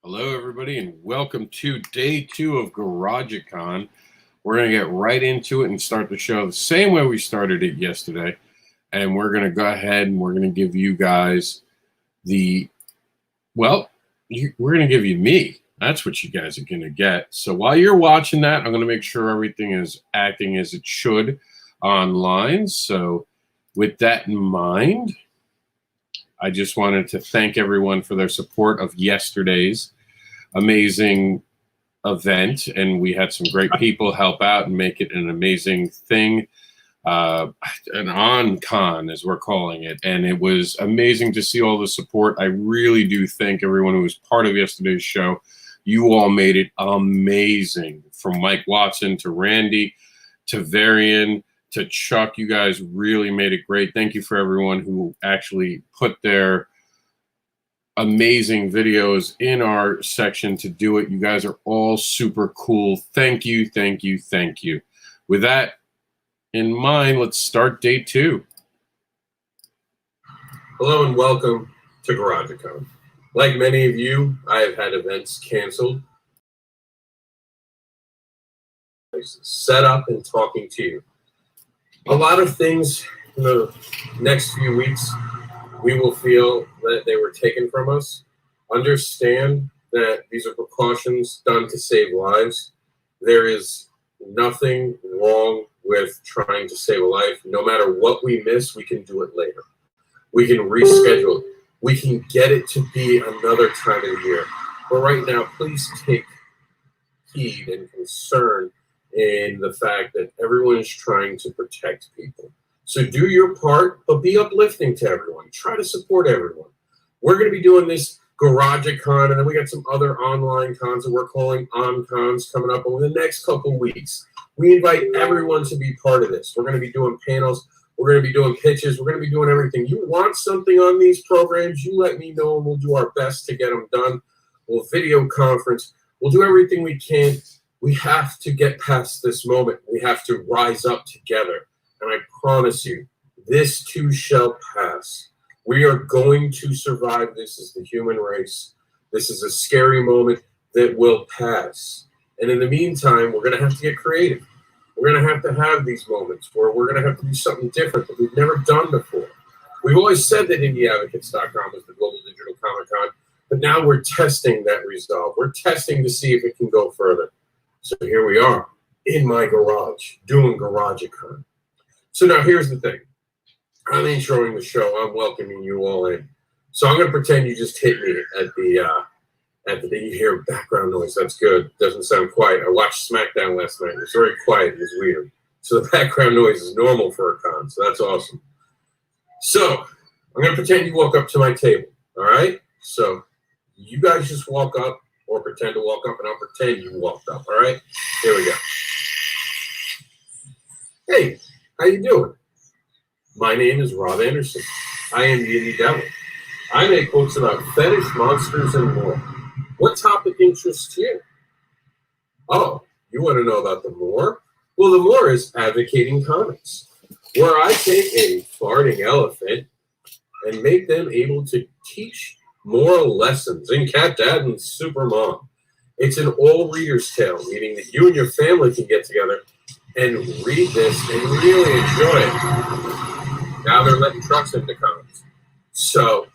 Hello, everybody, and welcome to day 2 of Garag-A Con. We're going to get right into it and start the show the same way we started it yesterday. And we're going to go ahead and we're going to give you guys we're going to give you me. That's what you guys are going to get. So while you're watching that, I'm going to make sure everything is acting as it should online. So with that in mind, I just wanted to thank everyone for their support of yesterday's amazing event, and we had some great people help out and make it an amazing thing, an on-con as we're calling it, and it was amazing to see all the support. I really do thank everyone who was part of yesterday's show. You all made it amazing, from Mike Watson to Randy to Varian to Chuck. You guys really made it great. Thank you for everyone who actually put their amazing videos in our section to do it. You guys are all super cool. Thank you, thank you, thank you. With that in mind, let's start day 2. Hello and welcome to Garag-A Con. Like many of you, I have had events canceled, set up, and talking to you. A lot of things in the next few weeks we will feel that they were taken from us. Understand that these are precautions done to save lives. There is nothing wrong with trying to save a life. No matter what we miss, we can do it later. We can reschedule it. We can get it to be another time of the year. But right now, please take heed and concern in the fact that everyone is trying to protect people. So do your part, but be uplifting to everyone. Try to support everyone. We're going to be doing this Garag-A Con, and then we got some other online cons that we're calling on-cons coming up over the next couple weeks. We invite everyone to be part of this. We're going to be doing panels. We're going to be doing pitches. We're going to be doing everything. You want something on these programs, you let me know, and we'll do our best to get them done. We'll video conference. We'll do everything we can. We have to get past this moment. We have to rise up together. And I promise you, this too shall pass. We are going to survive this as the human race. This is a scary moment that will pass. And in the meantime, we're going to have to get creative. We're going to have these moments where we're going to have to do something different that we've never done before. We've always said that IndieAdvocates.com is the Global Digital Comic-Con, but now we're testing that resolve. We're testing to see if it can go further. So here we are, in my garage, doing Garag-A Con. So now here's the thing. I'm introing the show. I'm welcoming you all in. So I'm going to pretend you just hit me at the you hear background noise. That's good. Doesn't sound quiet. I watched SmackDown last night. It was very quiet. It was weird. So the background noise is normal for a con. So that's awesome. So I'm going to pretend you walk up to my table. All right? So you guys just walk up or pretend to walk up, and I'll pretend you walked up. All right? Here we go. Hey. How you doing? My name is Rob Anderson. I am the Indie Devil. I make books about fetish, monsters, and more. What topic interests you? Oh, you want to know about the more? Well, the more is Advocating Comics, where I take a farting elephant and make them able to teach moral lessons in Cat Dad and Super Mom. It's an all-reader's tale, meaning that you and your family can get together and read this and really enjoy it. Now they're letting trucks into comics. So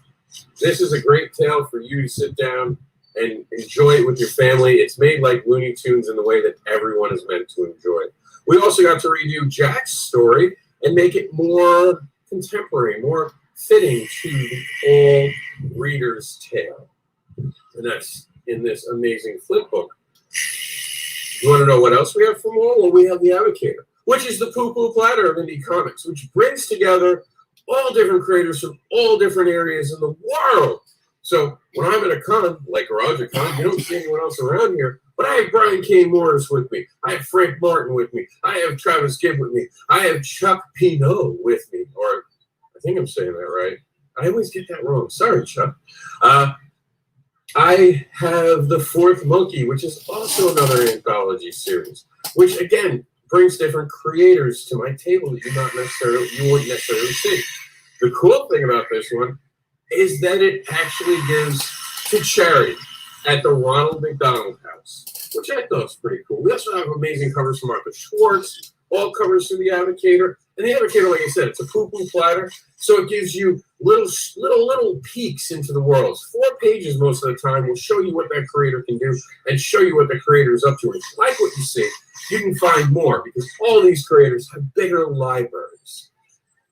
this is a great tale for you to sit down and enjoy it with your family. It's made like Looney Tunes in the way that everyone is meant to enjoy it. We also got to redo Jack's story and make it more contemporary, more fitting to the old reader's tale. And that's in this amazing flip book. You want to know what else we have for more? Well, we have The Advocator, which is the poo-poo platter of indie comics, which brings together all different creators from all different areas in the world. So when I'm at a con, like Garag-A Con, you don't see anyone else around here, but I have Brian K. Morris with me. I have Frank Martin with me. I have Travis Gibb with me. I have Chuck Pinot with me, or I think I'm saying that right. I always get that wrong. Sorry, Chuck. I have The Fourth Monkey, which is also another anthology series, which again brings different creators to my table that you wouldn't necessarily see. The cool thing about this one is that it actually gives to charity. at the Ronald McDonald House, which I thought was pretty cool. We also have amazing covers from Martha Schwartz, all covers from the Advocator. And the Advocator, like I said, it's a poo-poo platter, so it gives you little peeks into the world. 4 pages most of the time will show you what that creator can do and show you what the creator is up to. And if you like what you see, you can find more because all these creators have bigger libraries.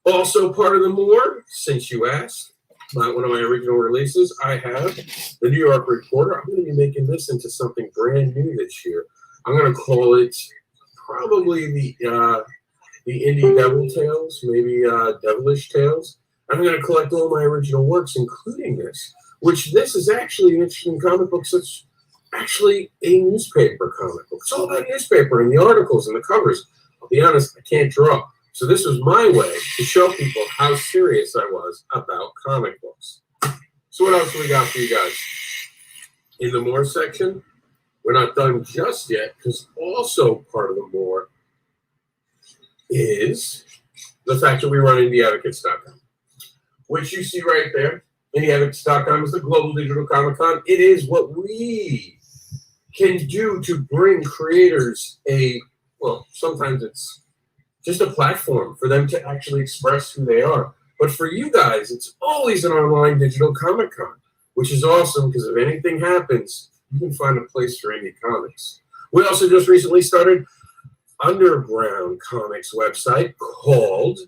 Also part of the more, since you asked, one of my original releases, I have the New York Reporter. I'm going to be making this into something brand new this year. I'm going to call it probably the Indie Devil Tales, maybe Devilish Tales. I'm going to collect all my original works, including this, which this is actually an interesting comic book. So it's actually a newspaper comic book. It's all about newspaper and the articles and the covers. I'll be honest, I can't draw. So this was my way to show people how serious I was about comic books. So what else do we got for you guys? In the more section, we're not done just yet, because also part of the more is the fact that we run IndieAdvocates.com, which you see right there. IndieAdvocates.com is the global digital Comic Con. It is what we can do to bring creators sometimes it's just a platform for them to actually express who they are. But for you guys, it's always an online digital Comic Con, which is awesome because if anything happens, you can find a place for indie comics. We also just recently started Underground Comics website called,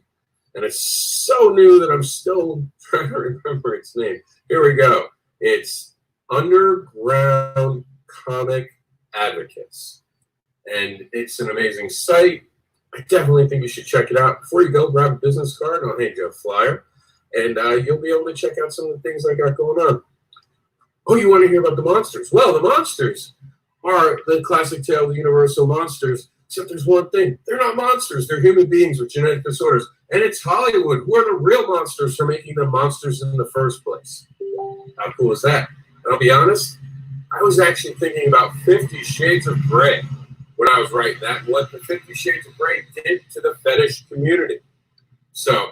and it's so new that I'm still trying to remember its name. Here we go. It's Underground Comic Advocates. And it's an amazing site. I definitely think you should check it out. Before you go, grab a business card, and I'll hand you a flyer, and you'll be able to check out some of the things I got going on. Oh, you want to hear about the monsters? Well, the monsters are the classic tale of the universal monsters, except there's one thing. They're not monsters. They're human beings with genetic disorders, and it's Hollywood who are the real monsters for making them monsters in the first place. How cool is that? And I'll be honest, I was actually thinking about 50 Shades of Grey when I was writing that, what the 50 Shades of Grey did to the fetish community. So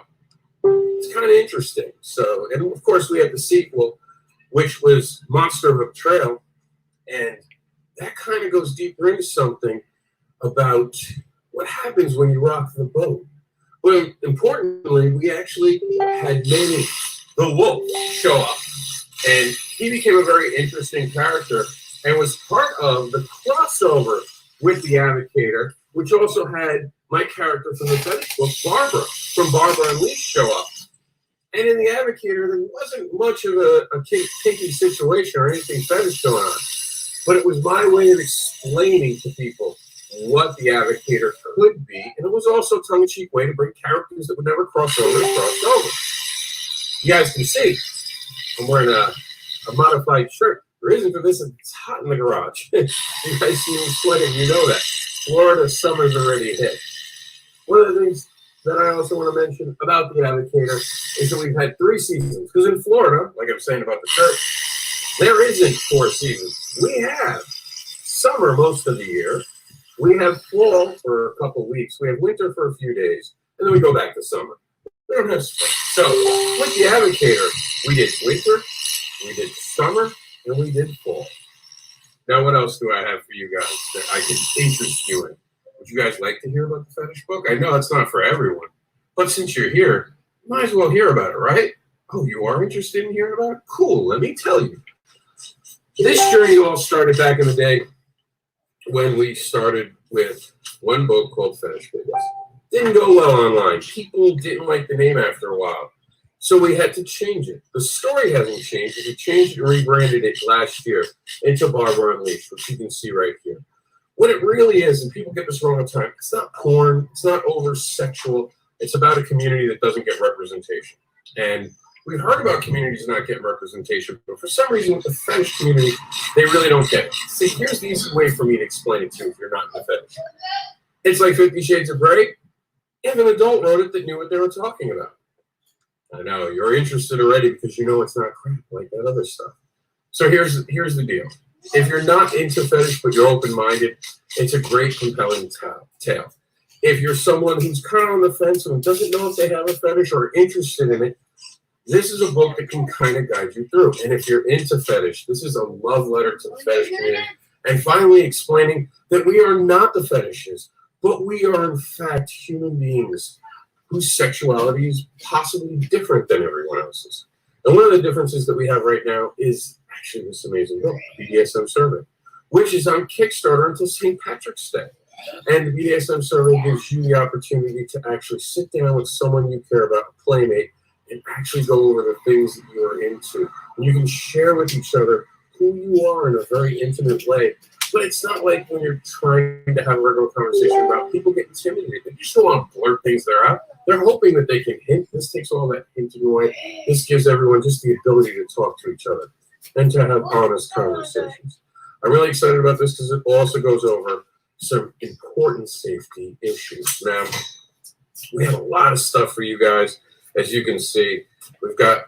it's kind of interesting. So, and of course we had the sequel, which was Monster of Betrayal, and that kind of goes deeper into something about what happens when you rock the boat. But importantly, we actually had Manny the Wolf show up, and he became a very interesting character and was part of the crossover with the Advocator, which also had my character from the fetish book, Barbara, from Barbara Unleashed, show up. And in the Advocator, there wasn't much of a kinky situation or anything fetish going on. But it was my way of explaining to people what the Advocator could be. And it was also a tongue-in-cheek way to bring characters that would never cross over. You guys can see, I'm wearing a modified shirt. The reason for this is it's hot in the garage. You guys see me sweating, you know that. Florida summer's already hit. One of the things that I also want to mention about the Advocator is that we've had 3 seasons. Because in Florida, like I was saying about the shirt, there isn't 4 seasons. We have summer most of the year. We have fall for a couple of weeks. We have winter for a few days. And then we go back to summer. We don't have spring. So with the Advocator, we did winter, we did summer, and we did fall. Now, what else do I have for you guys that I can interest you in? Would you guys like to hear about the fetish book? I know it's not for everyone, but since you're here, you might as well hear about it, right? Oh, you are interested in hearing about it? Cool, let me tell you. This journey all started back in the day when we started with one book called Fetish Babies. Didn't go well online. People didn't like the name after a while. So we had to change it. The story hasn't changed. We changed and rebranded it last year into Barbara Unleashed, which you can see right here. What it really is, and people get this wrong all the time, it's not porn, it's not over-sexual, it's about a community that doesn't get representation. And we've heard about communities not getting representation, but for some reason with the fetish community, they really don't get it. See, here's the easy way for me to explain it to you if you're not in the fetish. It's like 50 Shades of Grey. If an adult wrote it that knew what they were talking about. I know, you're interested already because you know it's not crap like that other stuff. So here's the deal. If you're not into fetish but you're open-minded, it's a great, compelling tale. If you're someone who's kind of on the fence and doesn't know if they have a fetish or interested in it, This is a book that can kind of guide you through. And if you're into fetish, this is a love letter to the fetish community. And finally explaining that we are not the fetishes, but we are in fact human beings whose sexuality is possibly different than everyone else's. And one of the differences that we have right now is actually this amazing book, BDSM Survey, which is on Kickstarter until St. Patrick's Day. And the BDSM Survey gives you the opportunity to actually sit down with someone you care about, a playmate, and actually go over the things that you are into. And you can share with each other who you are in a very intimate way. But it's not like when you're trying to have a regular conversation about people get intimidated. They just don't want to blurt things there out. They're hoping that they can hint. This takes all that hinting away. This gives everyone just the ability to talk to each other and to have honest conversations. I'm really excited about this because it also goes over some important safety issues. Now, we have a lot of stuff for you guys. As you can see, we've got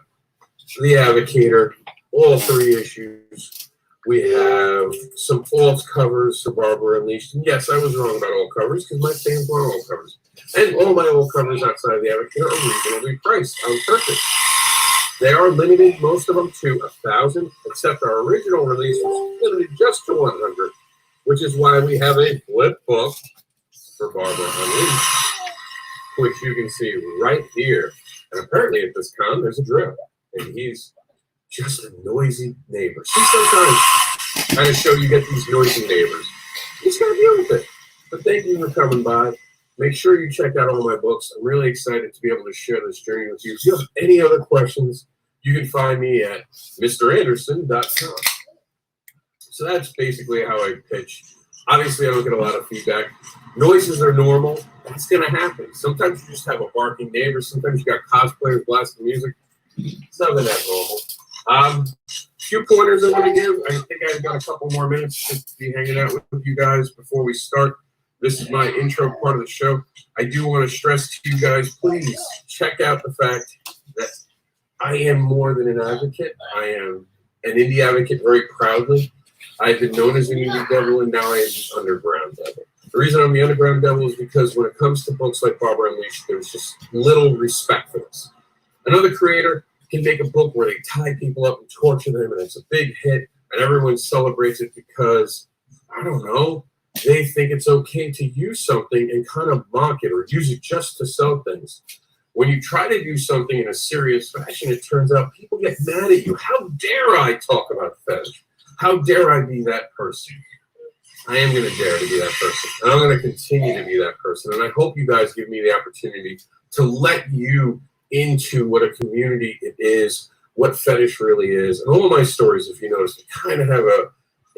the Advocator, all 3 issues. We have some alt covers for Barbara Unleashed. And yes, I was wrong about alt covers because my fans want alt covers. And all my alt covers outside of the Advocator are reasonably priced on purpose. They are limited, most of them, to 1,000, except our original release was limited just to 100, which is why we have a flip book for Barbara Unleashed, which you can see right here. And apparently at this con, there's a drill, and he's just a noisy neighbor. See, sometimes I just show you get these noisy neighbors. You just gotta deal with it. But thank you for coming by. Make sure you check out all my books. I'm really excited to be able to share this journey with you. If you have any other questions, you can find me at mranderson.com. So that's basically how I pitch. Obviously, I don't get a lot of feedback. Noises are normal. That's going to happen. Sometimes you just have a barking neighbor. Sometimes you got cosplayers blasting music. It's not that normal. Few pointers I want to give. I think I've got a couple more minutes just to be hanging out with you guys before we start. This is my intro part of the show. I do want to stress to you guys, please check out the fact that I am more than an advocate. I am an indie advocate very proudly. I've been known as an indie devil, and now I am the underground devil. The reason I'm the underground devil is because when it comes to books like Barbara Unleashed, there's just little respect for this. Another creator can make a book where they tie people up and torture them, and it's a big hit, and everyone celebrates it because, I don't know, they think it's okay to use something and kind of mock it or use it just to sell things. When you try to do something in a serious fashion, it turns out people get mad at you. How dare I talk about fetish? How dare I be that person? I am going to dare to be that person. And I'm going to continue to be that person. And I hope you guys give me the opportunity to let you into what a community it is, what fetish really is. And all of my stories, if you notice, they kind of have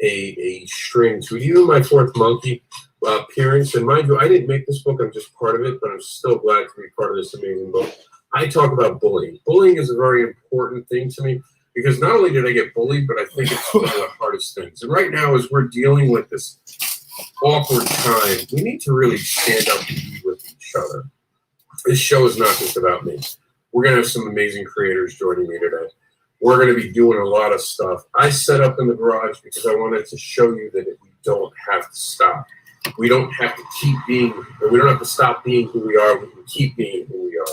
a string to it. Even my Fourth Monkey appearance, and mind you, I didn't make this book, I'm just part of it, but I'm still glad to be part of this amazing book. I talk about bullying. Bullying is a very important thing to me because not only did I get bullied, but I think it's one of the hardest things. And right now, as we're dealing with this awkward time, we need to really stand up and be with each other. This show is not just about me. We're going to have some amazing creators joining me today. We're going to be doing a lot of stuff. I set up in the garage because I wanted to show you that we don't have to stop. We don't have to keep being, or we don't have to stop being who we are. We can keep being who we are.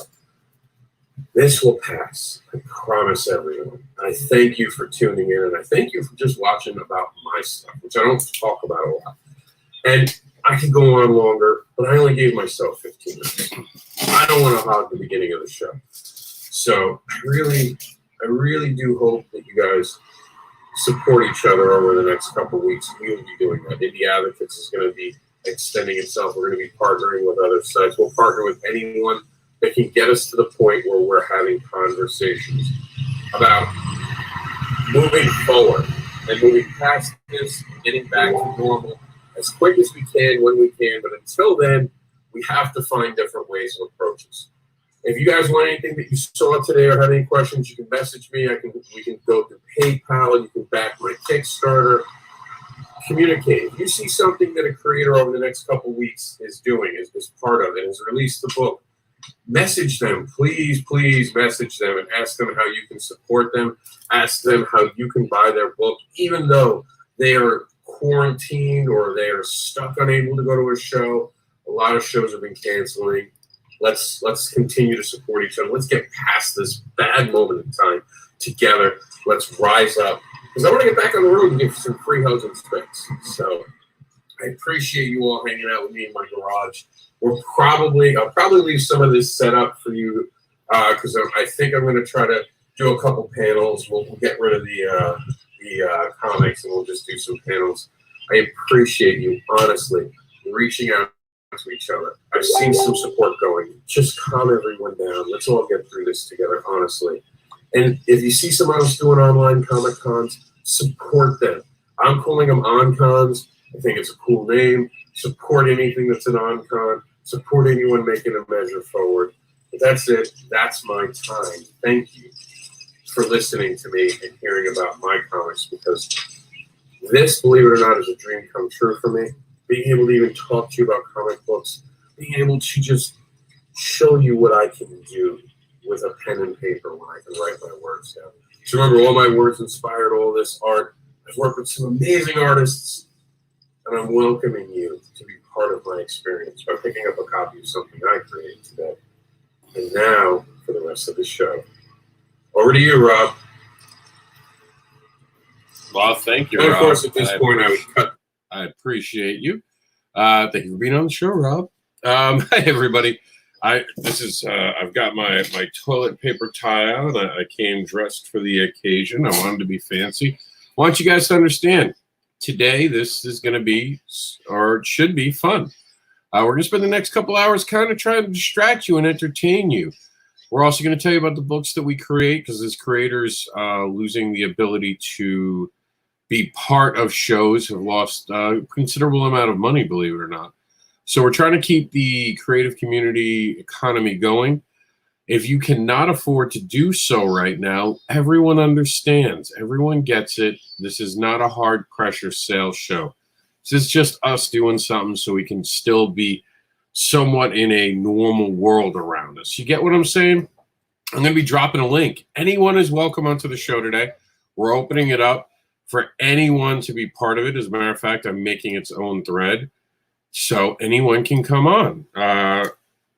This will pass. I promise everyone. I thank you for tuning in, and I thank you for just watching about my stuff, which I don't talk about a lot. And I could go on longer, but I only gave myself 15 minutes. I don't want to hog the beginning of the show. So I really do hope that you guys support each other over the next couple of weeks. We will be doing that. Indie Advocates is going to be extending itself. We're going to be partnering with other sites. We'll partner with anyone that can get us to the point where we're having conversations about moving forward and moving past this, getting back to normal as quick as we can when we can. But until then, we have to find different ways of approaches. If you guys want anything that you saw today or have any questions, you can message me. We can go through PayPal. You can back my Kickstarter. Communicate. If you see something that a creator over the next couple of weeks is doing, is part of it, has released the book, message them. Please message them and ask them how you can support them. Ask them how you can buy their book, even though they are quarantined or they are stuck unable to go to a show. A lot of shows have been canceling. Let's continue to support each other. Let's get past this bad moment in time together. Let's rise up, because I want to get back on the road and give some free hugs and spits. So I appreciate you all hanging out with me in my garage. I'll probably leave some of this set up for you, because I think I'm going to try to do a couple panels. We'll get rid of the comics, and we'll just do some panels. I appreciate you, honestly, reaching out to each other. I've seen some support going. Just calm everyone down. Let's all get through this together, honestly. And if you see someone else doing online Comic Cons, support them. I'm calling them on-cons. I think it's a cool name. Support anything that's an on-con. Support anyone making a measure forward. But that's it. That's my time. Thank you for listening to me and hearing about my comics, because this, believe it or not, is a dream come true for me. Being able to even talk to you about comic books, being able to just show you what I can do with a pen and paper when I can write my words down. So remember, all my words inspired all this art. I've worked with some amazing artists, and I'm welcoming you to be part of my experience by picking up a copy of something I created today. And now, for the rest of the show. Over to you, Rob. Well, thank you, And Rob. of course, at this point, I would cut. I appreciate you. Thank you for being on the show, Rob. Hi, everybody. I've got my toilet paper tie on. I came dressed for the occasion. I wanted to be fancy. I want you guys to understand, today this is going to be, or it should be, fun. We're going to spend the next couple hours kind of trying to distract you and entertain you. We're also going to tell you about the books that we create, because as creators, losing the ability to be part of shows have lost a considerable amount of money, believe it or not. So we're trying to keep the creative community economy going. If you cannot afford to do so right now, everyone understands. Everyone gets it. This is not a hard pressure sales show. This is just us doing something so we can still be somewhat in a normal world around us. You get what I'm saying? I'm going to be dropping a link. Anyone is welcome onto the show today. We're opening it up for anyone to be part of it. As a matter of fact, I'm making its own thread, so anyone can come on.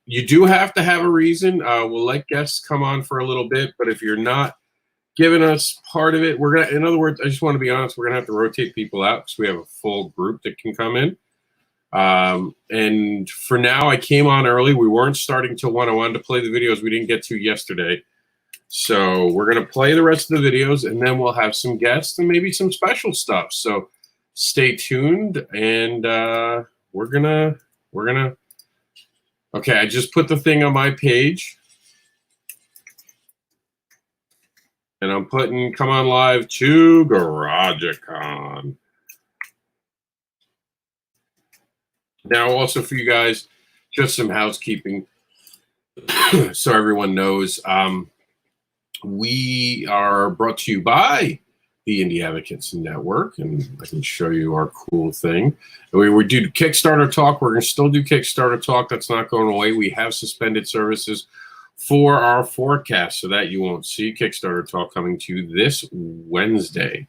You do have to have a reason. We'll let guests come on for a little bit, but if you're not giving us part of it, we're gonna. In other words, I just want to be honest. We're gonna have to rotate people out because we have a full group that can come in. And for now, I came on early. We weren't starting till 1. I wanted to play the videos we didn't get to yesterday. So we're going to play the rest of the videos, and then we'll have some guests and maybe some special stuff. So stay tuned, and we're gonna. Okay, I just put the thing on my page, and I'm putting "Come on live" to Garag-A Con. Now, also for you guys, just some housekeeping, so everyone knows. We are brought to you by the Indie Advocates Network, and I can show you our cool thing. We do Kickstarter talk. We're going to still do Kickstarter talk. That's not going away. We have suspended services for our forecast, so that you won't see Kickstarter talk coming to you this Wednesday.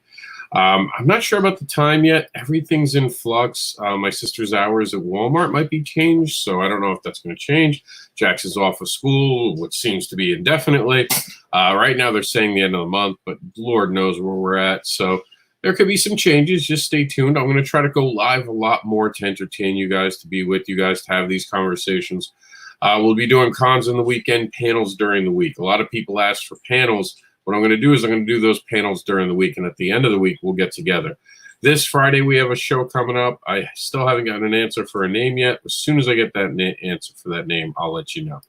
I'm not sure about the time yet. Everything's in flux. My sister's hours at Walmart might be changed, so I don't know if that's going to change. Jax is off of school, what seems to be indefinitely. Right now they're saying the end of the month, but Lord knows where we're at. So there could be some changes. Just stay tuned. I'm going to try to go live a lot more to entertain you guys, to be with you guys, to have these conversations. We'll be doing cons on the weekend, panels during the week. A lot of people ask for panels. What I'm going to do is I'm going to do those panels during the week, and at the end of the week, we'll get together. This Friday, we have a show coming up. I still haven't gotten an answer for a name yet. As soon as I get that answer for that name, I'll let you know.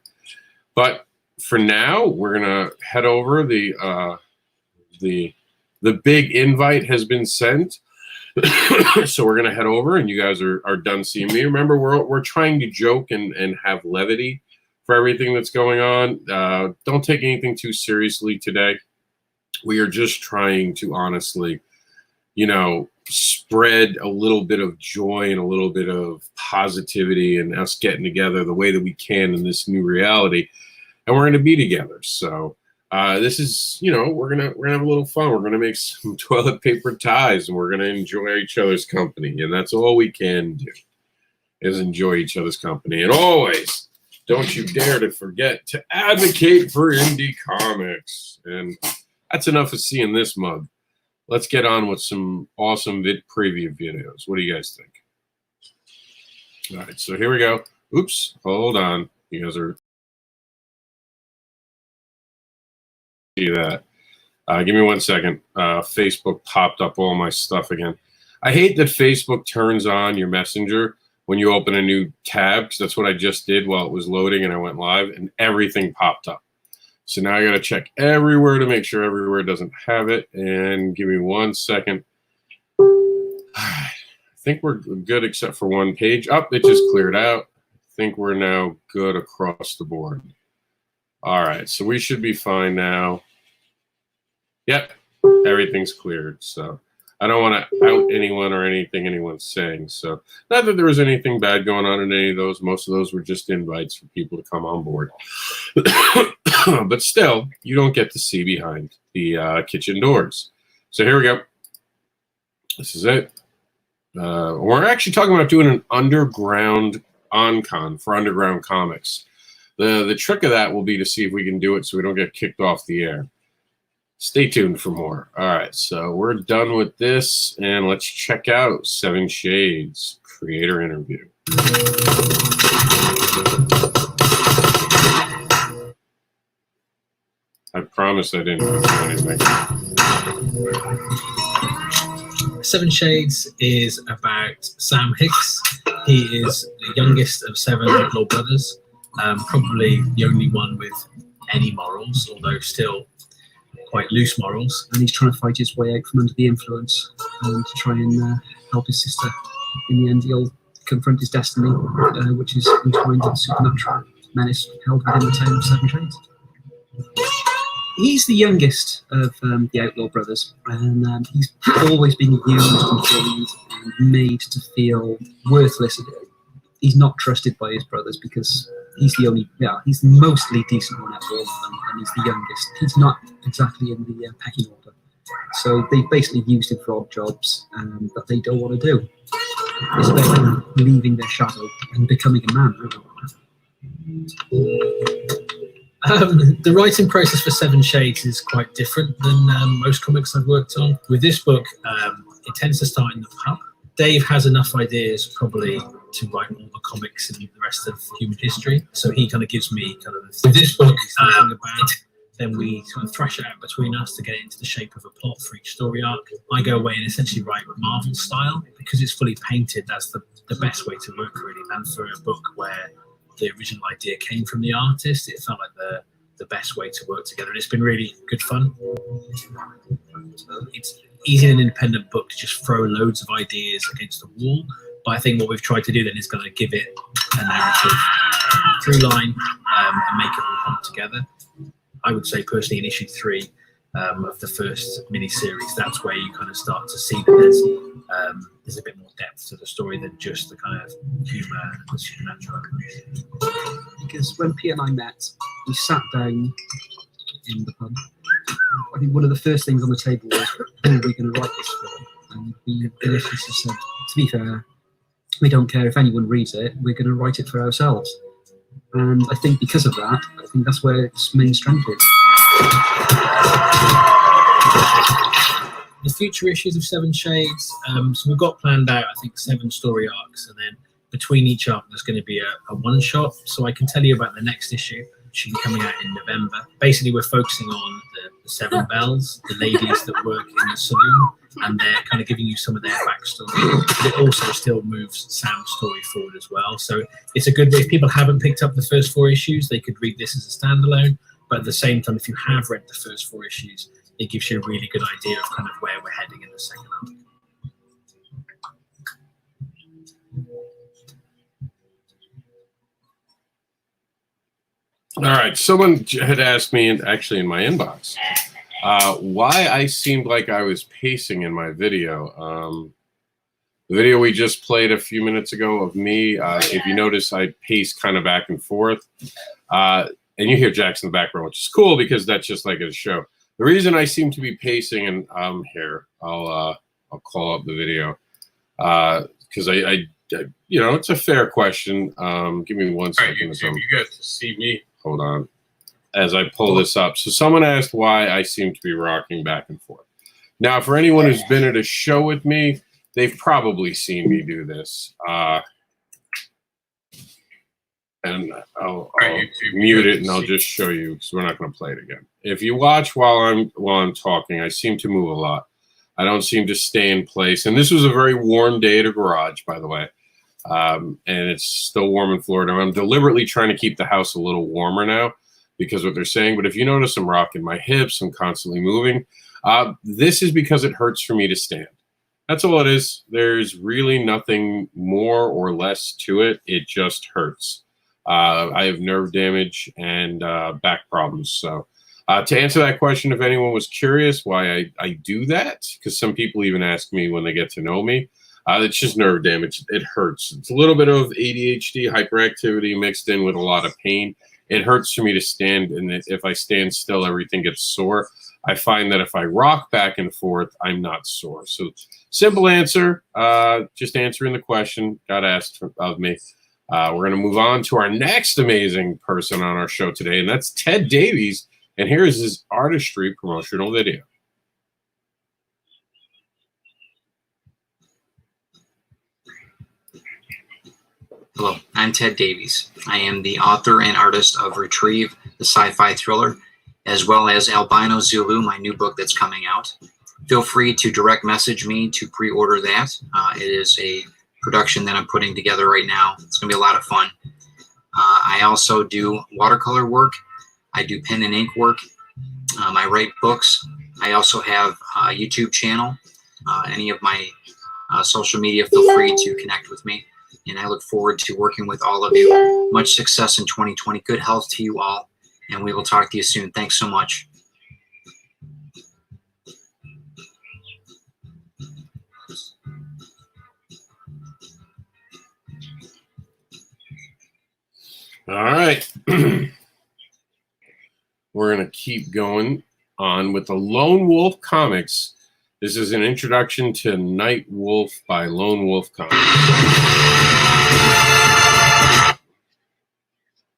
But for now, we're going to head over. The big invite has been sent. So we're going to head over, and you guys are done seeing me. Remember, we're trying to joke and have levity for everything that's going on. Don't take anything too seriously today. We are just trying to honestly, spread a little bit of joy and a little bit of positivity and us getting together the way that we can in this new reality. And we're going to be together. So this is, we're gonna have a little fun. We're going to make some toilet paper ties, and we're going to enjoy each other's company. And that's all we can do, is enjoy each other's company. And always, don't you dare to forget to advocate for indie comics. And that's enough of seeing this mug. Let's get on with some awesome preview videos. What do you guys think? All right, so here we go. Oops, hold on. You guys are see that. Give me 1 second. Facebook popped up all my stuff again. I hate that Facebook turns on your messenger when you open a new tab, because that's what I just did while it was loading and I went live, and everything popped up. So now I got to check everywhere to make sure everywhere doesn't have it. And give me 1 second. I think we're good except for one page. Oh, it just cleared out. I think we're now good across the board. All right, so we should be fine now. Yep, everything's cleared. So I don't want to out anyone or anything anyone's saying. So not that there was anything bad going on in any of those. Most of those were just invites for people to come on board. But still, you don't get to see behind the kitchen doors. So here we go. This is it. We're actually talking about doing an underground on-con for underground comics. The trick of that will be to see if we can do it so we don't get kicked off the air. Stay tuned for more. All right, so we're done with this, and let's check out 7 Shades creator interview. I promise I didn't do anything. 7 Shades is about Sam Hicks. He is the youngest of 7 outlaw brothers, probably the only one with any morals, although still quite loose morals. And he's trying to fight his way out from under the influence to try and help his sister. In the end, he'll confront his destiny, which is entwined with the supernatural menace held within the tale of 7 Shades. He's the youngest of the outlaw brothers, and he's always been used and bullied and made to feel worthless. He's not trusted by his brothers because he's the only, he's the mostly decent one out of all of them, and he's the youngest. He's not exactly in the pecking order. So they basically used him for odd jobs that they don't want to do. It's about him leaving their shadow and becoming a man. The writing process for 7 Shades is quite different than most comics I've worked on. With this book, it tends to start in the pub. Dave has enough ideas probably to write all the comics and the rest of human history. So he kind of gives me kind of with this book thinking about. Then we kind of thrash it out between us to get it into the shape of a plot for each story arc. I go away and essentially write Marvel style because it's fully painted. That's the best way to work really. And for a book where the original idea came from the artist, it felt like the best way to work together. And it's been really good fun. It's easy in an independent book to just throw loads of ideas against the wall. But I think what we've tried to do then is going to give it a narrative through line and make it all come together. I would say personally in issue 3 of the first mini-series, that's where you kind of start to see that there's a bit more depth to the story than just the kind of humour and the supernatural. Because when Pete and I met, we sat down in the pub. I think one of the first things on the table was, who are we going to write this for? And we initially just said, to be fair, we don't care if anyone reads it, we're going to write it for ourselves. And I think because of that, I think that's where its main strength is. The future issues of 7 Shades, so we've got planned out, I think, 7 story arcs, and then between each arc there's going to be a one-shot. So I can tell you about the next issue, which is coming out in November. Basically, we're focusing on the 7 Bells, the ladies that work in the saloon, and they're kind of giving you some of their backstory. But it also still moves Sam's story forward as well. So it's a good way. If people haven't picked up the first 4 issues, they could read this as a standalone. But at the same time, if you have read the first 4 issues, it gives you a really good idea of kind of where we're heading in the second arc. All right, someone had asked me, actually in my inbox, why I seemed like I was pacing in my video. The video we just played a few minutes ago of me, if you notice, I pace kind of back and forth. And you hear Jackson in the background, which is cool because that's just like a show. The reason I seem to be pacing, and here, I'll call up the video, because I you know, it's a fair question. Give me 1 All right, second. YouTube, you get to see me. Hold on. As I pull this up. So someone asked why I seem to be rocking back and forth. Now, for anyone who's been at a show with me, they've probably seen me do this. And I'll mute it and I'll just show you because we're not going to play it again. If you watch while I'm talking, I seem to move a lot. I don't seem to stay in place. And this was a very warm day at a garage, by the way. And it's still warm in Florida. I'm deliberately trying to keep the house a little warmer now because what they're saying. But if you notice I'm rocking my hips, I'm constantly moving. This is because it hurts for me to stand. That's all it is. There's really nothing more or less to it. It just hurts. I have nerve damage and back problems. So to answer that question, if anyone was curious why I do that, because some people even ask me when they get to know me, it's just nerve damage. It hurts. It's a little bit of ADHD, hyperactivity mixed in with a lot of pain. It hurts for me to stand, and if I stand still, everything gets sore. I find that if I rock back and forth, I'm not sore. So simple answer, just answering the question got asked of me. We're going to move on to our next amazing person on our show today, and that's Ted Davies. And here is his artistry promotional video. Hello, I'm Ted Davies. I am the author and artist of Retrieve, the sci-fi thriller, as well as Albino Zulu, my new book that's coming out. Feel free to direct message me to pre-order that. It is a production that I'm putting together right now. It's going to be a lot of fun. I also do watercolor work. I do pen and ink work. I write books. I also have a YouTube channel. Any of my social media, feel free to connect with me. And I look forward to working with all of you. Much success in 2020. Good health to you all. And we will talk to you soon. Thanks so much. All right. We're going to keep going on with the Lone Wolf Comics. This is an introduction to Night Wolf by Lone Wolf Comics.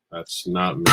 That's not me.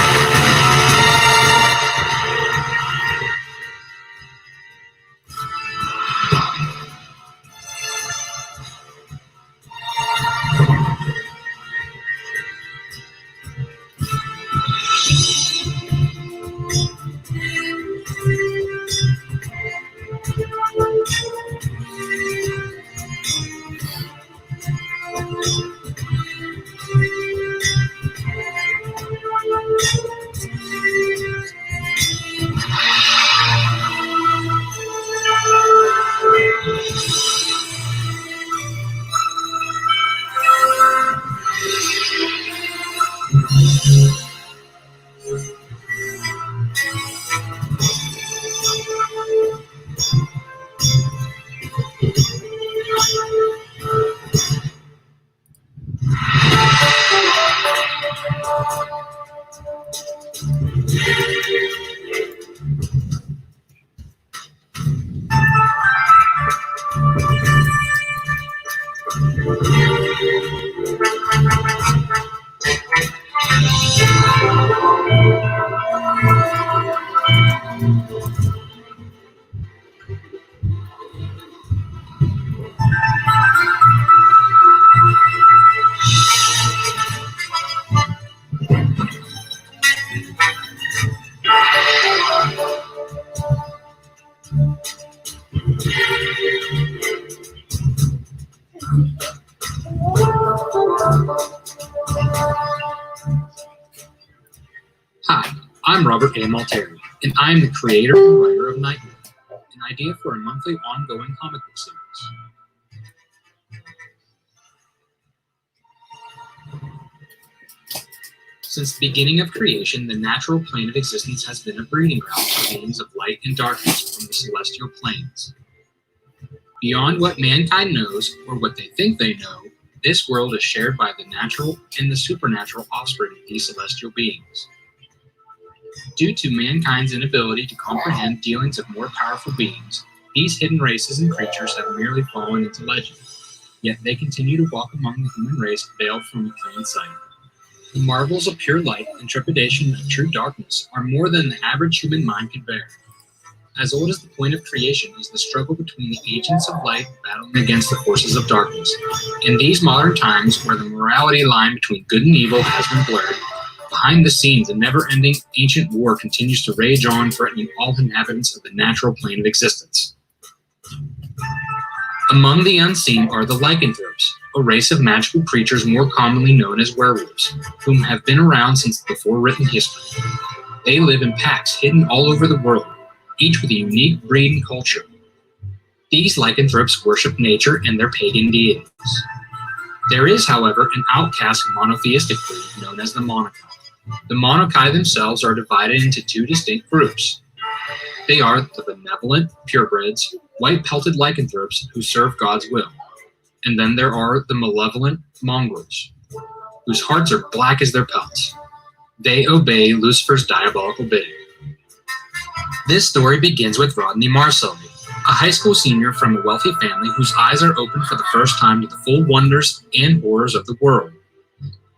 Hi, I'm Robert A. Malteri, and I'm the creator and writer of Night Wolf, an idea for a monthly ongoing comic book series. Since the beginning of creation, the natural plane of existence has been a breeding ground for beings of light and darkness from the celestial planes. Beyond what mankind knows, or what they think they know, this world is shared by the natural and the supernatural offspring of these celestial beings. Due to mankind's inability to comprehend dealings of more powerful beings, these hidden races and creatures have merely fallen into legend, yet they continue to walk among the human race veiled from plain sight. The marvels of pure light and trepidation of true darkness are more than the average human mind can bear. As old as the point of creation is the struggle between the agents of light battling against the forces of darkness. In these modern times, where the morality line between good and evil has been blurred, behind the scenes, a never-ending ancient war continues to rage on, threatening all inhabitants of the natural plane of existence. Among the unseen are the lycanthropes, a race of magical creatures more commonly known as werewolves, whom have been around since before written history. They live in packs hidden all over the world, each with a unique breed and culture. These lycanthropes worship nature and their pagan deities. There is, however, an outcast monotheistic breed known as the Monokai. The Monokai themselves are divided into two distinct groups. They are the benevolent, purebreds, white-pelted lycanthropes who serve God's will. And then there are the malevolent mongrels, whose hearts are black as their pelts. They obey Lucifer's diabolical bidding. This story begins with Rodney Marcelli, a high school senior from a wealthy family whose eyes are opened for the first time to the full wonders and horrors of the world.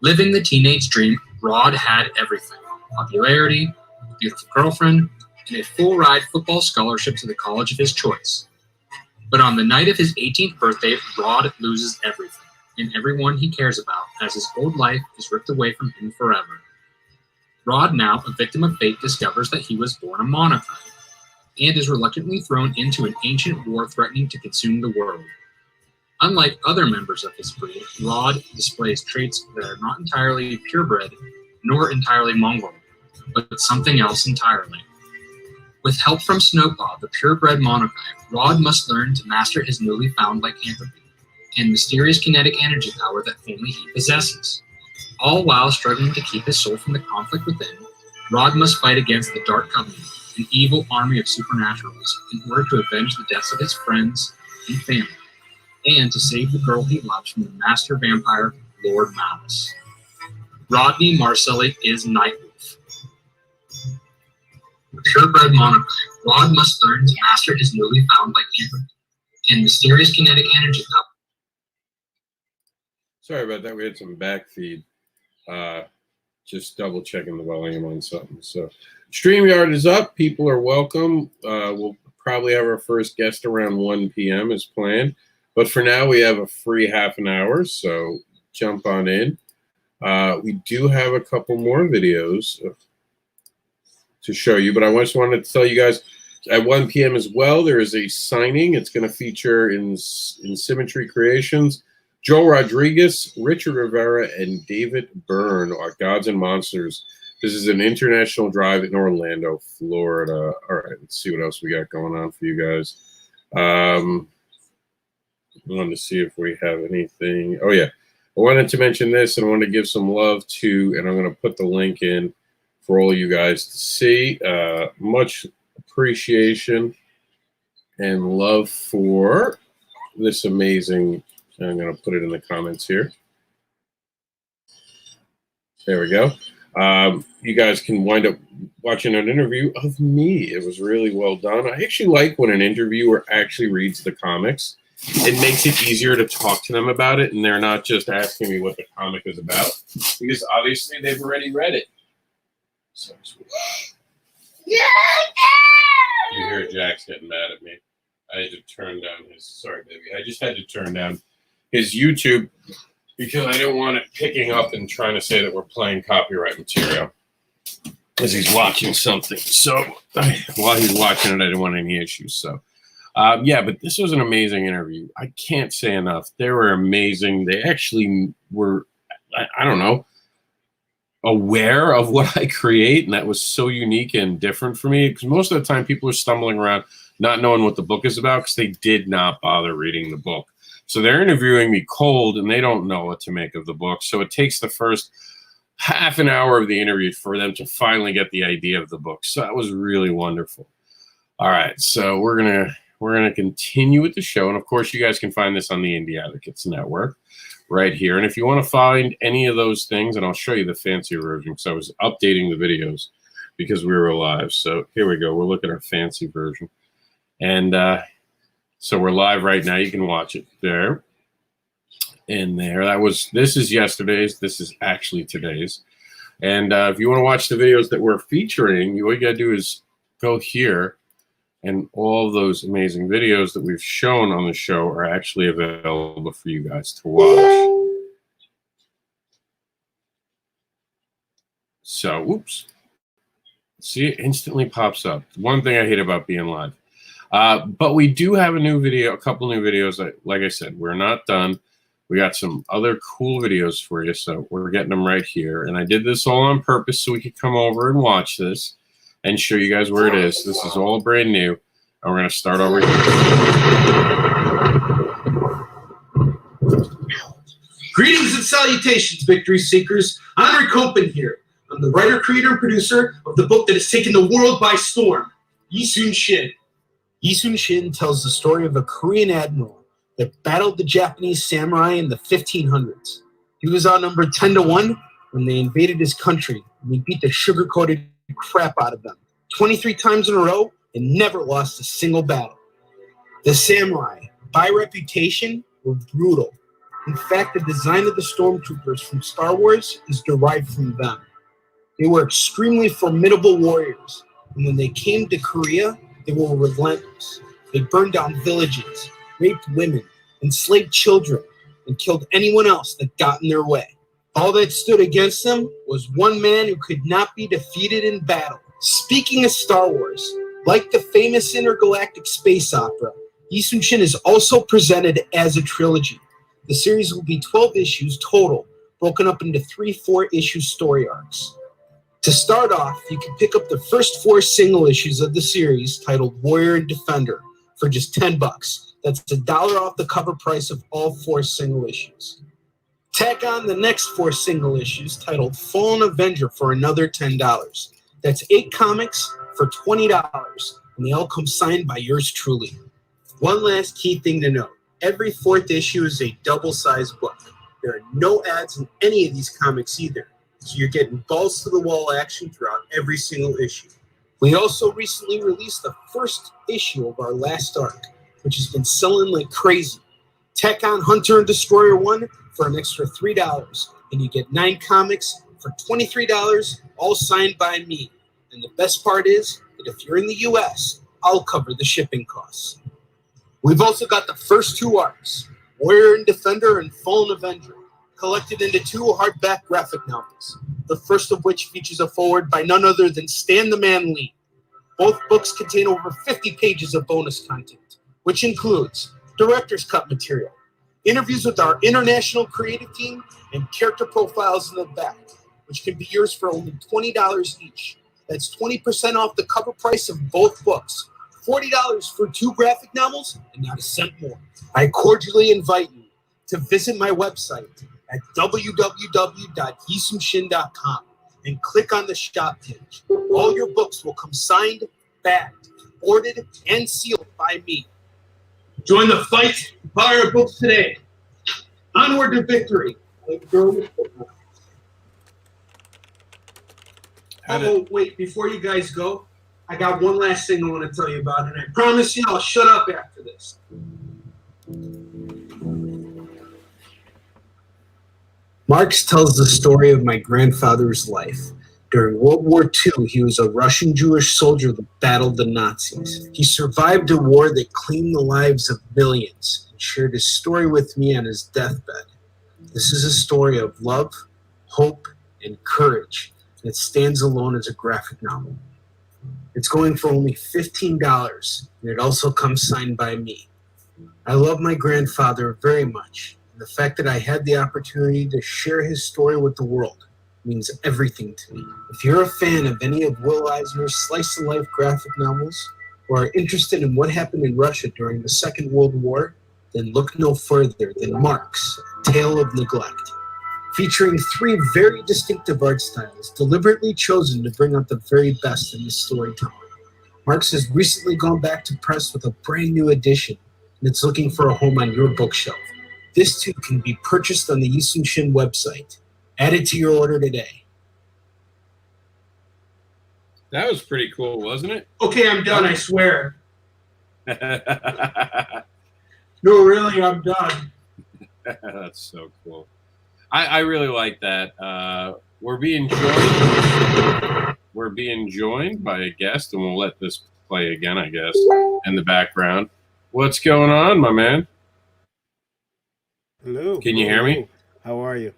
Living the teenage dream, Rod had everything: popularity, a beautiful girlfriend, and a full-ride football scholarship to the college of his choice. But on the night of his 18th birthday, Rod loses everything, and everyone he cares about, as his old life is ripped away from him forever. Rod, now a victim of fate, discovers that he was born a Monokai, and is reluctantly thrown into an ancient war threatening to consume the world. Unlike other members of his breed, Rod displays traits that are not entirely purebred, nor entirely Mongol, but something else entirely. With help from Snowpaw, the purebred Monokai, Rod must learn to master his newly found lycanthropy and mysterious kinetic energy power that only he possesses. All while struggling to keep his soul from the conflict within, Rod must fight against the Dark Covenant, an evil army of supernaturals, in order to avenge the deaths of his friends and family, and to save the girl he loves from the master vampire, Lord Malice. Rodney Marcelli is Nightwolf. The purebred Monokai, Rod must learn to master his newly found lycanthropy and mysterious kinetic energy power. Sorry about that. We had some back feed. Just double checking the volume on something. So StreamYard is up. People are welcome. We'll probably have our first guest around 1 p.m. as planned. But for now, we have a free half an hour, so jump on in. We do have a couple more videos to show you, but I just wanted to tell you guys at 1 p.m. as well, there is a signing. It's going to feature in Symmetry Creations Joe Rodriguez, Richard Rivera, and David Byrne are Gods and Monsters. This is an international drive in Orlando, Florida. All right, let's see what else we got going on for you guys. I wanted to see if we have anything. Oh, yeah. I wanted to mention this, and I wanted to give some love to, and I'm going to put the link in for all you guys to see. Much appreciation and love for this amazing. I'm going to put it in the comments here. There we go. You guys can wind up watching an interview of me. It was really well done. I actually like when an interviewer actually reads the comics. It makes it easier to talk to them about it, and they're not just asking me what the comic is about, because obviously they've already read it. So you hear Jack's getting mad at me. I had to turn down his, sorry, baby. I just had to turn down his YouTube because I didn't want it picking up and trying to say that we're playing copyright material as he's watching something. So while he's watching it, I didn't want any issues. So yeah, but this was an amazing interview. I can't say enough. They were amazing. They actually were, I don't know, aware of what I create, and that was so unique and different for me, because most of the time people are stumbling around not knowing what the book is about because they did not bother reading the book. So they're interviewing me cold, and they don't know what to make of the book. So it takes the first half an hour of the interview for them to finally get the idea of the book. So that was really wonderful. All right, so we're gonna continue with the show, and of course, you guys can find this on the Indie Advocates Network right here. And if you want to find any of those things, and I'll show you the fancy version because I was updating the videos because we were live. So here we go. We'll look at our fancy version, and so we're live right now. You can watch it there. in there. This is yesterday's. This is actually today's. And if you want to watch the videos that we're featuring, all you got to do is go here, and all those amazing videos that we've shown on the show are actually available for you guys to watch. So, oops. See, it instantly pops up. One thing I hate about being live. But we do have a couple new videos. Like I said, we're not done. We got some other cool videos for you, so we're getting them right here. And I did this all on purpose so we could come over and watch this and show you guys where it is. This is all brand new, and we're going to start over here. Greetings and salutations, Victory Seekers. Andre Copen here. I'm the writer, creator, and producer of the book that has taken the world by storm, Yisun Shin. Yisun Shin tells the story of a Korean admiral that battled the Japanese samurai in the 1500s. He was outnumbered 10-1 when they invaded his country, and he beat the sugar-coated crap out of them 23 times in a row and never lost a single battle. The samurai, by reputation, were brutal. In fact, the design of the stormtroopers from Star Wars is derived from them. They were extremely formidable warriors, and when they came to Korea, they were relentless. They burned down villages, raped women, enslaved children, and killed anyone else that got in their way. All that stood against them was one man who could not be defeated in battle. Speaking of Star Wars, like the famous intergalactic space opera, Yisun Shin is also presented as a trilogy. The series will be 12 issues total, broken up into 3 4-issue story arcs. To start off, you can pick up the first 4 single issues of the series titled Warrior and Defender for just $10. That's $1 off the cover price of all 4 single issues. Tack on the next 4 single issues titled Fallen Avenger for another $10. That's 8 comics for $20, and they all come signed by yours truly. One last key thing to note. Every 4th issue is a double-sized book. There are no ads in any of these comics either, so you're getting balls-to-the-wall action throughout every single issue. We also recently released the first issue of our last arc, which has been selling like crazy. Tack on Hunter and Destroyer 1 for an extra $3, and you get 9 comics for $23, all signed by me. And the best part is that if you're in the US, I'll cover the shipping costs. We've also got the first 2 arcs, Warrior and Defender and Fallen Avenger, collected into 2 hardback graphic novels, the first of which features a foreword by none other than Stan the Man Lee. Both books contain over 50 pages of bonus content, which includes director's cut material, interviews with our international creative team, and character profiles in the back, which can be yours for only $20 each. That's 20% off the cover price of both books, $40 for 2 graphic novels, and not a cent more. I cordially invite you to visit my website at www.yisunshin.com and click on the shop page. All your books will come signed, bagged, ordered, and sealed by me. Join the fight. Buy our books today. Onward to victory. Oh, wait, before you guys go, I got one last thing I want to tell you about, and I promise you I'll shut up after this. Marx tells the story of my grandfather's life. During World War II, he was a Russian Jewish soldier that battled the Nazis. He survived a war that claimed the lives of millions and shared his story with me on his deathbed. This is a story of love, hope, and courage that stands alone as a graphic novel. It's going for only $15, and it also comes signed by me. I love my grandfather very much, and the fact that I had the opportunity to share his story with the world means everything to me. If you're a fan of any of Will Eisner's slice-of-life graphic novels, or are interested in what happened in Russia during the Second World War, then look no further than Marx, A Tale of Neglect. Featuring 3 very distinctive art styles, deliberately chosen to bring out the very best in this storytelling. Marx has recently gone back to press with a brand new edition, and it's looking for a home on your bookshelf. This too can be purchased on the Yisun Shin website. Add it to your order today. That was pretty cool, wasn't it? Okay, I'm done, I swear. No, really, I'm done. That's so cool. I really like that. We're being joined. We're being joined by a guest, and we'll let this play again, I guess, in the background. What's going on, my man? Hello. Can you hear me? How are you?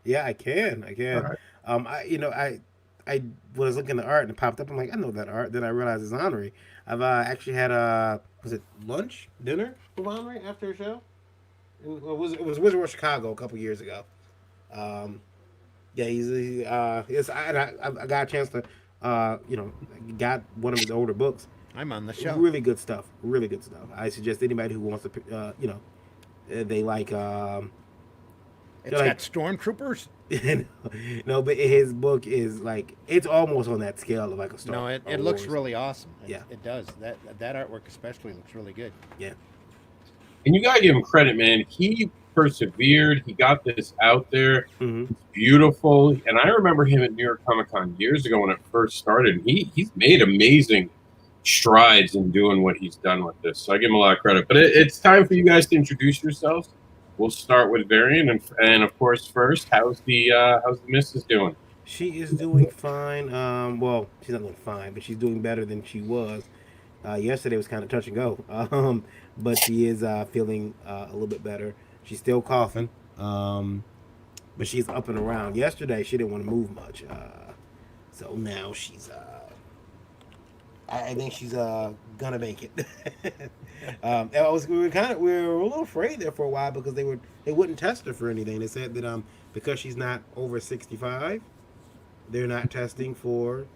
Yeah, I can. I can. All right. I was looking at art and it popped up. I'm like, I know that art. Then I realized it's Henri. I've actually had was it dinner with Henri after a show? It was Wizard World Chicago a couple years ago. Yeah, I got a chance to, got one of his older books. I'm on the show. Really good stuff. Really good stuff. I suggest anybody who wants to, they like. It's got stormtroopers. No, but his book is like it's almost on that scale of like a Star. No, it looks really awesome. Yeah, it does. That artwork especially looks really good. Yeah, and you gotta give him credit, man. He persevered. He got this out there. Mm-hmm. It's beautiful. And I remember him at New York Comic Con years ago when it first started. He's made amazing strides in doing what he's done with this. So I give him a lot of credit. But it's time for you guys to introduce yourselves. We'll start with Varian, and of course, first, how's the missus doing? She is doing fine. Well, she's not doing fine, but she's doing better than she was. Yesterday was kind of touch and go. But she is feeling a little bit better. She's still coughing. But she's up and around. Yesterday, she didn't want to move much. So now she's. I think she's gonna make it. We were a little afraid there for a while because they wouldn't test her for anything. They said that because she's not over 65, they're not testing for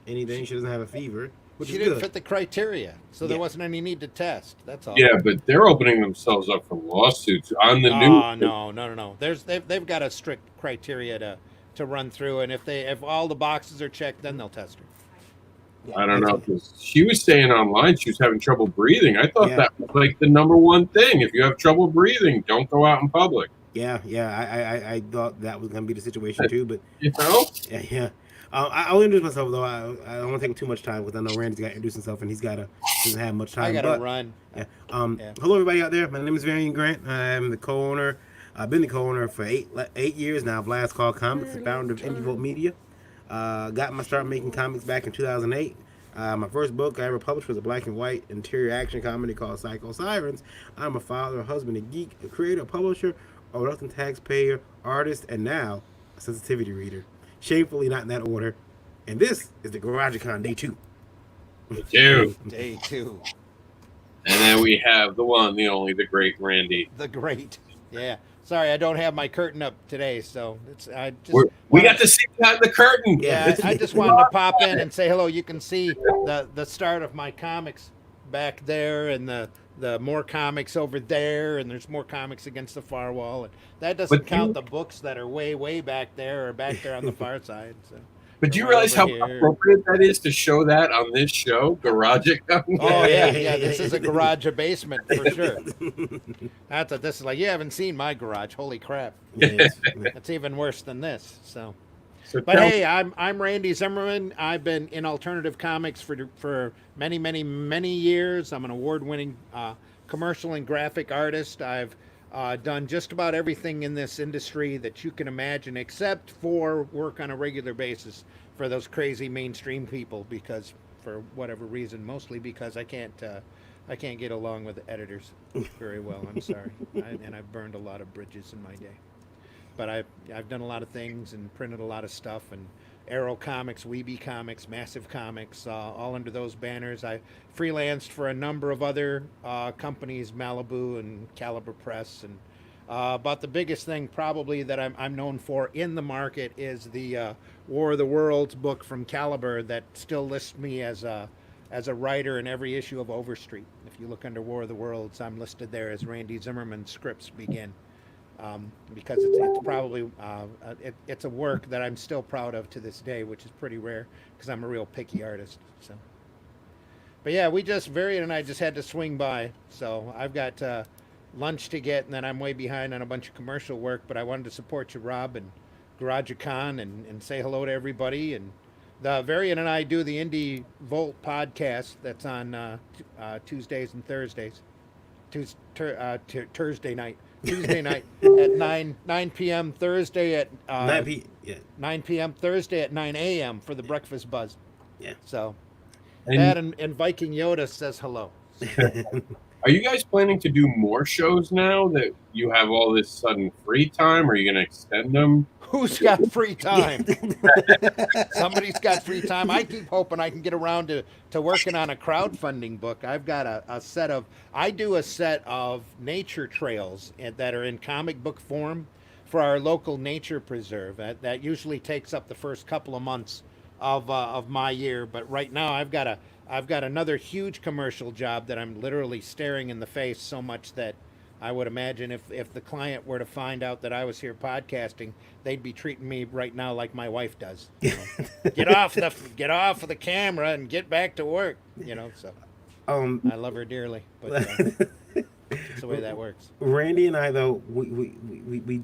anything. She doesn't have a fever, which She is didn't good. fit the criteria, so there wasn't any need to test. That's all. Yeah, but they're opening themselves up for lawsuits on the new. Oh no. They've got a strict criteria to run through, and if all the boxes are checked, then they'll test her. I don't know, because she was saying online she was having trouble breathing. I thought Yeah. that was like the number one thing. If you have trouble breathing, don't go out in public. Yeah. I thought that was gonna be the situation too, but You know? yeah. I'll introduce myself though. I don't want to take too much time because I know Randy's got to introduce himself and doesn't have much time. I gotta but, run. Yeah. Yeah. Hello everybody out there. My name is Varian Grant. I'm the co-owner. I've been the co-owner for 8 years now of Last Call Comics, the founder of Indie Vote Media. Got my start making comics back in 2008. My first book I ever published was a black and white interior action comedy called Psycho Sirens. I'm a father, a husband, a geek, a creator, a publisher, a reluctant taxpayer, artist, and now a sensitivity reader. Shamefully not in that order. And this is the Garag-A Con Day 2. Dude. Day 2. And then we have the one, the only, the great Randy. The great. Yeah. Sorry, I don't have my curtain up today, so We got to see behind the curtain. Yeah, I just wanted to pop in and say hello. You can see the start of my comics back there, and the more comics over there, and there's more comics against the far wall. And that doesn't count the books that are way back there or back there on the far side. So. But do you realize how appropriate that is to show that on this show, Garage-A Con? Oh yeah. This is a garage, a basement for sure. This is like you haven't seen my garage. Holy crap! That's even worse than this. But hey, I'm Randy Zimmerman. I've been in alternative comics for many years. I'm an award-winning commercial and graphic artist. I've done just about everything in this industry that you can imagine, except for work on a regular basis for those crazy mainstream people, because for whatever reason, mostly because I can't get along with the editors very well. I'm sorry, and I've burned a lot of bridges in my day. But I've done a lot of things and printed a lot of stuff, and Arrow Comics, Weeby Comics, Massive Comics, all under those banners. I freelanced for a number of other companies, Malibu and Caliber Press, and but the biggest thing probably that I'm known for in the market is the War of the Worlds book from Caliber that still lists me as a writer in every issue of Overstreet. If you look under War of the Worlds, I'm listed there as Randy Zimmerman. Scripts begin. Because it's probably it's a work that I'm still proud of to this day, which is pretty rare because I'm a real picky artist. So, but yeah, Varian and I just had to swing by. So I've got lunch to get, and then I'm way behind on a bunch of commercial work. But I wanted to support you, Rob, and Garage-A Con, and say hello to everybody. And Varian and I do the Indie Volt podcast that's on Tuesdays and Thursdays. Thursday night. Tuesday night at 9 p.m. Thursday at 9 p.m. Thursday at 9 a.m. for the breakfast buzz. Yeah. So And- that and Viking Yoda says hello. Are you guys planning to do more shows now that you have all this sudden free time? Are you going to extend them? Who's got free time? Somebody's got free time. I keep hoping I can get around to working on a crowdfunding book. I've got I do a set of nature trails that are in comic book form for our local nature preserve. That usually takes up the first couple of months of my year. But right now I've got another huge commercial job that I'm literally staring in the face so much that I would imagine if the client were to find out that I was here podcasting, they'd be treating me right now like my wife does. You know? get off of the camera and get back to work. You know, so I love her dearly, but that's the way that works. Randy and I, though, we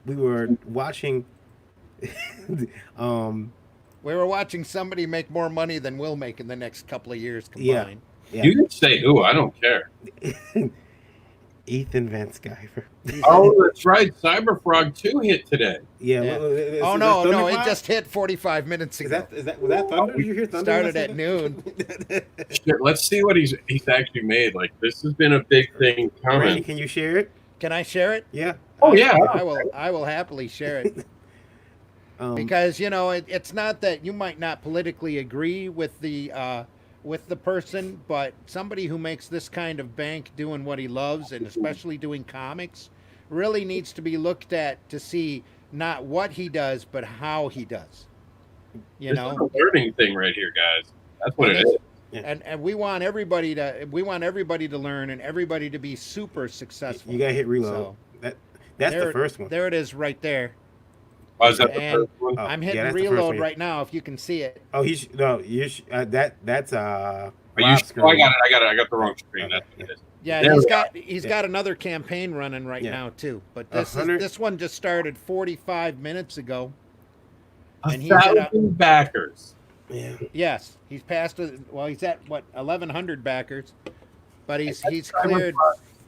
were watching. We were watching somebody make more money than we'll make in the next couple of years combined. Yeah. You can say who, I don't care. Ethan Van Sciver. Oh, that's right. Cyberfrog 2 hit today. Yeah. Oh no, it just hit 45 minutes ago. Was that Thunder? Did you hear Thunder? Started at noon. Shit, let's see what he's actually made. Like, this has been a big thing coming. Randy, can you share it? Can I share it? Yeah. Oh yeah. I will happily share it. Because it's not that you might not politically agree with the person, but somebody who makes this kind of bank doing what he loves, and especially doing comics, really needs to be looked at to see not what he does, but how he does. This is a learning thing right here, guys. That's what it is. Yeah. And we want everybody to learn and everybody to be super successful. You gotta hit reload. So, that's the first one. There it is, right there. Oh, is that the And first one? I'm hitting that's the first reload one. right now. If you can see it. Oh, that's Are you, lock oh, I screen. got it. I got the wrong screen. Okay, That's what it is. Yeah, There he's got another campaign running right Yeah. now too. But 100 this one just started 45 minutes ago. And he's at 1,000 backers. Yeah. Yes, he's passed. He's at what 1,100 backers, but he's That's cleared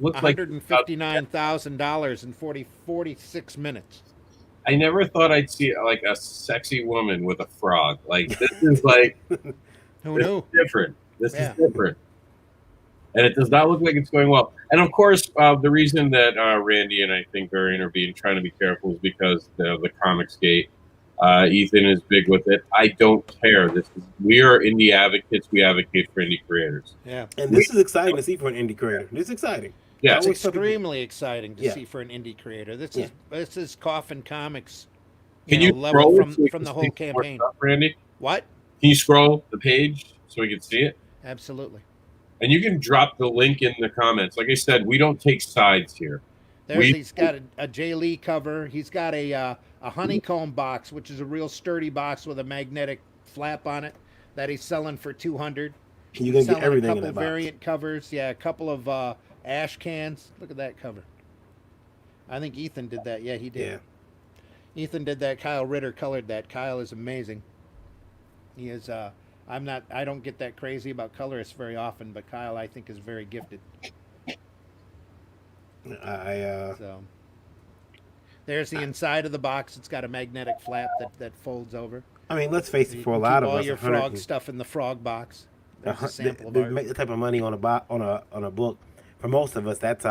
Looks like $159,000 in 46 minutes. I never thought I'd see like a sexy woman with a frog. Like, this is like Who knew? different. This Yeah. is different. And it does not look like it's going well. And of course, the reason that Randy and I think Varian are trying to be careful is because the Comicsgate. Ethan is big with it. I don't care. We are indie advocates. We advocate for indie creators. Yeah, And this is exciting to see for an indie creator. This is exciting. Yeah. it's always something- extremely exciting to Yeah. see for an indie creator. This Yeah. is Coffin Comics. Can you level scroll from so we from can the see whole more campaign? stuff, Randy? What? Can you scroll the page so we can see it? Absolutely. And you can drop the link in the comments. Like I said, we don't take sides here. He's got a Jay Lee cover. He's got a honeycomb box, which is a real sturdy box with a magnetic flap on it that he's selling for $200. You're gonna get Selling everything a in couple that box. variant covers. Yeah, a couple of ash cans. Look at that cover. I think Ethan did that. Yeah, he did. Yeah. Ethan did that. Kyle Ritter colored that. Kyle is amazing. He is. I don't get that crazy about colorists very often, but Kyle, I think, is very gifted. So there's the inside of the box. It's got a magnetic flap that folds over. I mean, let's face You it. For a can lot keep of all us, your 100 frog stuff in the frog box. There's a sample of they art. make the type of money on a book. For most of us, that's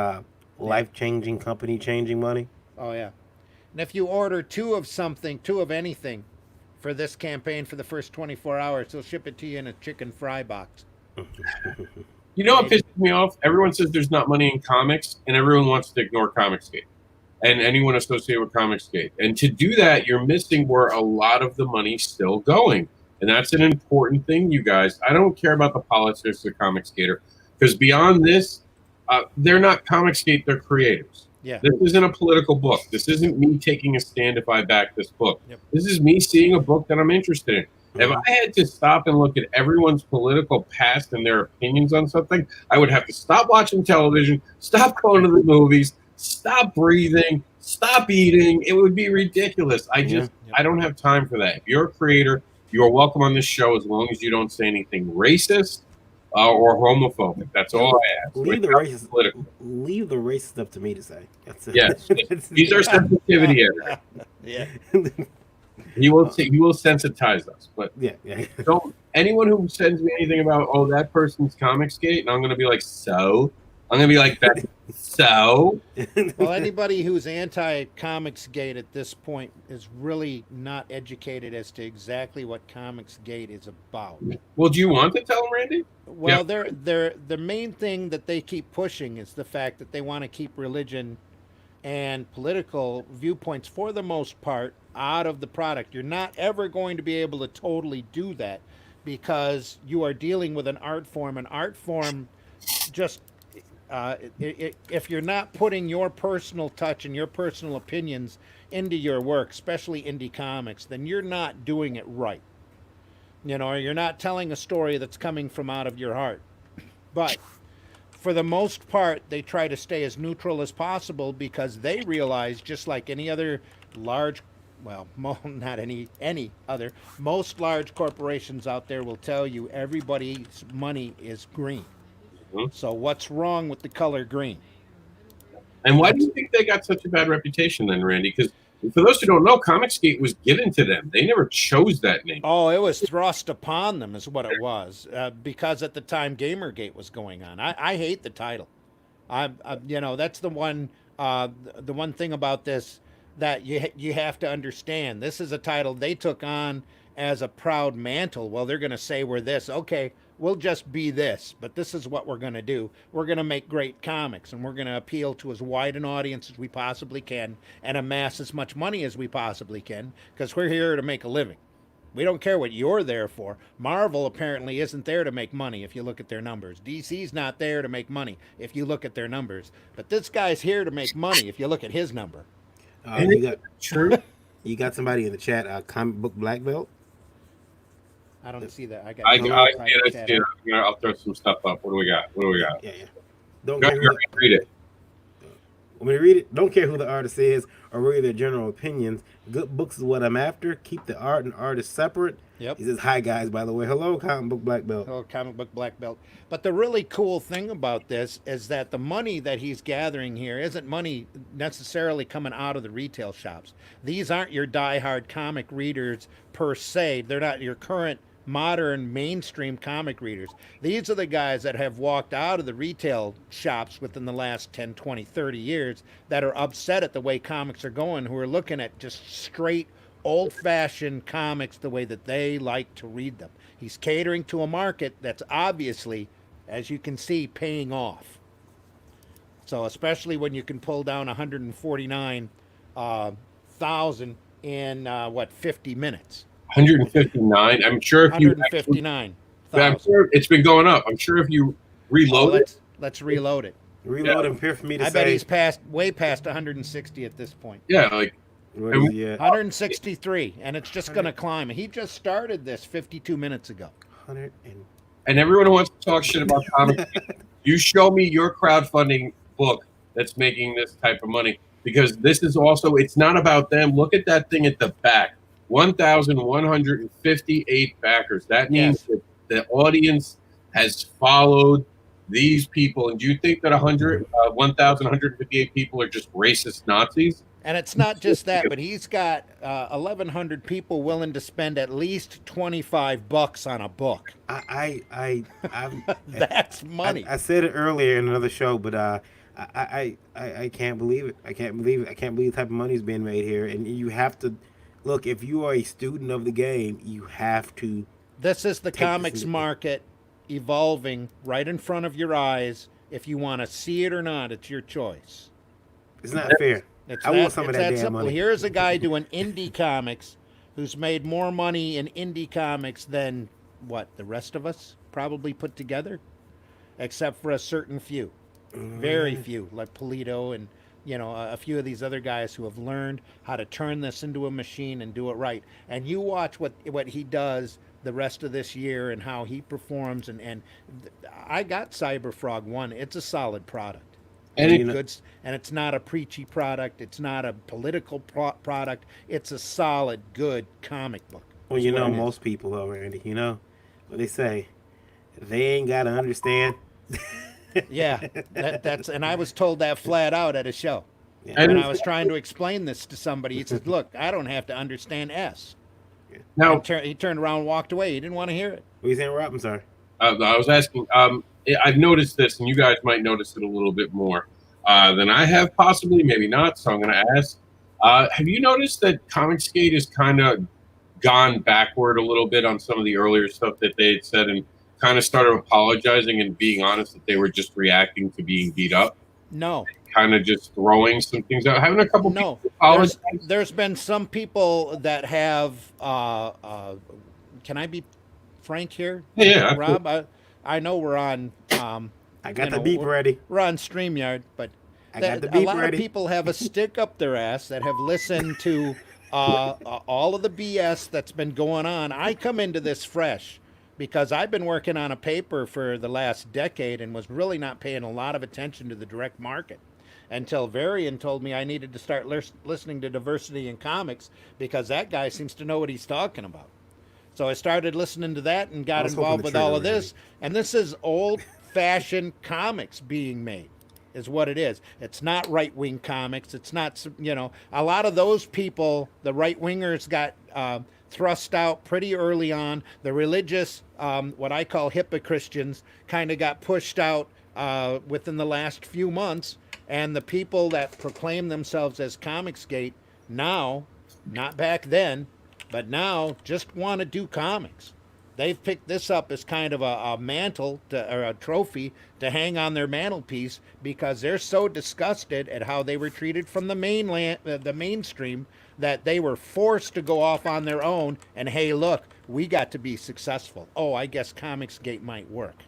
life-changing, company-changing money. Oh yeah. And if you order two of anything, for this campaign for the first 24 hours, they'll ship it to you in a chicken fry box. You know what pisses me off? Everyone says there's not money in comics, and everyone wants to ignore Comicsgate and anyone associated with Comicsgate. And to do that, you're missing where a lot of the money's still going. And that's an important thing, you guys. I don't care about the politics of Comicsgater, because beyond this, they're not Comicsgate, they're creators. Yeah. This isn't a political book. This isn't me taking a stand if I back this book. Yep. This is me seeing a book that I'm interested in. If I had to stop and look at everyone's political past and their opinions on something, I would have to stop watching television, stop going to the movies, stop breathing, stop eating. It would be ridiculous. I don't have time for that. If you're a creator, you're welcome on this show as long as you don't say anything racist or homophobic. That's all I ask. Leave the racist. Leave the racist stuff to me to say. That's it. Yes, these are sensitivity areas. Yeah. He will sensitize us, but yeah. don't anyone who sends me anything about that person's comic skate, and I'm gonna be like, so I'm gonna be like that. So Well, anybody who's anti-Comicsgate at this point is really not educated as to exactly what Comicsgate is about. well, do you want to tell him, Randy? Well, the main thing that they keep pushing is the fact that they want to keep religion and political viewpoints, for the most part, out of the product. You're not ever going to be able to totally do that because you are dealing with an art form. An art form just if you're not putting your personal touch and your personal opinions into your work, especially indie comics, then you're not doing it right. You're not telling a story that's coming from out of your heart. But for the most part, they try to stay as neutral as possible because they realize, just like any other large, well, not any other, most large corporations out there will tell you everybody's money is green. So what's wrong with the color green? And why do you think they got such a bad reputation then, Randy? Because for those who don't know, Comicsgate was given to them. They never chose that name. Oh, it was thrust upon them is what it was, because at the time Gamergate was going on. I hate the title. That's the one thing about this that you have to understand. This is a title they took on as a proud mantle. Well, they're going to say we're this. Okay, we'll just be this, but this is what we're going to do. We're going to make great comics, and we're going to appeal to as wide an audience as we possibly can and amass as much money as we possibly can, because we're here to make a living. We don't care what you're there for. Marvel apparently isn't there to make money if you look at their numbers. DC's not there to make money if you look at their numbers. But this guy's here to make money if you look at his number. You got somebody in the chat, comic book black belt. I don't see that. I see it. I'll throw some stuff up. What do we got? Yeah. Don't read it. When we read it, don't care who the artist is or really their general opinions. Good books is what I'm after. Keep the art and artist separate. Yep. He says, hi, guys, by the way. Hello, comic book black belt. Hello, comic book black belt. But the really cool thing about this is that the money that he's gathering here isn't money necessarily coming out of the retail shops. These aren't your diehard comic readers per se. They're not your current modern mainstream comic readers. These are the guys that have walked out of the retail shops within the last 10, 20, 30 years that are upset at the way comics are going, who are looking at just straight old-fashioned comics the way that they like to read them. He's catering to a market that's obviously, as you can see, paying off. So especially when you can pull down 149,000 in 50 minutes. 159. I'm sure if 159. I'm sure it's been going up. I'm sure if you reload it. Let's reload it. Reload him here for me to I bet he's way past 160 at this point. Yeah, like 163, and it's just going to climb. He just started this 52 minutes ago. And everyone who wants to talk shit about comics, you show me your crowdfunding book that's making this type of money, because this is also, it's not about them. Look at that thing at the back. 1,158 backers. That means that the audience has followed these people. And do you think that 1,158 people are just racist Nazis? And it's not just that, but he's got 1,100 people willing to spend at least $25 on a book. That's money. I said it earlier in another show, but I can't believe it. I can't believe the type of money is being made here. And you have to look, if you are a student of the game, you have to. This is the comics market evolving right in front of your eyes. If you want to see it or not, it's your choice. It's not fair. I want some of that damn money. Here's a guy doing indie comics who's made more money in indie comics than the rest of us probably put together, except for a certain few, very few, like Polito and a few of these other guys who have learned how to turn this into a machine and do it right. And you watch what he does the rest of this year and how he performs. And I got Cyberfrog 1. It's a solid product. And it's not a preachy product. It's not a political product. It's a solid, good comic book. Well, most people, though, Randy, what they say, They ain't gotta understand. Yeah, that's and I was told that flat out at a show. Yeah. When I was trying to explain this to somebody, he said, "Look, I don't have to understand S." Now, He turned around and walked away. He didn't want to hear it. What are you saying, Rob? I'm sorry. I was asking. I've noticed this, and you guys might notice it a little bit more than I have, possibly, maybe not. So I'm going to ask: have you noticed that Comicsgate has kind of gone backward a little bit on some of the earlier stuff that they had said, and kind of started apologizing and being honest that they were just reacting to being beat up? No, Kind of just throwing some things out. Having a couple no. people apologize. There's been some people that have. Can I be frank here, Yeah, Rob? I know we're on. I got the beep ready. We're on StreamYard, but I got the a beep lot ready. of people have a stick up their ass that have listened to all of the BS that's been going on. I come into this fresh because I've been working on a paper for the last decade and was really not paying a lot of attention to the direct market until Varian told me I needed to start listening to Diversity in Comics because that guy seems to know what he's talking about. So I started listening to that and got involved with all of this. And this is old-fashioned comics being made, is what it is. It's not right-wing comics. It's not, a lot of those people, the right-wingers got thrust out pretty early on. The religious, what I call Christians, kind of got pushed out within the last few months. And the people that proclaim themselves as Comicsgate now, not back then, but now just want to do comics. They've picked this up as kind of a mantle or a trophy to hang on their mantelpiece because they're so disgusted at how they were treated from the mainstream that they were forced to go off on their own and, hey, look, we got to be successful. Oh, I guess Comicsgate might work.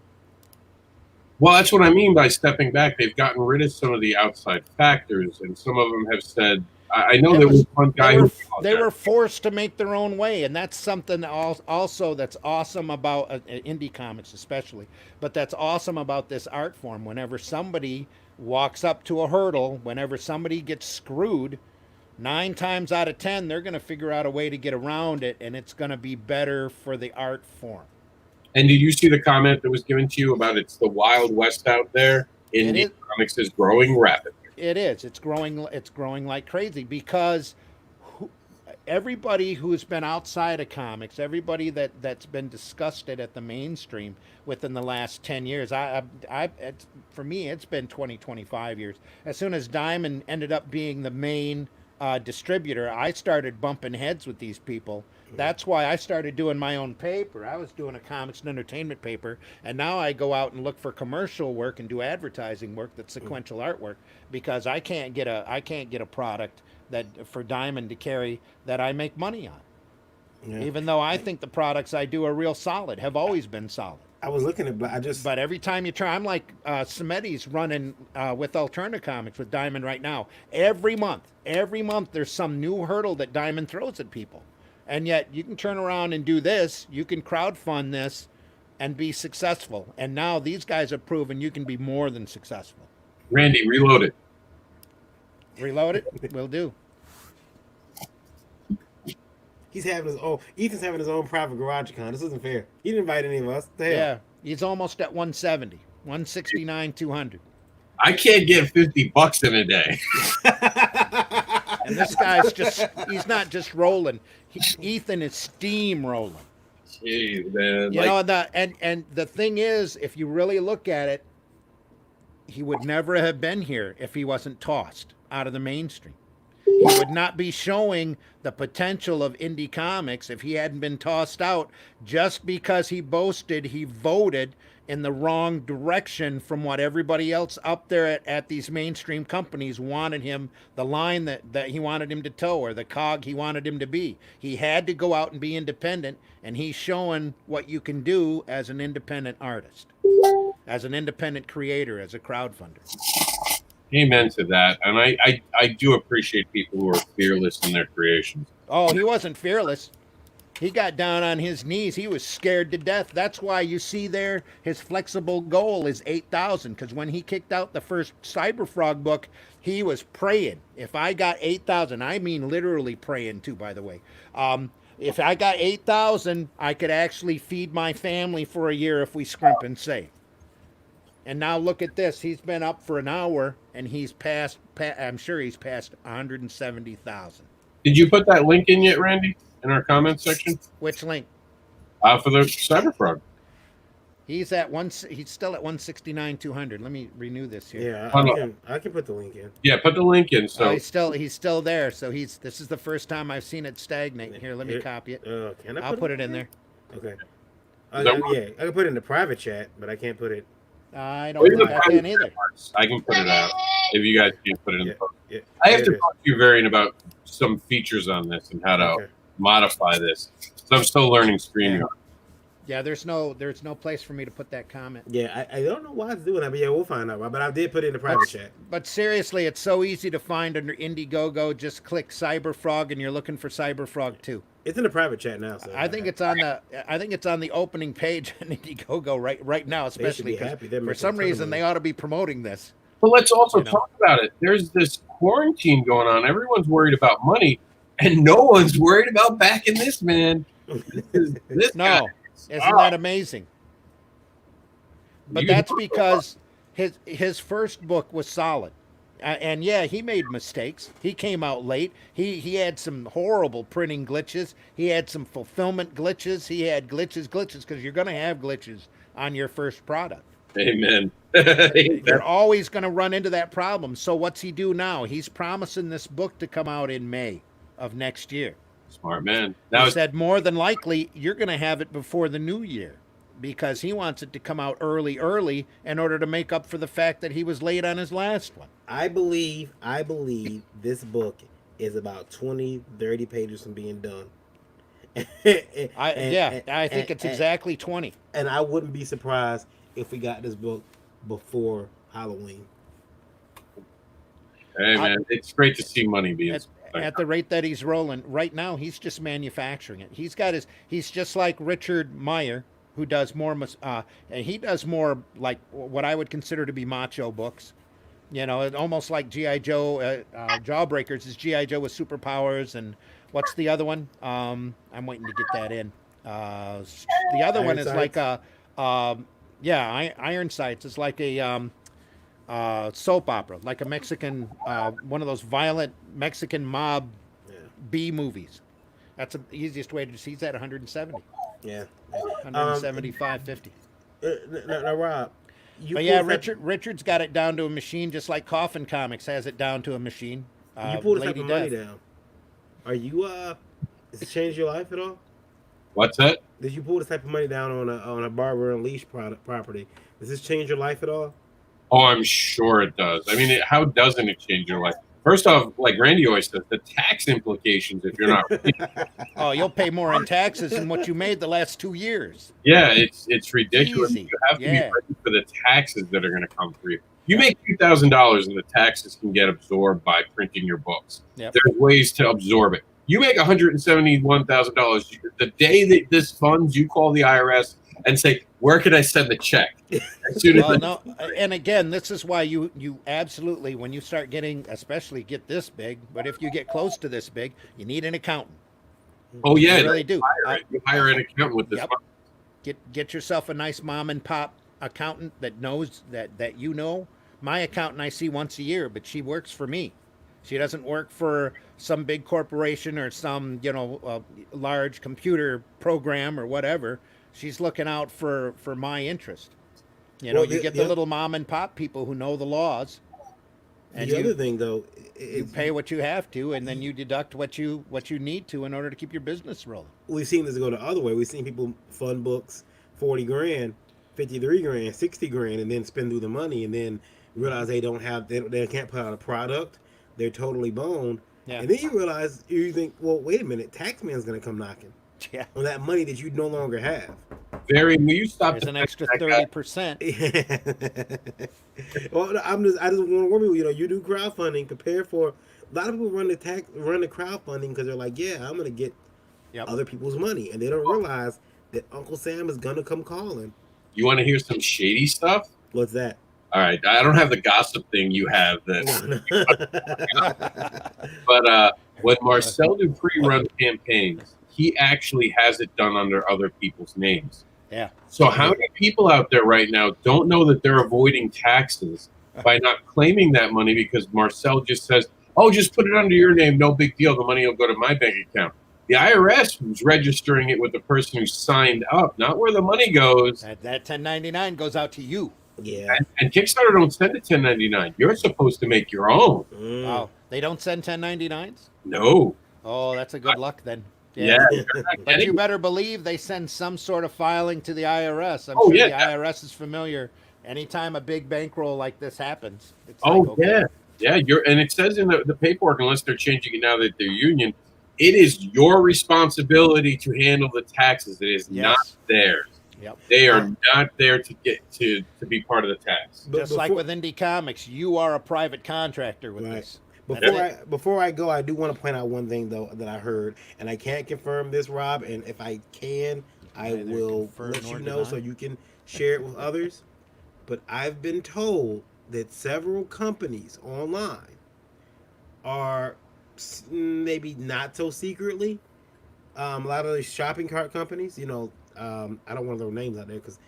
Well, that's what I mean by stepping back. They've gotten rid of some of the outside factors, and some of them have said, I know there was one guy they were forced to make their own way, and that's something also that's awesome about indie comics especially, but that's awesome about this art form. Whenever somebody walks up to a hurdle, whenever somebody gets screwed, 9 times out of 10, they're going to figure out a way to get around it, and it's going to be better for the art form. And did you see the comment that was given to you about it's the Wild West out there? Indie comics is growing rapidly. It is. It's growing like crazy because everybody who's been outside of comics, everybody that's been disgusted at the mainstream within the last 10 years, for me, it's been 20, 25 years. As soon as Diamond ended up being the main distributor, I started bumping heads with these people. That's why I started doing my own paper. I was doing a comics and entertainment paper, and now I go out and look for commercial work and do advertising work that's sequential artwork because I can't get a product that for Diamond to carry that I make money on. Yeah. Even though I think the products I do are real solid, have always been solid. I was looking at, but every time you try, I'm like Smetty's running with Alterna Comics with Diamond right now. Every month, there's some new hurdle that Diamond throws at people. And yet you can turn around and do this. You can crowdfund this and be successful. And now these guys have proven you can be more than successful. Randy, reload it. Reload it? Will do. He's having his own. Ethan's having his own private Garag-A-Con. This isn't fair. He didn't invite any of us. Yeah, he's almost at 170, 169, 200. I can't get $50 in a day. And this guy's he's not just rolling. Ethan is steamrolling. Jeez, man. You know, and the thing is, if you really look at it, he would never have been here if he wasn't tossed out of the mainstream. He would not be showing the potential of indie comics if he hadn't been tossed out just because he boasted he voted in the wrong direction from what everybody else up there at these mainstream companies wanted him, the line that he wanted him to toe or the cog he wanted him to be. He had to go out and be independent, and he's showing what you can do as an independent artist, as an independent creator, as a crowdfunder. Amen to that. And I do appreciate people who are fearless in their creations. Oh, he wasn't fearless. He got down on his knees. He was scared to death. That's why you see there his flexible goal is 8,000. Because when he kicked out the first Cyberfrog book, he was praying. If I got 8,000, I mean literally praying too, by the way. If I got 8,000, I could actually feed my family for a year if we scrimp and save. And now look at this. He's been up for an hour, and he's passed. I'm sure he's passed 170,000. Did you put that link in yet, Randy, in our comments section? Which link? For the Cyberfrog. He's at one. He's still at 169,200. Let me renew this here. Yeah, I can put the link in. Yeah, put the link in. So he's still there. So this is the first time I've seen it stagnate. Here, let me copy it. I'll put it in there. Okay. Yeah, I can put it in the private chat, but I can't put it. I don't think I can either. I can put it out if you guys can't put it in the post. Yeah, I have to talk to you, Varian, about some features on this and how to modify this. So I'm still learning StreamYard. Yeah, there's no place for me to put that comment. Yeah, I don't know why it's doing that, but yeah, we'll find out. But I did put it in the private chat. But seriously, it's so easy to find under Indiegogo. Just click Cyberfrog, and you're looking for Cyberfrog 2. It's in the private chat now. So I think it's on the opening page on Indiegogo right now, especially because for some reason they ought to be promoting this. But let's also talk about it. There's this quarantine going on. Everyone's worried about money, and no one's worried about backing this man. This guy. Isn't that amazing? But that's because his first book was solid. And yeah, he made mistakes. He came out late. He had some horrible printing glitches. He had some fulfillment glitches. He had glitches, because you're going to have glitches on your first product. Amen. You're always going to run into that problem. So what's he do now? He's promising this book to come out in May of next year. Smart man. Now he said more than likely you're going to have it before the new year because he wants it to come out early in order to make up for the fact that he was late on his last one. I believe this book is about 20, 30 pages from being done. I think it's exactly 20. And I wouldn't be surprised if we got this book before Halloween. Hey, man, it's great to see money being at the rate that he's rolling right now. He's just manufacturing it. He's just like Richard Meyer, who does more. And he does more like what I would consider to be macho books. You know, almost like G.I. Joe. Jawbreakers is G.I. Joe with superpowers, and what's the other one? I'm waiting to get that in. The other one is like Iron Sights is like a soap opera, like a Mexican, one of those violent Mexican mob B movies. That's the easiest way to see. He's at 170. Yeah. 175.50. Now, Rob. Richard's got it down to a machine, just like Coffin Comics has it down to a machine. You pull this type of money down. Are you does it change your life at all? What's that? Did you pull this type of money down on a Barber Unleashed property? Does this change your life at all? Oh, I'm sure it does. I mean, how doesn't it change your life? First off, like Randy always says, the tax implications if you're not. Oh, you'll pay more in taxes than what you made the last 2 years. Yeah, it's ridiculous. Easy. You have to be ready for the taxes that are going to come for you. You make $2,000 and the taxes can get absorbed by printing your books. Yep. There's ways to absorb it. You make $171,000. The day that this funds, you call the IRS and say, where can I send the check? As soon as and again, this is why you absolutely, when you start getting, especially get this big, but if you get close to this big, you need an accountant. Oh yeah, you really do. You hire an accountant with this. Yep. Get yourself a nice mom and pop accountant that knows that you know. My accountant I see once a year, but she works for me. She doesn't work for some big corporation or some large computer program or whatever. She's looking out for my interest. You get the little mom and pop people who know the laws. And the other thing, though, you pay what you have to, and then you deduct what you need to in order to keep your business rolling. We've seen this go the other way. We've seen people fund books $40,000, $53,000, $60,000, and then spend through the money, and then realize they can't put out a product. They're totally boned. Yeah. And then you think, well, wait a minute, Taxman's going to come knocking. Yeah. On that money that you no longer have. Will you stop? There's an extra 30%. Well, I just want to warn you. You do crowdfunding. A lot of people run the crowdfunding because they're like, yeah, I'm gonna get other people's money, and they don't realize that Uncle Sam is gonna come calling. You want to hear some shady stuff? What's that? All right, I don't have the gossip thing you have. But when Marcel Dupree runs campaigns, he actually has it done under other people's names. Yeah. So how many people out there right now don't know that they're avoiding taxes by not claiming that money because Marcel just says, oh, just put it under your name, no big deal, the money will go to my bank account. The IRS was registering it with the person who signed up, not where the money goes. That 1099 goes out to you. Yeah. And Kickstarter don't send a 1099. You're supposed to make your own. Wow. They don't send 1099s? No. Oh, that's a good luck then. Yeah. But you better believe they send some sort of filing to the IRS. I'm Oh, sure yeah. the IRS is familiar. Anytime a big bankroll like this happens. It's Oh, like, okay. yeah. And it says in the paperwork, unless they're changing it now that they're union, it is your responsibility to handle the taxes. It is not theirs. Yep. They are not there to get to be part of the tax. Just like with Indie Comics, you are a private contractor with this. Before I go, I do want to point out one thing though that I heard, and I can't confirm this, Rob. And if I can, I will let you know so you can share it with others. But I've been told that several companies online are maybe not so secretly. A lot of these shopping cart companies, I don't want to throw names out there because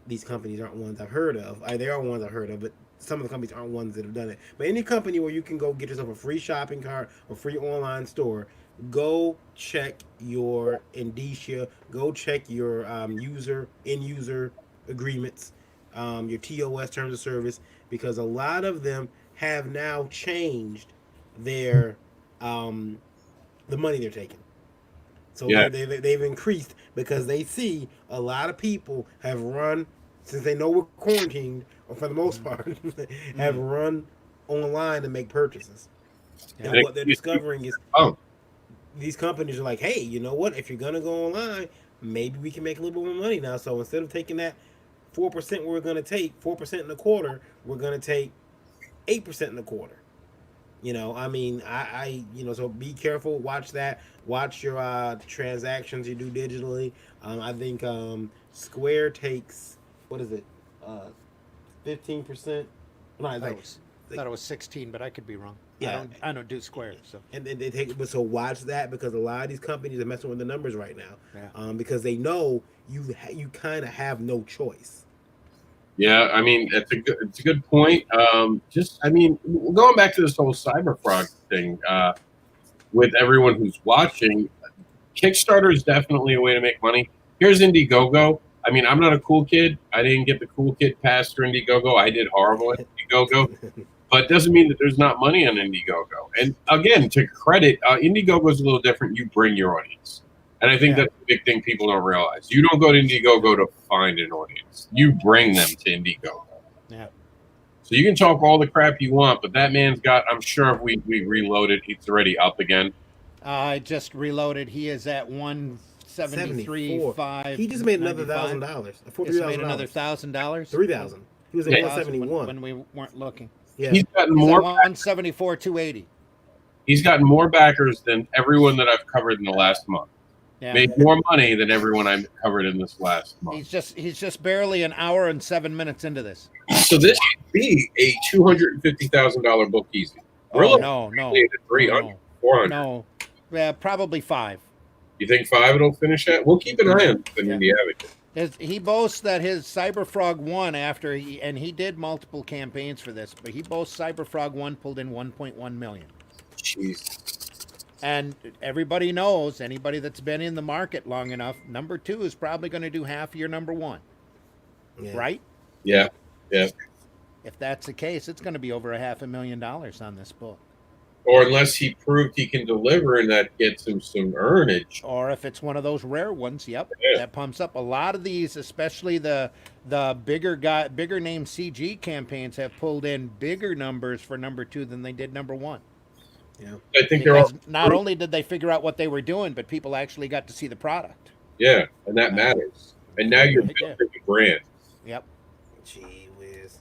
these companies aren't ones I've heard of. They are ones I've heard of, but some of the companies aren't ones that have done it. But any company where you can go get yourself a free shopping cart or free online store, go check your indicia, go check your end-user agreements, your TOS, terms of service, because a lot of them have now changed their the money they're taking. So they've increased because they see a lot of people have run, since they know we're quarantined, or for the most part, have run online to make purchases. And what they're discovering is these companies are like, hey, you know what? If you're going to go online, maybe we can make a little bit more money now. So instead of taking that 4% we're going to take, 4% in a quarter, we're going to take 8% in a quarter. So be careful. Watch that. Watch your transactions you do digitally. I think Square takes, what is it, 15%? No, I thought it was 16, but I could be wrong. Yeah, I don't do Square. So and they take, but so watch that because a lot of these companies are messing with the numbers right now. Yeah. Because they know you kind of have no choice. Yeah, I mean, it's a good point. Going back to this whole cyber fraud thing, with everyone who's watching, Kickstarter is definitely a way to make money. Here's Indiegogo. I mean, I'm not a cool kid. I didn't get the cool kid pass through Indiegogo. I did horrible at Indiegogo. But it doesn't mean that there's not money on Indiegogo. And again, to credit, Indiegogo is a little different. You bring your audience. And I think that's the big thing people don't realize. You don't go to Indiegogo to find an audience. You bring them to Indiegogo. Yeah. So you can talk all the crap you want, but that man's got, I'm sure if we reload it, he's already up again. I just reloaded. He is at 173.5. He just made another $1,000. Just made another $1,000. $3,000. He was at 171 when we weren't looking. Yeah. He's gotten more 174,280. He's gotten more backers than everyone that I've covered in the last month. Yeah. Made more money than everyone I've covered in this last month. He's just barely an hour and 7 minutes into this. So this should be a $250,000 book easy. No. 300, 400. No. Yeah, probably 5. You think 5 it'll finish at? We'll keep an eye on the Indie Advocate. He boasts that his Cyberfrog 1 he did multiple campaigns for this, but he boasts Cyberfrog 1 pulled in 1.1 million. Jeez. And everybody knows, anybody that's been in the market long enough, number 2 is probably going to do half of your number 1. Yeah. Right? Yeah. If that's the case, it's going to be over $500,000 on this book. Or unless he proved he can deliver and that gets him some earnage. Or if it's one of those rare ones, that pumps up. A lot of these, especially the bigger name CG campaigns, have pulled in bigger numbers for number 2 than they did number 1. Yeah, I think they're all not only did they figure out what they were doing, but people actually got to see the product. Yeah, and that matters. And now you're building a brand. Yep. Gee whiz.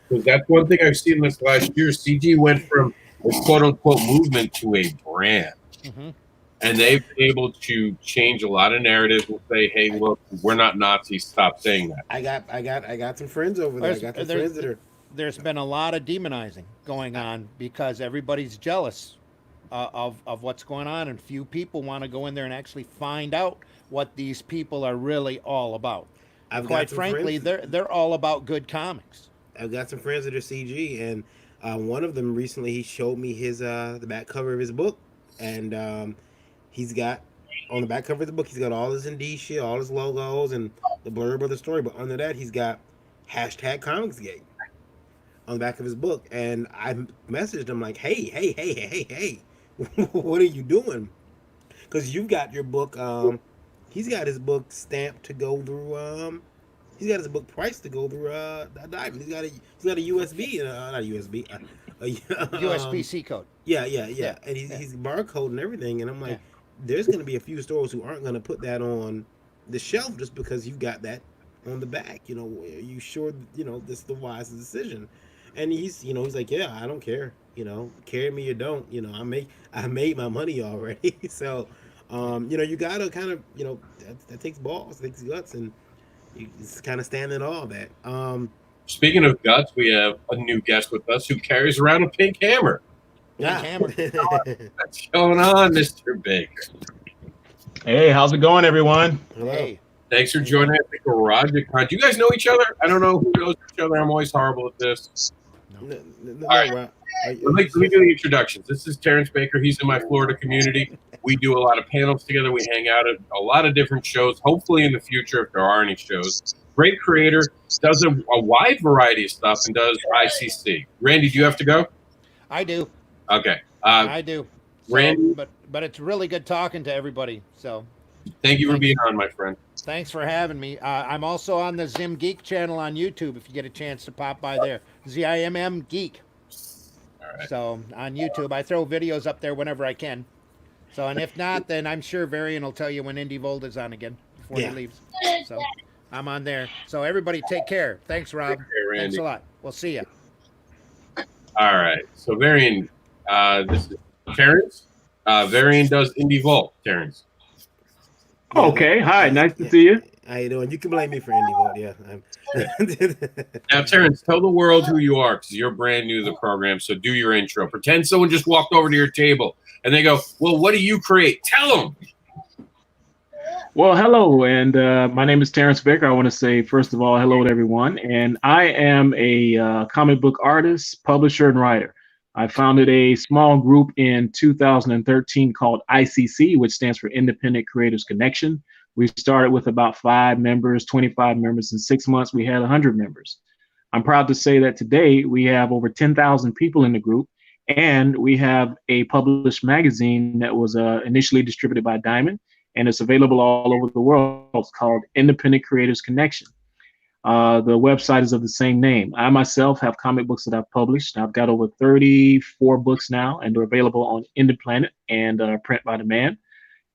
Because that's one thing I've seen this last year. CG went from a quote-unquote movement to a brand. Mm-hmm. And they've been able to change a lot of narratives and say, hey, look, we're not Nazis. Stop saying that. I got some friends over there. There's been a lot of demonizing going on because everybody's jealous of what's going on, and few people want to go in there and actually find out what these people are really all about. And quite frankly, they're all about good comics. I've got some friends that are CG, and one of them recently he showed me his the back cover of his book, and he's got on the back cover of the book he's got all his indie shit, all his logos, and the blurb of the story. But under that he's got #ComicsGate on the back of his book, and I messaged him like, hey, what are you doing? Because you've got your book. He's got his book stamped to go through. He's got his book priced to go through Diamond. He's got a USB, not a USB, USB-C code. Yeah. And he's barcode and everything. And I'm like, there's going to be a few stores who aren't going to put that on the shelf just because you've got that on the back. You know, are you sure? You know, this is the wisest decision. And he's like, yeah, I don't care. You know, carry me or don't. You know, I made my money already. So, you gotta kind of, that takes balls, takes guts, and you just kind of stand in all of that. Speaking of guts, we have a new guest with us who carries around a pink hammer. Hammer. What's going on, Mr. Baker? Hey, how's it going, everyone? Hello. Hey. Thanks for joining us at Garag-A Con. Do you guys know each other? I don't know who knows each other. I'm always horrible at this. No, All right. Let me do the introductions. This is Terrence Baker. He's in my Florida community. We do a lot of panels together. We hang out at a lot of different shows, hopefully in the future if there are any shows. Great creator, does a wide variety of stuff, and does ICC. Randy, do you have to go? I do. Okay. I do. So, Randy? But it's really good talking to everybody. So Thank you for being on, my friend. thanks for having me. I'm also on the Zim Geek channel on YouTube if you get a chance to pop by there. ZIMM Geek. All right. So on YouTube, I throw videos up there whenever I can. So, and if not, then I'm sure Varian will tell you when Indy Volta's on again before he leaves. So I'm on there. So everybody take care. Thanks, Rob. Take care, Randy. Thanks a lot. We'll see you. All right. So Varian, this is Terrence. Varian does Indie Vault, Terrence. Okay, hi, nice to see you. How you doing? You can blame me for Indie Vault, yeah. Now, Terrence, tell the world who you are because you're brand new to the program. So do your intro. Pretend someone just walked over to your table and they go, well, what do you create? Tell them. Well, hello, and my name is Terrence Baker. I want to say, first of all, hello to everyone. And I am a comic book artist, publisher, and writer. I founded a small group in 2013 called ICC, which stands for Independent Creators Connection. We started with about 5 members, 25 members. In 6 months, we had 100 members. I'm proud to say that today we have over 10,000 people in the group, and we have a published magazine that was initially distributed by Diamond, and it's available all over the world. It's called Independent Creators Connection. The website is of the same name. I myself have comic books that I've published. I've got over 34 books now, and they're available on Indie Planet and Print by Demand.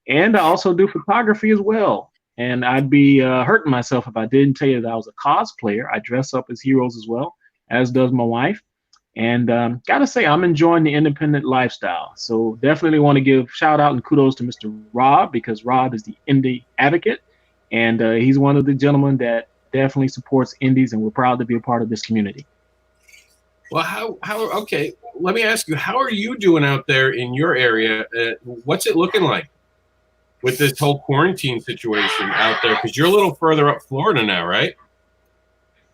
And I also do photography as well. And I'd be hurting myself if I didn't tell you that I was a cosplayer. I dress up as heroes as well, as does my wife. And gotta say, I'm enjoying the independent lifestyle. So definitely want to give shout out and kudos to Mr. Rob, because Rob is the indie advocate. And he's one of the gentlemen that definitely supports indies, and we're proud to be a part of this community. Well, okay, let me ask you, how are you doing out there in your area? What's it looking like with this whole quarantine situation out there? Because you're a little further up Florida now, right?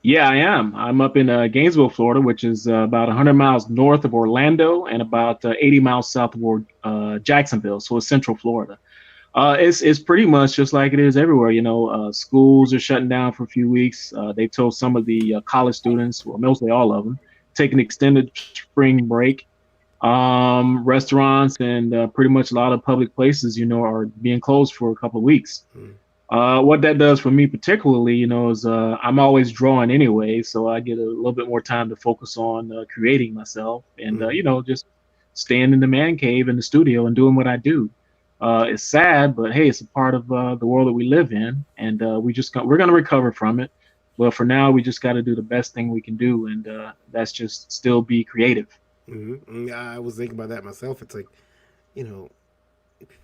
Yeah, I am. I'm up in Gainesville, Florida, which is about 100 miles north of Orlando and about 80 miles south of Jacksonville, so it's central Florida. It's pretty much just like it is everywhere. You know, schools are shutting down for a few weeks. They told some of the college students, well, mostly all of them, take an extended spring break. Restaurants and pretty much a lot of public places, you know, are being closed for a couple of weeks. What that does for me particularly, you know, is I'm always drawing anyway, so I get a little bit more time to focus on creating myself and, you know, just staying in the man cave in the studio and doing what I do. It's sad, but hey, it's a part of the world that we live in, and we're going to recover from it. But for now, we just got to do the best thing we can do, and that's just still be creative. Mm-hmm. I was thinking about that myself. It's like, you know,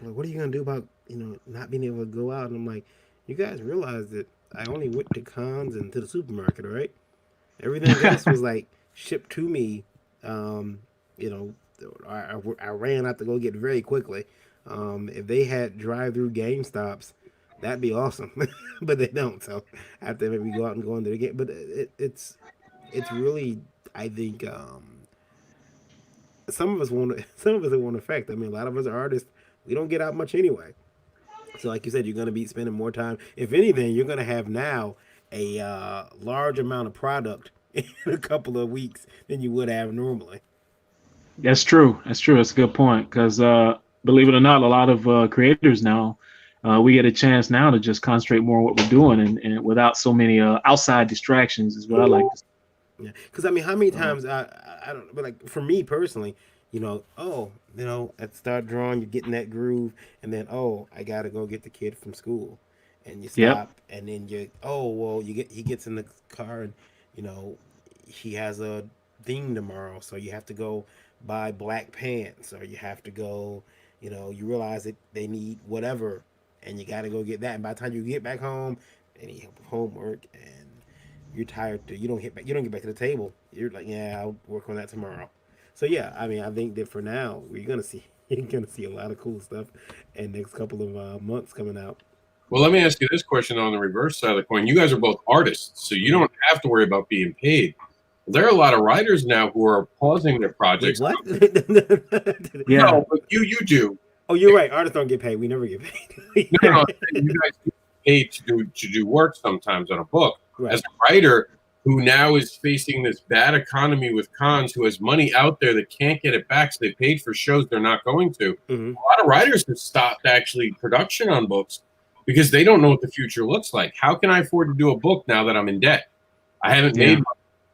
what are you going to do about, you know, not being able to go out? And I'm like, you guys realize that I only went to cons and to the supermarket, right? Everything else was like shipped to me, you know, I ran out to go get very quickly. If they had drive-through GameStops, that'd be awesome, but they don't. So I have to maybe go out and go into the game. But it's really, I think, some of us won't. Some of us it won't affect. I mean, a lot of us are artists. We don't get out much anyway. So, like you said, you're going to be spending more time. If anything, you're going to have now a large amount of product in a couple of weeks than you would have normally. That's true. That's true. That's a good point. Because believe it or not, a lot of creators now, we get a chance now to just concentrate more on what we're doing and without so many outside distractions is what I like to say. Yeah, because I mean, how many times I don't, but like for me personally, I start drawing, you get in that groove, and then I gotta go get the kid from school, and you Yep. stop, and then he gets in the car, and you know he has a thing tomorrow, so you have to go buy black pants, or you have to go, you realize that they need whatever, and you gotta go get that, and by the time you get back home, and you help with homework and you're tired. You don't get back to the table. You're like, yeah, I'll work on that tomorrow. So yeah, I mean, I think that for now, you're gonna see a lot of cool stuff in the next couple of months coming out. Well, let me ask you this question on the reverse side of the coin. You guys are both artists, so you don't have to worry about being paid. There are a lot of writers now who are pausing their projects. Wait, what? Yeah. No, but you do. Oh, you're right. Artists don't get paid. We never get paid. No, you guys get paid to do work sometimes on a book. Right. As a writer who now is facing this bad economy with cons, who has money out there that can't get it back, so they paid for shows they're not going to. Mm-hmm. A lot of writers have stopped actually production on books because they don't know what the future looks like. How can I afford to do a book now that I'm in debt? I haven't made money.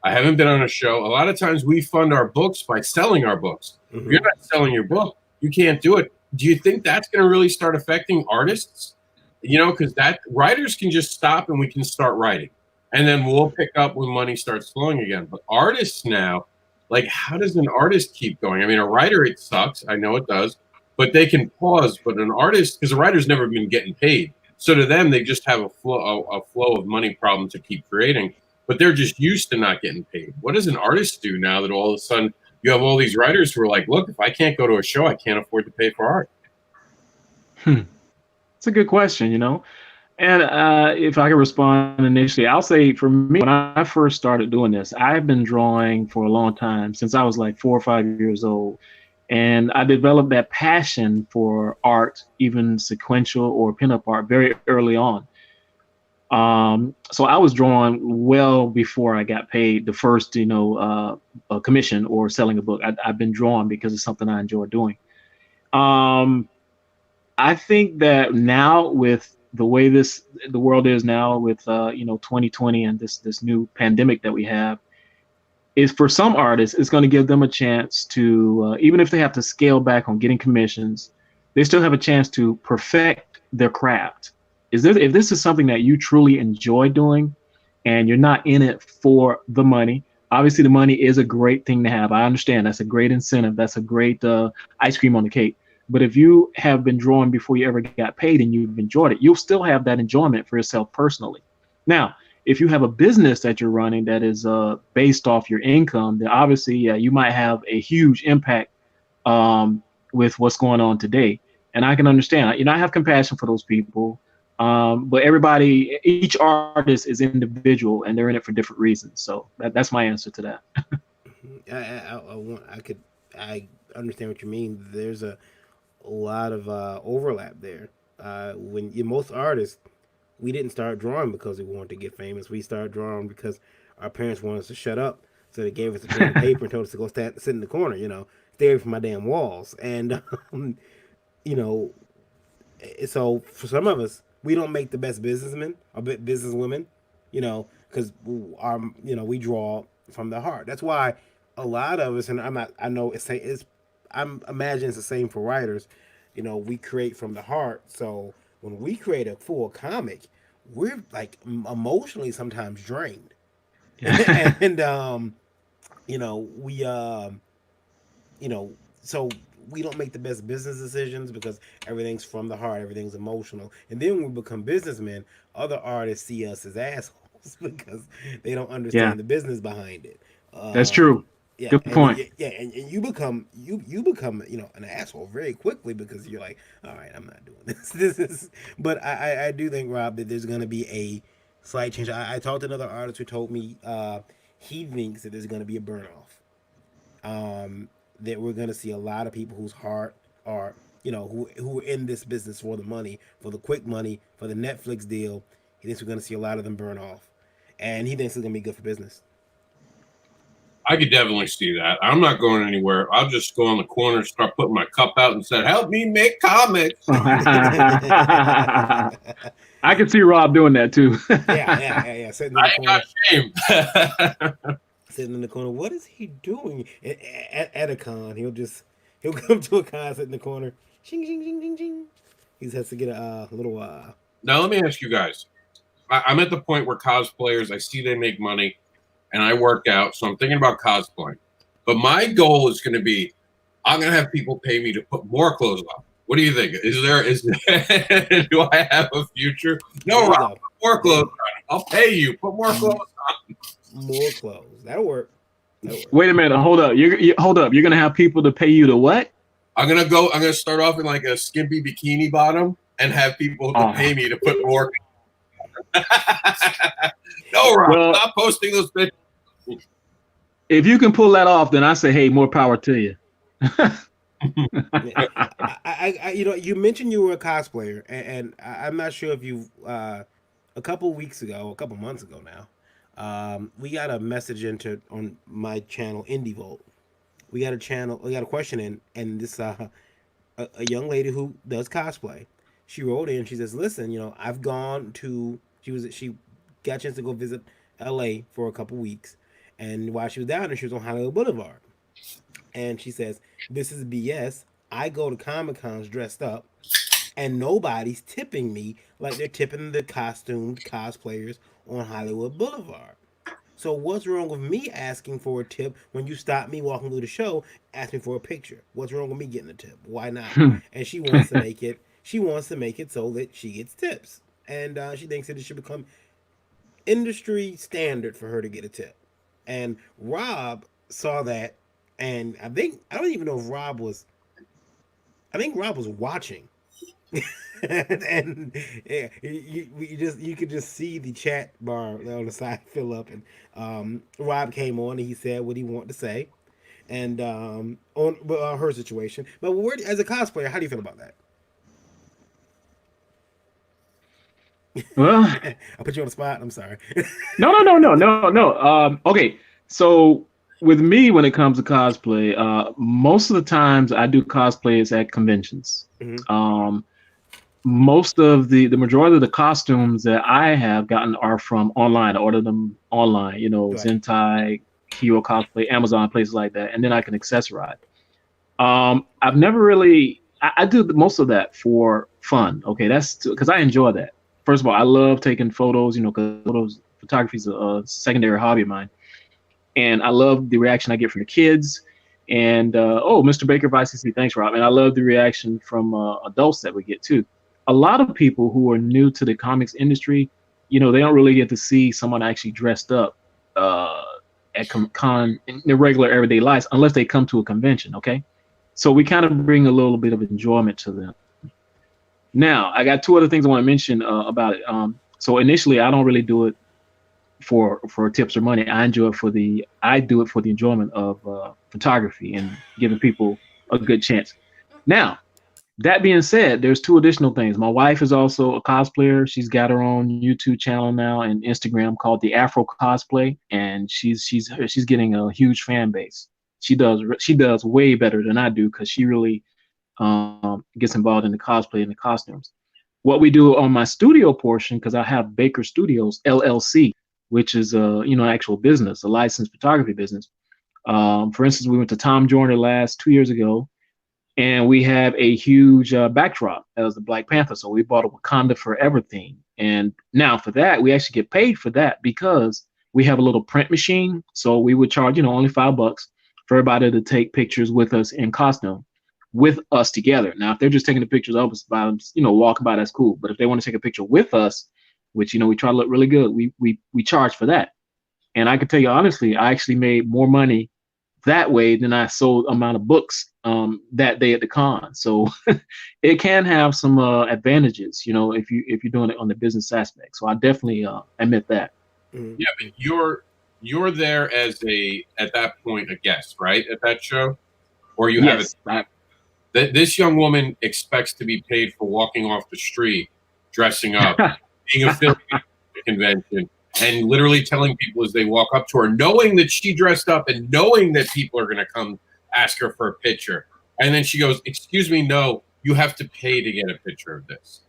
I haven't been on a show. A lot of times we fund our books by selling our books. Mm-hmm. If you're not selling your book, you can't do it. Do you think that's going to really start affecting artists? Because that writers can just stop and we can start writing. And then we'll pick up when money starts flowing again. But artists now, like, how does an artist keep going? I mean, a writer, it sucks. I know it does. But they can pause. But an artist, because a writer's never been getting paid. So to them, they just have a flow of money problem to keep creating. But they're just used to not getting paid. What does an artist do now that all of a sudden you have all these writers who are like, look, if I can't go to a show, I can't afford to pay for art? It's a good question, And if I could respond initially, I'll say for me, when I first started doing this, I've been drawing for a long time, since I was like 4 or 5 years old. And I developed that passion for art, even sequential or pinup art, very early on. So I was drawing well before I got paid the first, a commission or selling a book. I've been drawing because it's something I enjoy doing. I think that now with the way the world is now with 2020 and this new pandemic that we have, is for some artists, it's going to give them a chance to, even if they have to scale back on getting commissions, they still have a chance to perfect their craft. If this is something that you truly enjoy doing and you're not in it for the money, obviously the money is a great thing to have. I understand that's a great incentive. That's a great ice cream on the cake. But if you have been drawing before you ever got paid and you've enjoyed it, you'll still have that enjoyment for yourself personally. Now, if you have a business that you're running that is based off your income, then obviously, you might have a huge impact with what's going on today. And I can understand, I have compassion for those people. But each artist is individual and they're in it for different reasons. So that's my answer to that. I understand what you mean. There's a lot of overlap there. Most artists, we didn't start drawing because we wanted to get famous. We started drawing because our parents wanted us to shut up. So they gave us a pen and paper and told us to go sit in the corner, stay away from my damn walls. And, so for some of us, we don't make the best businessmen or businesswomen, because we draw from the heart. That's why a lot of us, and I'm imagining it's the same for writers, we create from the heart. So when we create a full comic, we're like emotionally sometimes drained. And so we don't make the best business decisions because everything's from the heart, everything's emotional. And then when we become businessmen, other artists see us as assholes because they don't understand the business behind it. That's true. Yeah, Good point. and you become an asshole very quickly because you're like, all right, I'm not doing this. This is, but I do think, Rob, that there's gonna be a slight change. I talked to another artist who told me he thinks that there's gonna be a burn off. That we're gonna see a lot of people whose heart are who are in this business for the money, for the quick money, for the Netflix deal. He thinks we're gonna see a lot of them burn off, and he thinks it's gonna be good for business. I could definitely see that. I'm not going anywhere. I'll just go on the corner, start putting my cup out, and say, "Help me make comics." I can see Rob doing that too. Yeah. Sitting in the corner. Got shame. Sitting in the corner. What is he doing at a con? He'll come to a con, sit in the corner. Shing, shing, shing, shing, shing. He just has to get a little. Now let me ask you guys. I'm at the point where cosplayers, I see they make money, and I work out, so I'm thinking about cosplaying. But my goal is going to be, I'm going to have people pay me to put more clothes on. What do you think? Is there do I have a future? No, Rob, put more clothes on. I'll pay you. Put more clothes on. More clothes. That'll work. Wait a minute. Hold up. Hold up. You're going to have people to pay you to what? I'm going to start off in like a skimpy bikini bottom and have people to pay me to put more. No, Rob, stop posting those pictures. If you can pull that off, then I say, hey, more power to you. You mentioned you were a cosplayer, and I'm not sure if you a couple months ago now, we got a message on my channel Indie Vault. We got a question in, and this a young lady who does cosplay. She wrote in. She says, "Listen, I've gone to." She got a chance to go visit L.A. for a couple weeks, and while she was down there, she was on Hollywood Boulevard. And she says, "This is BS. I go to Comic Cons dressed up, and nobody's tipping me like they're tipping the costumed cosplayers on Hollywood Boulevard. So what's wrong with me asking for a tip when you stop me walking through the show, asking for a picture? What's wrong with me getting a tip? Why not?" And she wants to make it. She wants to make it so that she gets tips, and she thinks that it should become industry standard for her to get a tip. And Rob saw that, and I don't even know if Rob was. I think Rob was watching, and yeah, you could just see the chat bar on the side fill up, and Rob came on and he said what he wanted to say, and on her situation. But as a cosplayer, how do you feel about that? Well, I put you on the spot. I'm sorry. No. Okay, so with me, when it comes to cosplay, most of the times I do cosplays at conventions. Mm-hmm. Most of the majority of the costumes that I have gotten are from online. I order them online, right. Zentai, Hero Cosplay, Amazon, places like that, and then I can accessorize. I've never really. I do most of that for fun. Okay, that's because I enjoy that. First of all, I love taking photos, because photography is a secondary hobby of mine. And I love the reaction I get from the kids. And, Mr. Baker of ICC, thanks, Rob. And I love the reaction from adults that we get, too. A lot of people who are new to the comics industry, they don't really get to see someone actually dressed up at con in their regular everyday lives unless they come to a convention, okay? So we kind of bring a little bit of enjoyment to them. Now, I got two other things I want to mention about it. So initially, I don't really do it for tips or money. I do it for the enjoyment of photography and giving people a good chance. Now, that being said, there's two additional things. My wife is also a cosplayer. She's got her own YouTube channel now and Instagram called the Afro Cosplay, and she's getting a huge fan base. She does way better than I do because she really gets involved in the cosplay and the costumes. What we do on my studio portion, because I have Baker Studios LLC, which is actual business, a licensed photography business. For instance, we went to Tom Joyner 2 years ago, and we have a huge backdrop as the Black Panther. So we bought a Wakanda Forever theme. And now for that, we actually get paid for that because we have a little print machine. So we would charge, only $5 for everybody to take pictures with us in costume, with us together. Now, if they're just taking the pictures of us by them, walking by, that's cool. But if they want to take a picture with us, which, we try to look really good, we charge for that. And I can tell you honestly, I actually made more money that way than I sold amount of books that day at the con. So it can have some advantages, you know, if you're doing it on the business aspect. So I definitely admit that. Yeah, but you're there as at that point a guest, right? At that show, or you have it. This young woman expects to be paid for walking off the street, dressing up, being affiliated with the convention, and literally telling people as they walk up to her, knowing that she dressed up and knowing that people are going to come ask her for a picture. And then she goes, "Excuse me, no, you have to pay to get a picture of this."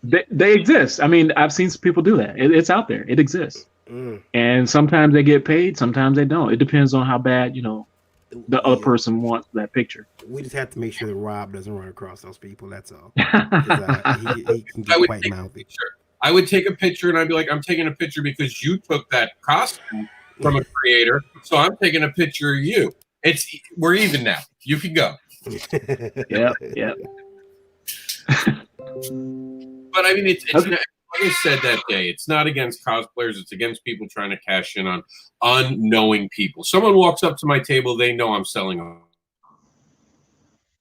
They exist. I mean, I've seen some people do that. It's out there. It exists. And sometimes they get paid, sometimes they don't. It depends on how bad, you know, the other person wants that picture. We just have to make sure that Rob doesn't run across those people. That's all. He can get quite mouthy. I would take a picture and I'd be like, "I'm taking a picture because you took that costume from a creator, so I'm taking a picture of you. We're even now. You can go." Yeah. But I mean, it's like I said that day, it's not against cosplayers. It's against people trying to cash in on unknowing people. Someone walks up to my table, they know I'm selling a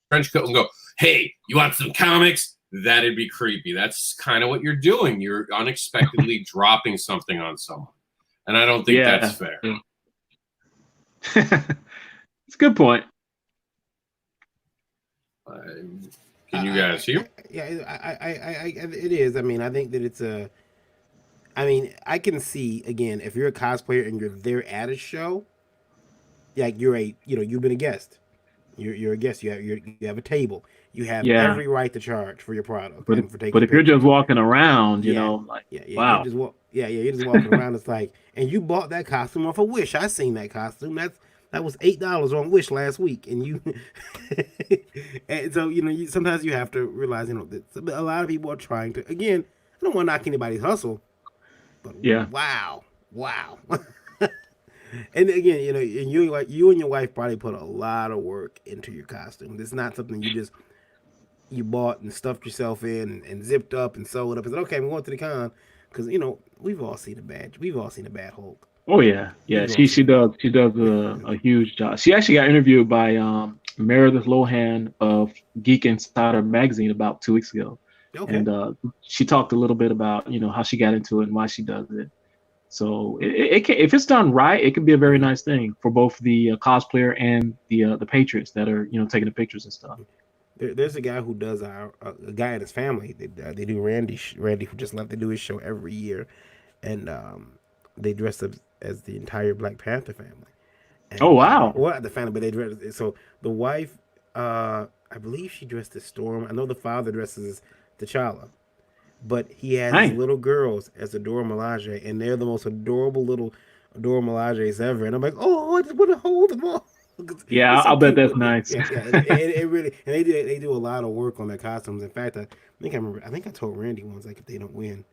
trench coat and go, "Hey, you want some comics?" That'd be creepy. That's kind of what you're doing. You're unexpectedly dropping something on someone. And I don't think that's fair. It's a good point. Can you guys hear? Yeah, it is. I mean, I think that it's I mean, I can see, again, if you're a cosplayer and you're there at a show, like you've been a guest. You're a guest. You have a table. You have every right to charge for your product. But if you're just walking around, you know, like wow, you're just walking around. It's like, and you bought that costume off of Wish. I seen that costume. That was $8 on Wish last week, and you, and so sometimes you have to realize, that a lot of people are trying to. Again, I don't want to knock anybody's hustle, but wow. And again, and you and your wife probably put a lot of work into your costume. It's not something you bought and stuffed yourself in and zipped up and sewed up and said, "Okay, I'm going to the con," because we've all seen a bad Hulk. Oh yeah. She does a huge job. She actually got interviewed by Meredith Lohan of Geek Insider magazine about 2 weeks ago, and she talked a little bit about how she got into it and why she does it. So it can, if it's done right, it can be a very nice thing for both the cosplayer and the patrons that are taking the pictures and stuff. There's a guy who does a guy and his family. They do Randy who just left. They do his show every year, and they dress up as the entire Black Panther family. And, oh wow! Well, the family, but they dress. So the wife, I believe she dressed as Storm. I know the father dresses as T'Challa, but he has his little girls as Dora Milaje, and they're the most adorable little Dora Milajes ever. And I'm like, oh, I just want to hold them all. Yeah, I'll bet that's nice. Yeah, it really, and they do a lot of work on their costumes. In fact, I think I told Randy once, like, if they don't win,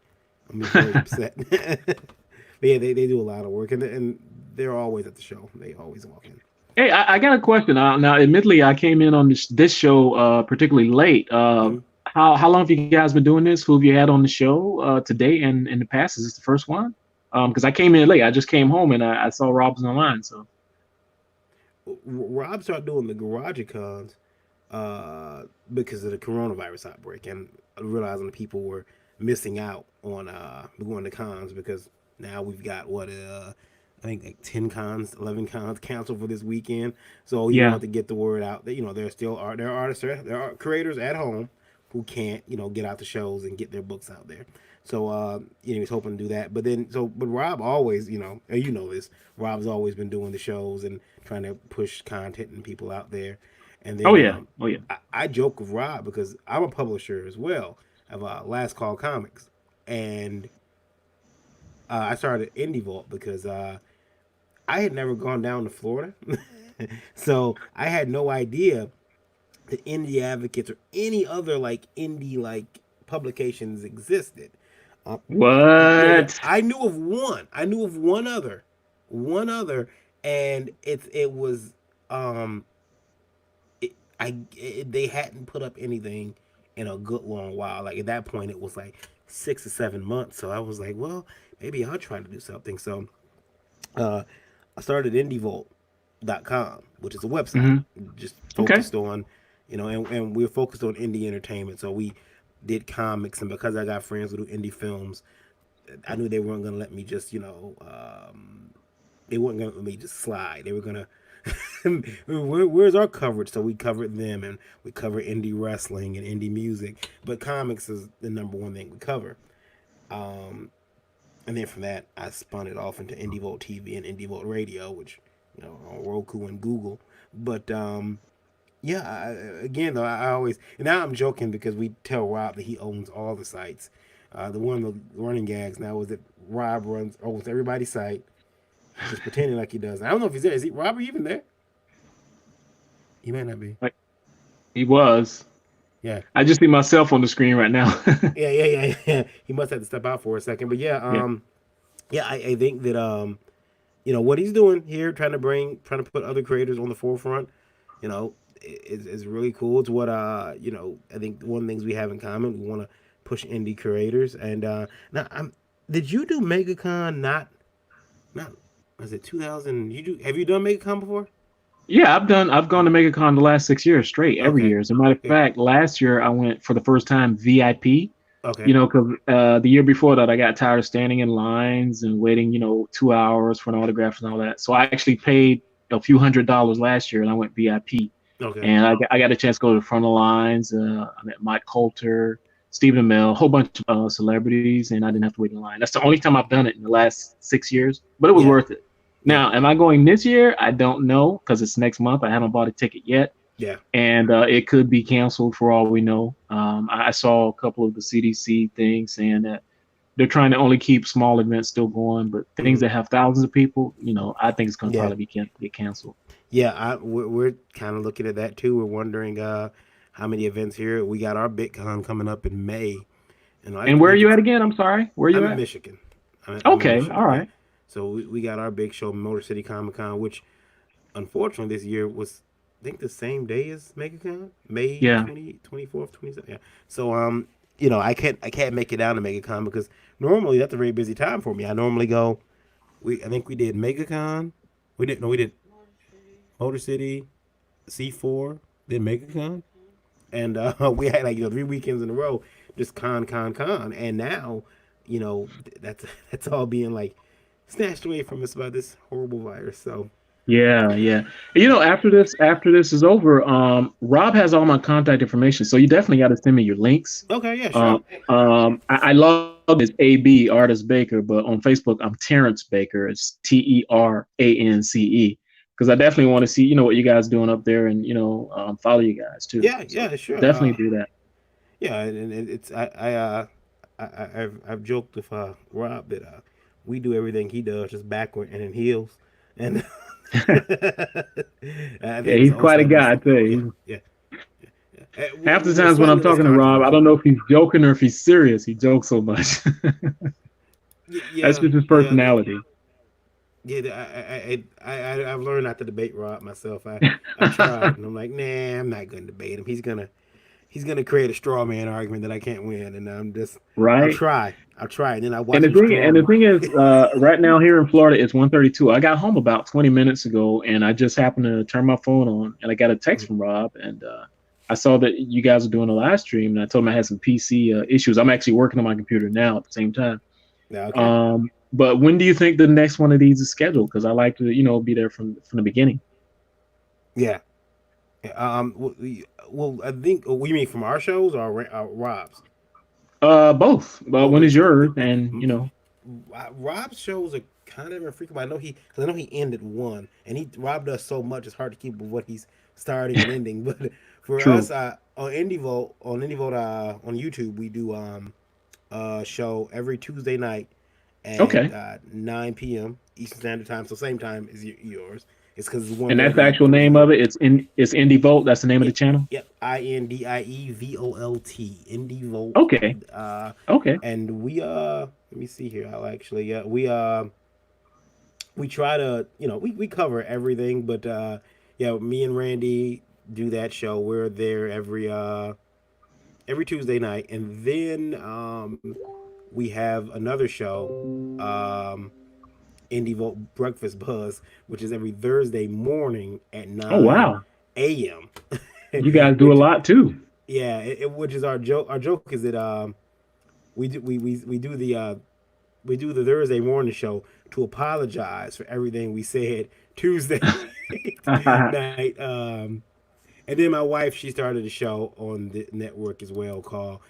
I'm very upset. But yeah, they do a lot of work, and they're always at the show. They always walk in. Hey, I got a question. Now, admittedly, I came in on this show particularly late. How long have you guys been doing this? Who have you had on the show today and in the past? Is this the first one? Because I came in late. I just came home and I saw Rob's online. So Rob started doing the Garag-A Cons because of the coronavirus outbreak, and realizing that people were missing out on going to cons because now we've got I think like 10 cons, 11 cons canceled for this weekend. So you want to get the word out that there are artists, there are creators at home who can't get out the shows and get their books out there. So he's hoping to do that. But Rob always, and this, Rob's always been doing the shows and trying to push content and people out there. And then I joke with Rob because I'm a publisher as well of Last Call Comics, and I started Indie Vault because I had never gone down to Florida, so I had no idea that Indie Advocates or any other like indie like publications existed. What? I knew of one. I knew of one other, and it was they hadn't put up anything in a good long while. Like at that point, it was like 6 or 7 months. So I was like, well, maybe I'll try to do something. So I started indievolt.com, which is a website just focused on, and we're focused on indie entertainment. So we did comics, and because I got friends who do indie films, I knew they weren't going to let me just, they weren't going to let me just slide. They were going to, where's our coverage? So we covered them, and we cover indie wrestling and indie music, but comics is the number one thing we cover. And then from that, I spun it off into IndieVolt TV and IndieVolt Radio, which, on Roku and Google. But again, though, I always, and now I'm joking because we tell Rob that he owns all the sites. The one of the running gags now is that Rob owns everybody's site, just pretending like he does. I don't know if he's there. Is he, Rob, are you even there? He might not be. He was. Yeah. I just see myself on the screen right now. Yeah. He must have to step out for a second. But I think that what he's doing here, trying to put other creators on the forefront, is really cool. It's what I think one of the things we have in common. We want to push indie creators. And now, did you do MegaCon? Not was it 2000? Have you done MegaCon before? Yeah, I've gone to MegaCon the last 6 years straight, every year. As a matter of fact, last year I went for the first time VIP. Okay. Because the year before that I got tired of standing in lines and waiting, 2 hours for an autograph and all that. So I actually paid a few $100s last year and I went VIP. Okay. And I got a chance to go to the front of the lines. I met Mike Coulter, Stephen Amell, a whole bunch of celebrities, and I didn't have to wait in line. That's the only time I've done it in the last 6 years, but it was worth it. Now, am I going this year? I don't know because it's next month. I haven't bought a ticket yet. Yeah. And it could be canceled for all we know. I saw a couple of the CDC things saying that they're trying to only keep small events still going, but things that have thousands of people, I think it's going to probably get canceled. Yeah, we're kind of looking at that too. We're wondering how many events here. We got our BitCon coming up in May. And where are you at again? I'm sorry. Where are you I'm at? in Michigan. I'm okay, in Michigan. All right. So we got our big show, Motor City Comic Con, which unfortunately this year was, I think, the same day as MegaCon, May 24th, 27th. Yeah. So I can't make it down to MegaCon because normally that's a very busy time for me. I normally go. I think we did MegaCon. We did Motor City, C4, then MegaCon, and we had 3 weekends in a row, just con, and now, that's all being snatched away from us by this horrible virus. So. Yeah. After this is over, Rob has all my contact information, so you definitely got to send me your links. Okay, yeah, sure. I love this AB Artist Baker, but on Facebook I'm Terrence Baker. It's TERANCE because I definitely want to see what you guys doing up there and follow you guys too. Yeah, sure. Definitely do that. Yeah, and it's I've joked with Rob that we do everything he does just backward and in heels, and he's quite a guy, I tell you. Yeah. Half the times when I'm talking to Rob, I don't know if he's joking or if he's serious. He jokes so much. That's just his personality. I've learned not to debate Rob myself. I tried, and I'm like, nah, I'm not going to debate him. He's gonna create a straw man argument that I can't win, and I'm just right. I'll try, and then I watch. And the thing is, right now here in Florida, it's 1:32. I got home about 20 minutes ago, and I just happened to turn my phone on, and I got a text from Rob, and I saw that you guys are doing a live stream, and I told him I had some PC issues. I'm actually working on my computer now at the same time. Yeah, okay. But when do you think the next one of these is scheduled? Because I like to, be there from the beginning. Yeah. Well, I think we mean from our shows or Rob's. Both. But when is yours? And Rob's shows are kind of infrequent. I know he ended one, and Rob does so much it's hard to keep with what he's starting and ending. But for us, on IndieVolt on YouTube, we do a show every Tuesday night at 9 p.m. Eastern Standard Time, so same time as yours. It's because it's one. And that's the actual name of it. It's IndieVolt. That's the name of the channel. Yep, IndieVolt. IndieVolt. Okay. Okay. And we let me see here. I'll actually we try to we cover everything, but me and Randy do that show. We're there every Tuesday night, and then we have another show Indie Vote Breakfast Buzz, which is every Thursday morning at 9 Oh wow, a.m. you guys do a lot too. Yeah, which is our joke. Our joke is that we do the Thursday morning show to apologize for everything we said Tuesday night. And then my wife, she started a show on the network as well called.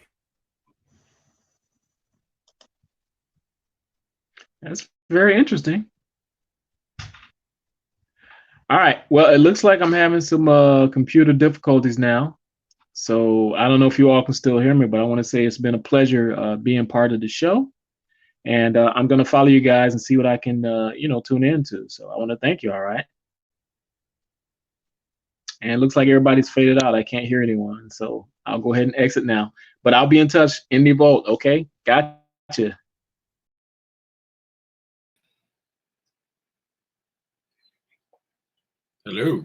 That's very interesting. All right. Well, it looks like I'm having some computer difficulties now. So I don't know if you all can still hear me, but I want to say it's been a pleasure being part of the show. And I'm going to follow you guys and see what I can, tune into. So I want to thank you. All right. And it looks like everybody's faded out. I can't hear anyone. So I'll go ahead and exit now. But I'll be in touch in the vault. Okay. Gotcha. Hello.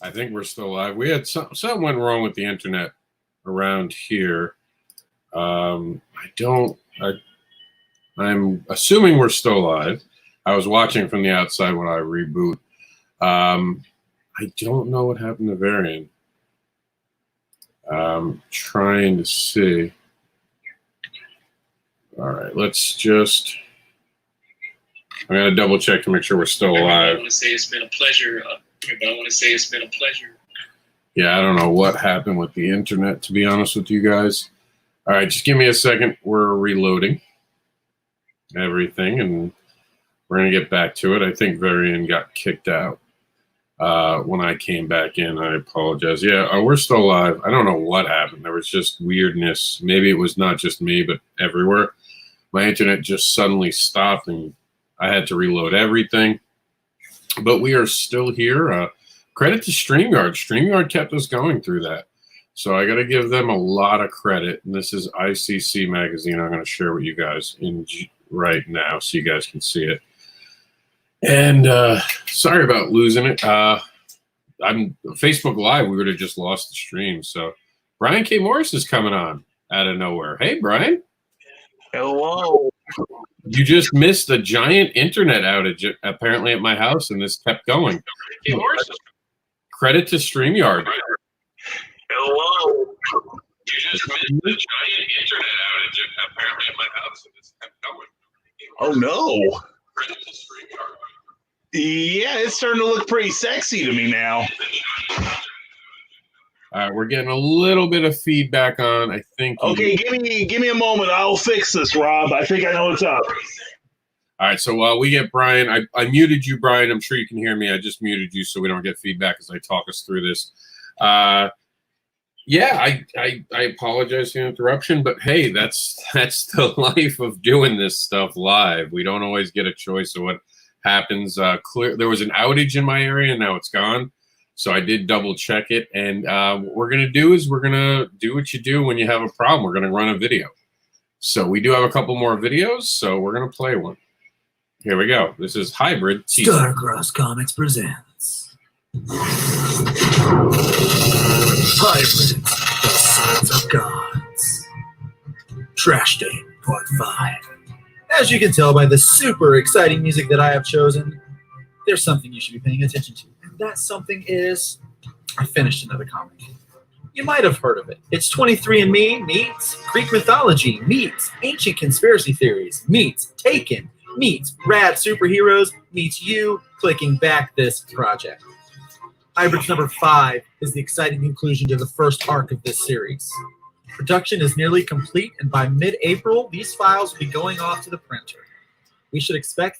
I think we're still live. We had something went wrong with the internet around here. I'm assuming we're still live. I was watching from the outside when I reboot. I don't know what happened to Varian. Trying to see. All right, let's just. I'm gonna double check to make sure we're still alive. I want to say it's been a pleasure. Yeah, I don't know what happened with the internet, to be honest with you guys. All right, just give me a second. We're reloading everything, and we're going to get back to it. I think Varian got kicked out when I came back in. I apologize. Yeah, we're still live. I don't know what happened. There was just weirdness. Maybe it was not just me, but everywhere. My internet just suddenly stopped, and I had to reload everything. But we are still here. Credit to StreamYard. StreamYard kept us going through that. So I got to give them a lot of credit. And this is ICC Magazine. I'm going to share with you guys right now so you guys can see it. And sorry about losing it. I'm Facebook Live. We would have just lost the stream. So Brian K. Morris is coming on out of nowhere. Hey, Brian. Hello. You just missed a giant internet outage apparently at my house, and this kept going. Hey, Morris. Credit to StreamYard. Hello. You just missed the giant internet outage apparently at my house, and this kept going. Oh no. Credit to StreamYard. Yeah, it's starting to look pretty sexy to me now. All right, we're getting a little bit of feedback on. I think. Okay, give me a moment. I'll fix this, Rob. I think I know what's up. All right, so while we get Brian, I muted you, Brian. I'm sure you can hear me. I just muted you so we don't get feedback as I talk us through this. Yeah, I apologize for the interruption, but hey, that's the life of doing this stuff live. We don't always get a choice of what happens. There was an outage in my area, and now it's gone. So I did double check it, and what we're gonna do is we're gonna do what you do when you have a problem. We're gonna run a video. So we do have a couple more videos, so we're gonna play one. Here we go. This is Hybrid TV. Star-Crossed Comics presents Hybrid, the Sons of Gods. Trash Day Part 5. As you can tell by the super exciting music that I have chosen, there's something you should be paying attention to. And that something is, I finished another comic. You might have heard of it. It's 23andMe meets Greek mythology, meets ancient conspiracy theories, meets Taken, meets rad superheroes, meets you clicking back this project. Hybrid's number 5 is the exciting conclusion to the first arc of this series. Production is nearly complete, and by mid-April, these files will be going off to the printer. We should expect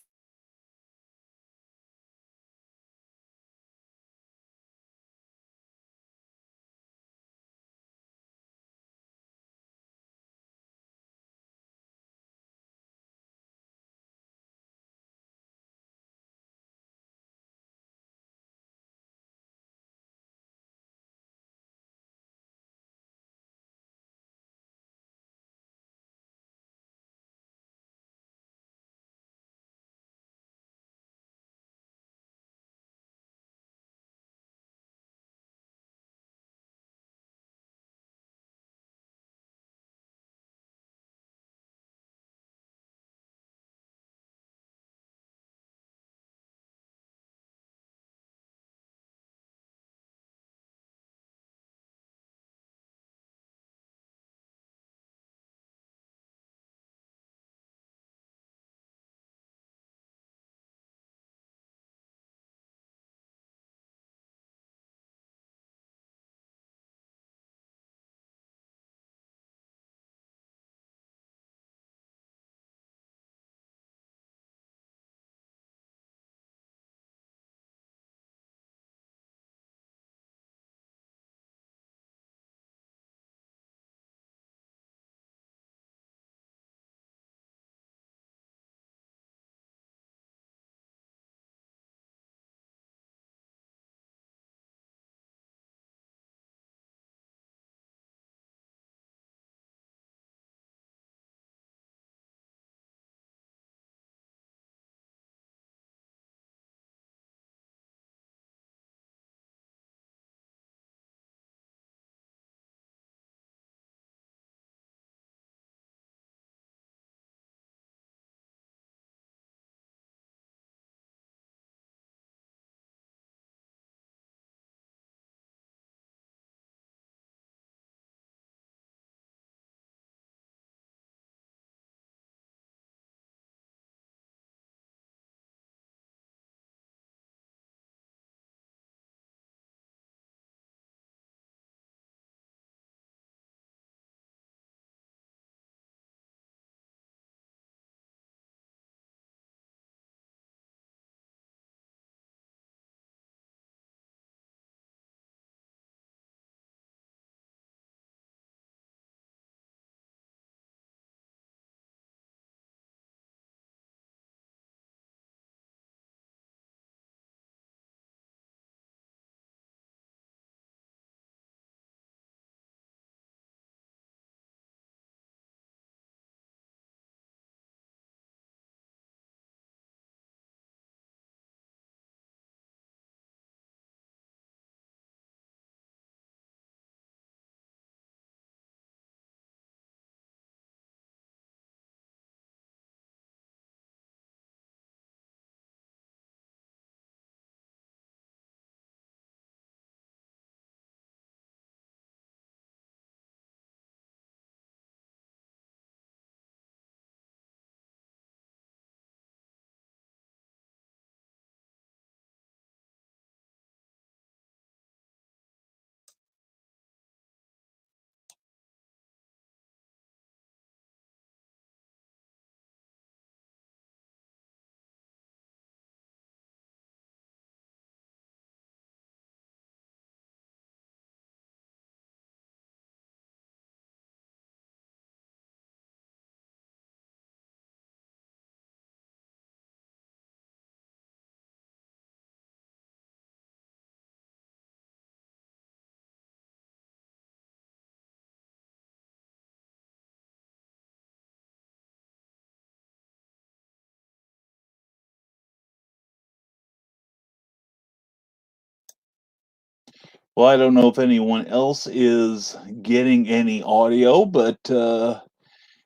Well, I don't know if anyone else is getting any audio, but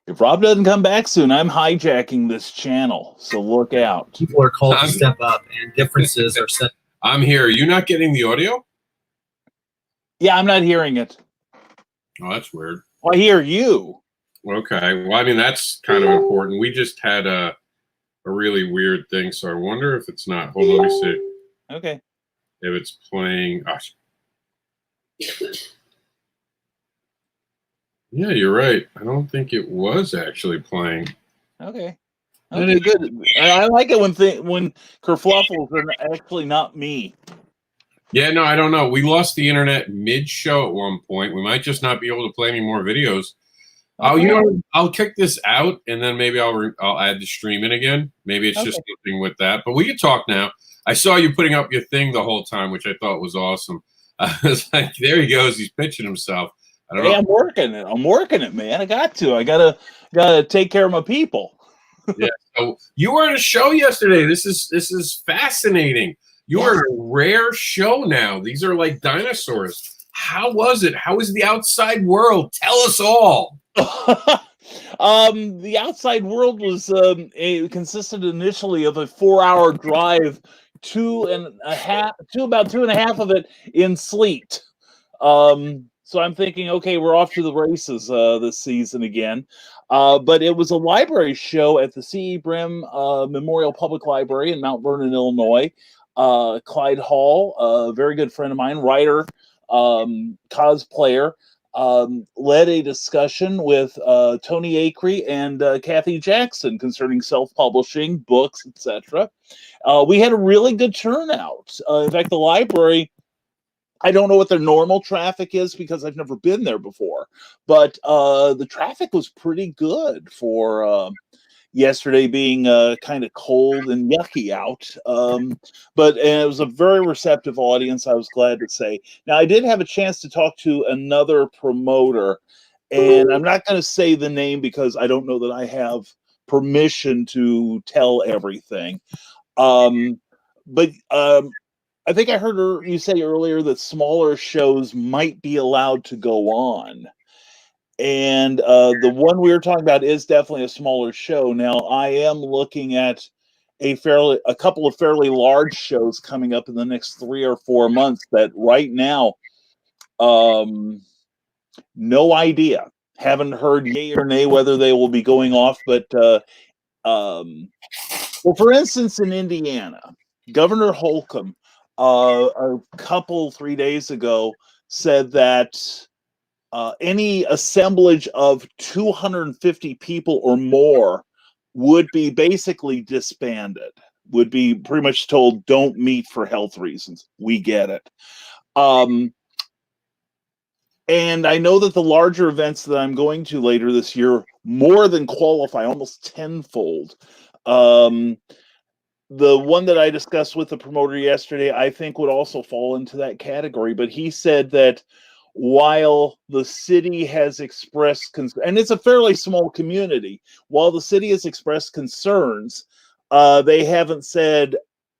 if Rob doesn't come back soon, I'm hijacking this channel. So look out. People are called to step up, and differences are set. I'm here. Are you not getting the audio? Yeah, I'm not hearing it. Oh, that's weird. Well, I hear you. Okay. Well, I mean, that's kind of important. We just had a really weird thing, so I wonder if it's not. Hold on, let me see. Okay. If it's playing. Oh, yeah, you're right. I don't think it was actually playing. Okay. Okay, good. I like it when kerfluffles are actually not me. Yeah, no, I don't know. We lost the internet mid-show at one point. We might just not be able to play any more videos. Oh, you know, I'll kick this out, and then maybe I'll add the stream in again. Maybe it's just something with that. But we can talk now. I saw you putting up your thing the whole time, which I thought was awesome. I was like, there he goes. He's pitching himself. I don't know. I'm working it. I'm working it, man. I got to. I gotta take care of my people. Yeah. So you were at a show yesterday. This is fascinating. You are a rare show now. These are like dinosaurs. How was it? How was the outside world? Tell us all. The outside world was it consisted initially of a 4-hour drive, to about 2.5 of it in sleet. So I'm thinking, okay, we're off to the races this season again. But it was a library show at the C.E. Brim Memorial Public Library in Mount Vernon, Illinois. Clyde Hall, a very good friend of mine, writer, cosplayer, led a discussion with Tony Acree and Kathy Jackson concerning self-publishing, books, etc. We had a really good turnout. In fact, the library, I don't know what their normal traffic is because I've never been there before, but the traffic was pretty good for yesterday being kind of cold and yucky out. But it was a very receptive audience, I was glad to say. Now, I did have a chance to talk to another promoter, and I'm not going to say the name because I don't know that I have permission to tell everything. But I think I heard you say earlier that smaller shows might be allowed to go on. And the one we were talking about is definitely a smaller show. Now, I am looking at a couple of fairly large shows coming up in the next 3 or 4 months that right now, no idea. Haven't heard yay or nay whether they will be going off. But, well, for instance, in Indiana, Governor Holcomb, a couple 3 days ago, said that any assemblage of 250 people or more would be basically disbanded, would be pretty much told, don't meet for health reasons. We get it. And I know that the larger events that I'm going to later this year more than qualify, almost tenfold. The one that I discussed with the promoter yesterday, I think would also fall into that category. But he said that while the city has expressed and it's a fairly small community, while the city has expressed concerns, they haven't said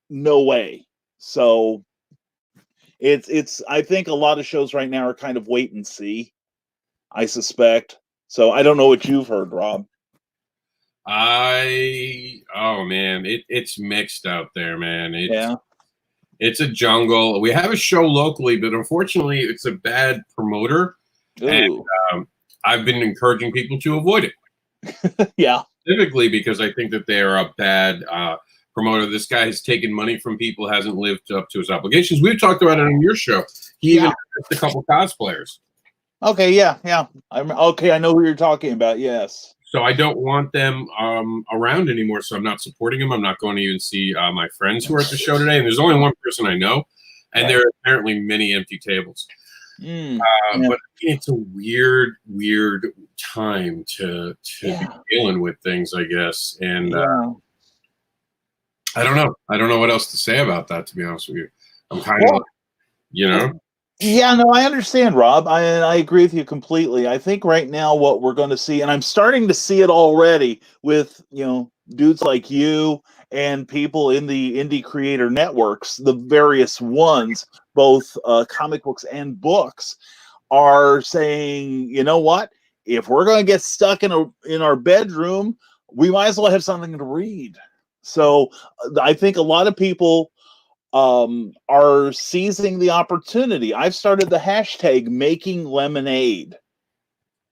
no way. So it's I think a lot of shows right now are kind of wait and see, I suspect. So I don't know what you've heard, Rob. Oh man, it's mixed out there, man. It's a jungle. We have a show locally, but unfortunately, it's a bad promoter. Ooh. And I've been encouraging people to avoid it. Yeah. Specifically because I think that they are a bad promoter. This guy has taken money from people, hasn't lived up to his obligations. We've talked about it on your show. He even has a couple cosplayers. Okay, yeah. I'm okay. I know who you're talking about. Yes. So I don't want them around anymore. So I'm not supporting them. I'm not going to even see my friends who are at the show today. And there's only one person I know, and there are apparently many empty tables. But it's a weird time to be dealing with things, I guess. And I don't know. I don't know what else to say about that, to be honest with you. I'm kind of, Yeah, no, I understand, Rob. I agree with you completely. I think right now what we're going to see, and I'm starting to see it already with, dudes like you and people in the indie creator networks, the various ones, both comic books and books, are saying, you know what? If we're going to get stuck in our bedroom, we might as well have something to read. So I think a lot of people are seizing the opportunity. I've started the hashtag making lemonade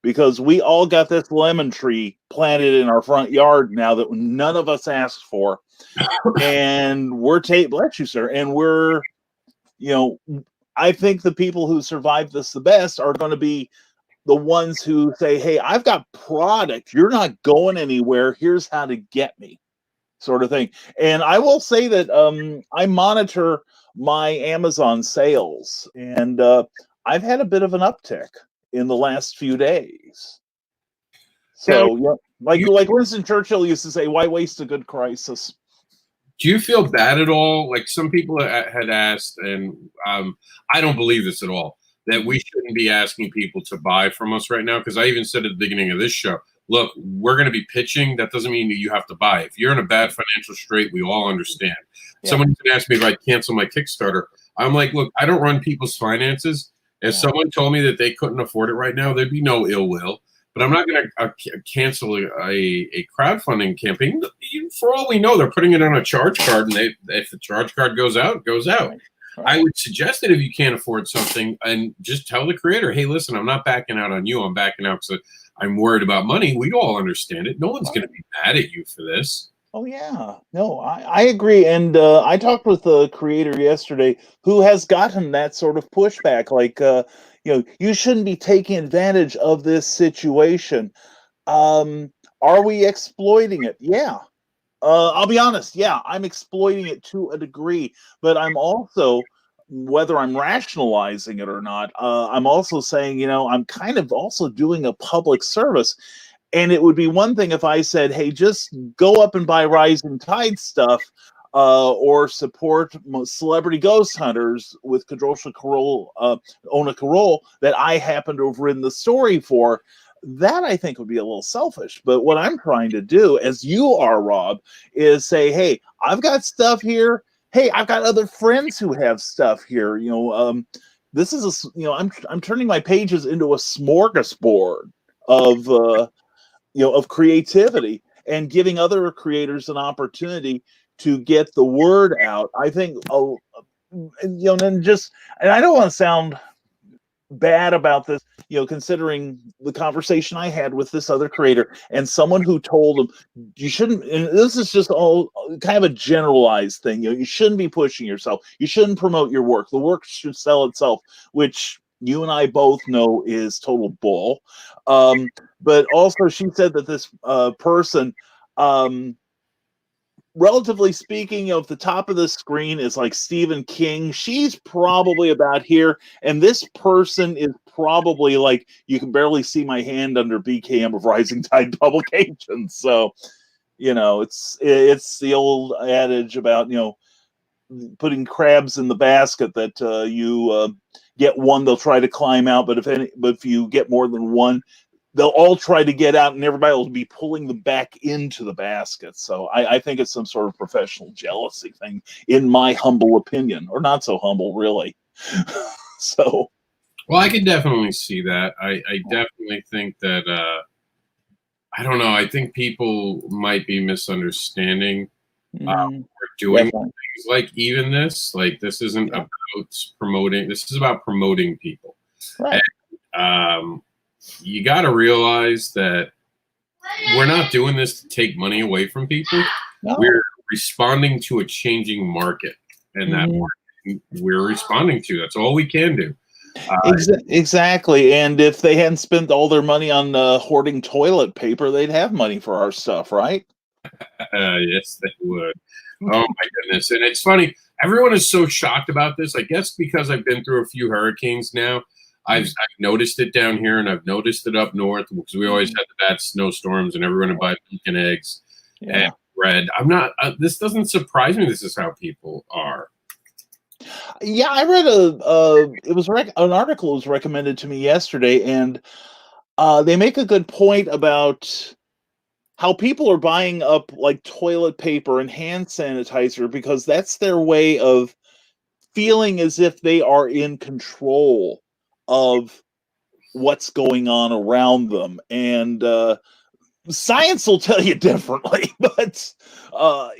because we all got this lemon tree planted in our front yard now that none of us asked for. And we're bless you, sir. And we're, I think the people who survive this the best are going to be the ones who say, hey, I've got product. You're not going anywhere. Here's how to get me, sort of thing. And I will say that I monitor my Amazon sales, and I've had a bit of an uptick in the last few days. So, like Winston Churchill used to say, why waste a good crisis? Do you feel bad at all? Like some people had asked, and I don't believe this at all, that we shouldn't be asking people to buy from us right now. Because I even said at the beginning of this show, look, we're going to be pitching. That doesn't mean that you have to buy. If you're in a bad financial strait, we all understand. Yeah. Someone can ask me if I cancel my Kickstarter. I'm like, look, I don't run people's finances. If someone told me that they couldn't afford it right now, there'd be no ill will. But I'm not going to cancel a crowdfunding campaign. For all we know, they're putting it on a charge card, and if the charge card goes out, it goes out. Right. I would suggest that if you can't afford something, and just tell the creator, hey, listen, I'm not backing out on you. I'm backing out because I'm worried about money. We'd all understand it. No one's going to be mad at you for this. Oh, yeah. No, I agree. And I talked with a creator yesterday who has gotten that sort of pushback. Like, you shouldn't be taking advantage of this situation. Are we exploiting it? Yeah. I'll be honest. Yeah, I'm exploiting it to a degree, but I'm also, whether I'm rationalizing it or not, I'm also saying, I'm kind of also doing a public service. And it would be one thing if I said, hey, just go up and buy Rising Tide stuff, or support Celebrity Ghost Hunters with Ona Carroll that I happen to have written the story for. That I think would be a little selfish. But what I'm trying to do, as you are, Rob, is say, hey, I've got stuff here. Hey, I've got other friends who have stuff here. This is I'm turning my pages into a smorgasbord of creativity and giving other creators an opportunity to get the word out. I think, and I don't want to sound bad about this, considering the conversation I had with this other creator and someone who told him you shouldn't, and this is just all kind of a generalized thing, you shouldn't be pushing yourself. You shouldn't promote your work. The work should sell itself, which you and I both know is total bull. But also she said that this person, relatively speaking, if the top of the screen is like Stephen King, she's probably about here, and this person is probably like, you can barely see my hand under BKM of Rising Tide Publications. So, it's the old adage about, putting crabs in the basket, that you get one, they'll try to climb out, but if you get more than one, they'll all try to get out, and everybody will be pulling them back into the basket. So I think it's some sort of professional jealousy thing, in my humble opinion, or not so humble, really. So, well, I could definitely see that. I definitely think that I don't know. I think people might be misunderstanding what we're doing things like even this. Like, this isn't about promoting. This is about promoting people. Right. And, you got to realize that we're not doing this to take money away from people. No. We're responding to a changing market, and that market we're responding to. That's all we can do. Exactly. And if they hadn't spent all their money on hoarding toilet paper, they'd have money for our stuff, right? Yes, they would. Oh, my goodness. And it's funny. Everyone is so shocked about this. I guess because I've been through a few hurricanes now. I've noticed it down here, and I've noticed it up north, because we always had the bad snowstorms, and everyone would buy pumpkin eggs and bread. I'm not. This doesn't surprise me. This is how people are. Yeah, I read an article was recommended to me yesterday, and they make a good point about how people are buying up like toilet paper and hand sanitizer because that's their way of feeling as if they are in control of what's going on around them. And science will tell you differently, but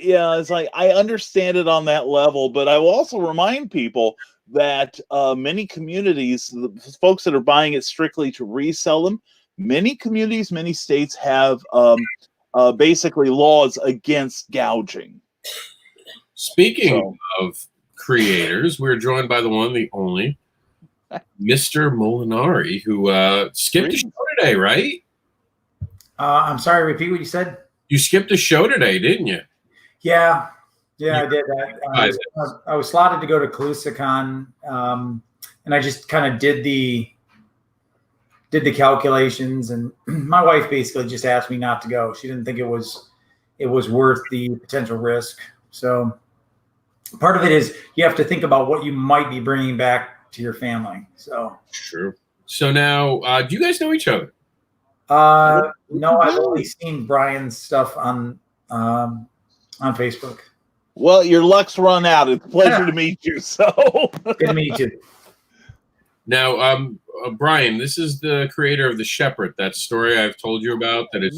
yeah, it's like I understand it on that level, but I will also remind people that many communities, the folks that are buying it strictly to resell them, many communities, many states have basically laws against gouging. Speaking of creators, we're joined by the one, the only, Mr. Molinari, who skipped a show today, right? I'm sorry, repeat what you said. You skipped a show today, didn't you? Yeah, I did that. I was slotted to go to Garag-A Con, and I just kind of did the calculations, and my wife basically just asked me not to go. She didn't think it was worth the potential risk. So part of it is you have to think about what you might be bringing back to your family. So sure. So now, do you guys know each other? No, I've only seen Brian's stuff on Facebook. Well, your luck's run out. It's a pleasure to meet you. So good to meet you. Now, Brian, this is the creator of The Shepherd, that story I've told you about. That it's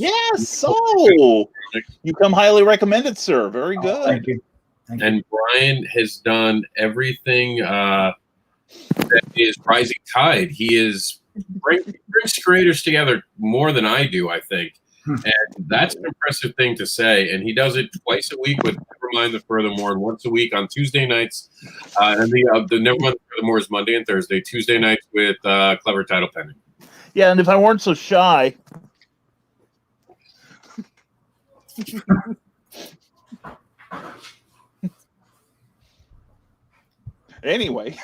you come highly recommended, sir. Very good. Thank you. And Brian has done everything that is Rising Tide. He brings creators together more than I do, I think. And that's an impressive thing to say. And he does it twice a week with Nevermind the Furthermore, and once a week on Tuesday nights. And the Nevermind the Furthermore is Monday and Thursday. Tuesday nights with Clever Title Pending. Yeah, and if I weren't so shy. Anyway.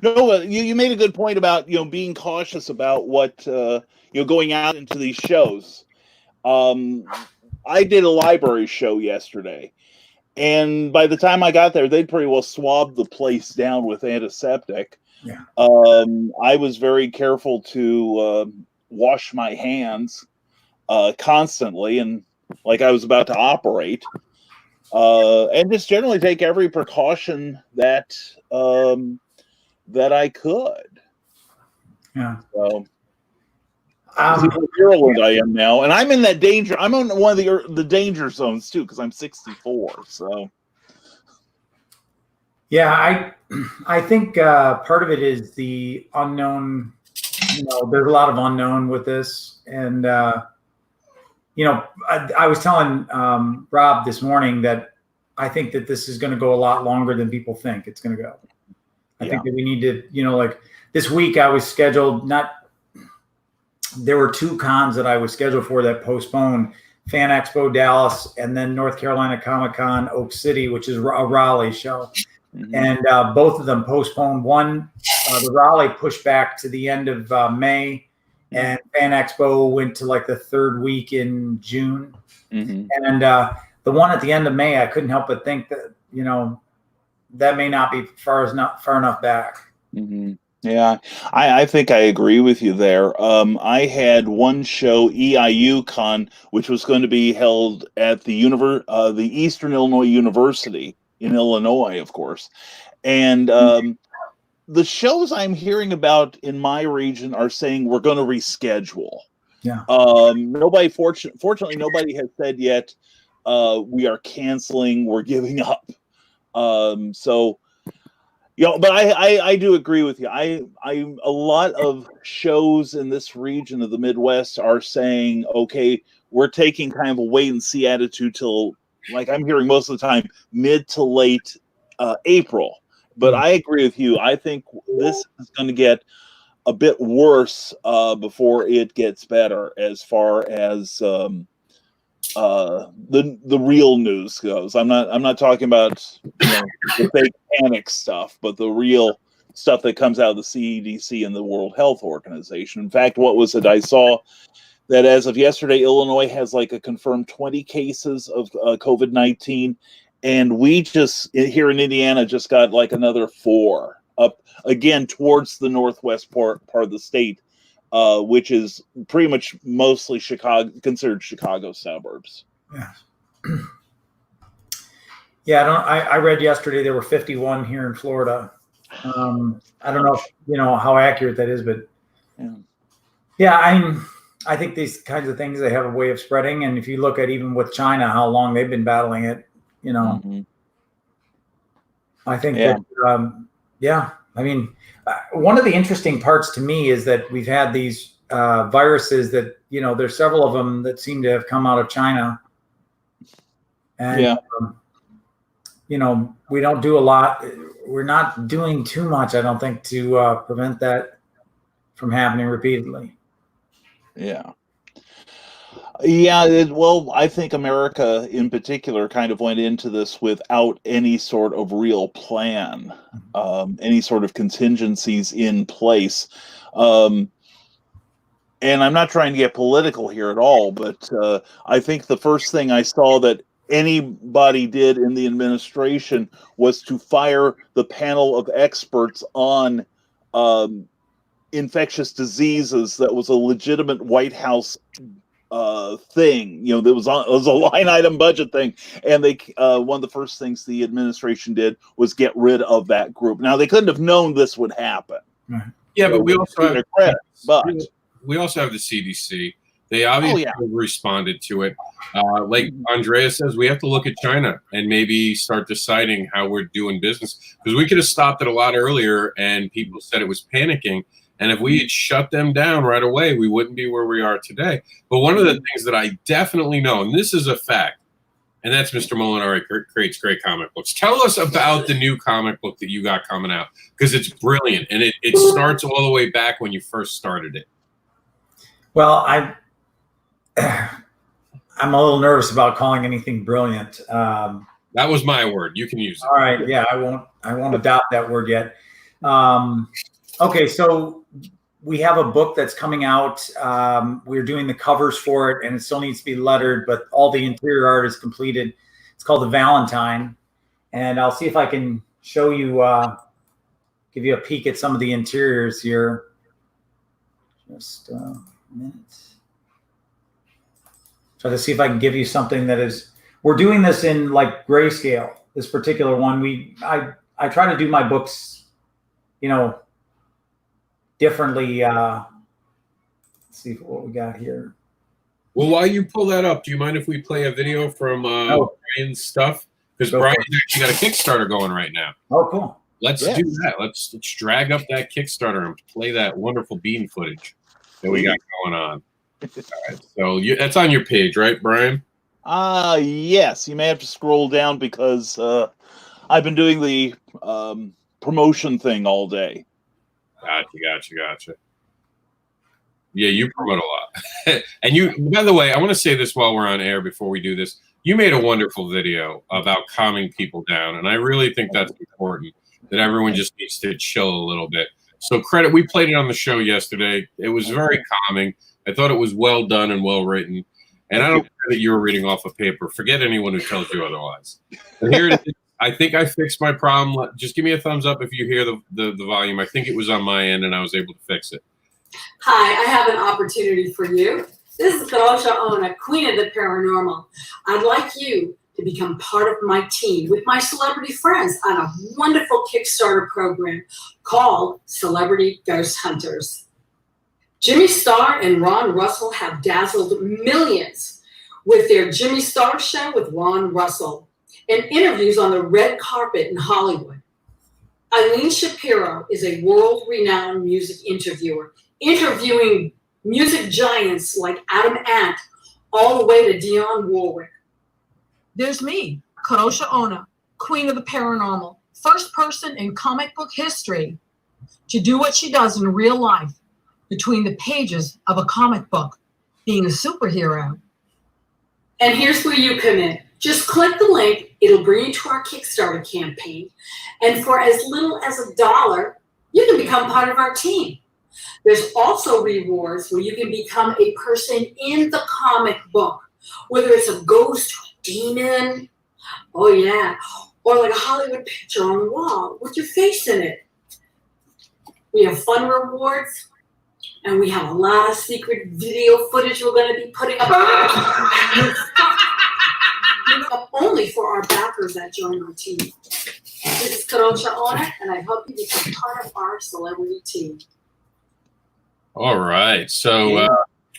No, you made a good point about being cautious about what going out into these shows. I did a library show yesterday, and by the time I got there, they'd pretty well swabbed the place down with antiseptic. Yeah. I was very careful to wash my hands constantly, and like I was about to operate, and just generally take every precaution that I could. Yeah. So, how virulent I am now, and I'm in that danger. I'm on one of the danger zones too, because I'm 64. So, yeah, I think part of it is the unknown. There's a lot of unknown with this, and I was telling Rob this morning that I think that this is going to go a lot longer than people think it's going to go. I think that we need to, like this week I was scheduled, there were 2 cons that I was scheduled for that postponed, Fan Expo Dallas and then North Carolina Comic-Con Oak City, which is a Raleigh show. Mm-hmm. And both of them postponed. One, the Raleigh pushed back to the end of May, and Fan Expo went to like the 3rd week in June. Mm-hmm. And the one at the end of May, I couldn't help but think that, that may not be far enough back. Mm-hmm. Yeah, I think I agree with you there. I had one show, EIU Con, which was going to be held at the Eastern Illinois University in Illinois, of course. And the shows I'm hearing about in my region are saying we're going to reschedule. Yeah. Fortunately, nobody has said yet we are canceling, we're giving up. So, but I do agree with you. A lot of shows in this region of the Midwest are saying, okay, we're taking kind of a wait and see attitude till, like I'm hearing most of the time, mid to late April. But I agree with you. I think this is going to get a bit worse before it gets better as far as the real news goes. I'm not talking about the fake panic stuff, but the real stuff that comes out of the CDC and the World Health Organization. In fact, what was it? I saw that as of yesterday, Illinois has like a confirmed 20 cases of COVID-19, and we just here in Indiana just got like another 4 up again towards the northwest part of the state. which is pretty much mostly considered Chicago suburbs. Yeah. Yeah, I read yesterday there were 51 here in Florida. I don't know how accurate that is, but I think these kinds of things, they have a way of spreading. And if you look at even with China, how long they've been battling it, I think that one of the interesting parts to me is that we've had these viruses that there's several of them that seem to have come out of China, and we don't do a lot. We're not doing too much, I don't think, to prevent that from happening repeatedly. Yeah. Well, I think America in particular kind of went into this without any sort of real plan, any sort of contingencies in place. And I'm not trying to get political here at all, but I think the first thing I saw that anybody did in the administration was to fire the panel of experts on infectious diseases. That was a legitimate White House thing. There was a line item budget thing, and they one of the first things the administration did was get rid of that group. Now, they couldn't have known this would happen. Yeah, but we also have we also have the CDC. They obviously responded to it. Like Andrea says, we have to look at China and maybe start deciding how we're doing business, because we could have stopped it a lot earlier and people said it was panicking. And if we had shut them down right away, we wouldn't be where we are today. But one of the things that I definitely know, and this is a fact, and that's Mr. Molinari creates great comic books. Tell us about the new comic book that you got coming out, because it's brilliant. And it starts all the way back when you first started it. Well, I'm a little nervous about calling anything brilliant. That was my word. You can use it. All right. Yeah, I won't adopt that word yet. Okay, so we have a book that's coming out. We're doing the covers for it, and it still needs to be lettered, but all the interior art is completed. It's called The Valentine, and I'll see if I can show you, give you a peek at some of the interiors here. Just a minute. Try to see if I can give you something that is. We're doing this in like grayscale. This particular one, I try to do my books, differently. Let's see what we got here. Well, while you pull that up, do you mind if we play a video from Brian's stuff? Because Brian's actually got a Kickstarter going right now. Oh, cool. Let's do that. Let's drag up that Kickstarter and play that wonderful bean footage that we got going on. All right, so that's on your page, right, Brian? Yes. You may have to scroll down because I've been doing the promotion thing all day. Gotcha. Yeah, you promote a lot. And by the way, I want to say this while we're on air before we do this. You made a wonderful video about calming people down, and I really think that's important, that everyone just needs to chill a little bit. So credit, we played it on the show yesterday. It was very calming. I thought it was well done and well written. And I don't care that you were reading off a paper. Forget anyone who tells you otherwise. But here it is. I think I fixed my problem. Just give me a thumbs up if you hear the volume. I think it was on my end and I was able to fix it. Hi, I have an opportunity for you. This is Garag-A Con, Queen of the Paranormal. I'd like you to become part of my team with my celebrity friends on a wonderful Kickstarter program called Celebrity Ghost Hunters. Jimmy Star and Ron Russell have dazzled millions with their Jimmy Star Show with Ron Russell and interviews on the red carpet in Hollywood. Eileen Shapiro is a world-renowned music interviewer, interviewing music giants like Adam Ant all the way to Dionne Warwick. There's me, Karosha Ona, Queen of the Paranormal, first person in comic book history to do what she does in real life between the pages of a comic book, being a superhero. And here's where you come in. Just click the link. It'll bring you to our Kickstarter campaign. And for as little as $1, you can become part of our team. There's also rewards where you can become a person in the comic book, whether it's a ghost, demon, or like a Hollywood picture on the wall with your face in it. We have fun rewards, And we have a lot of secret video footage we're going to be putting up. Only for our backers that join our team. This is Karosha Ona, and I hope you become part of our celebrity team. All right. So,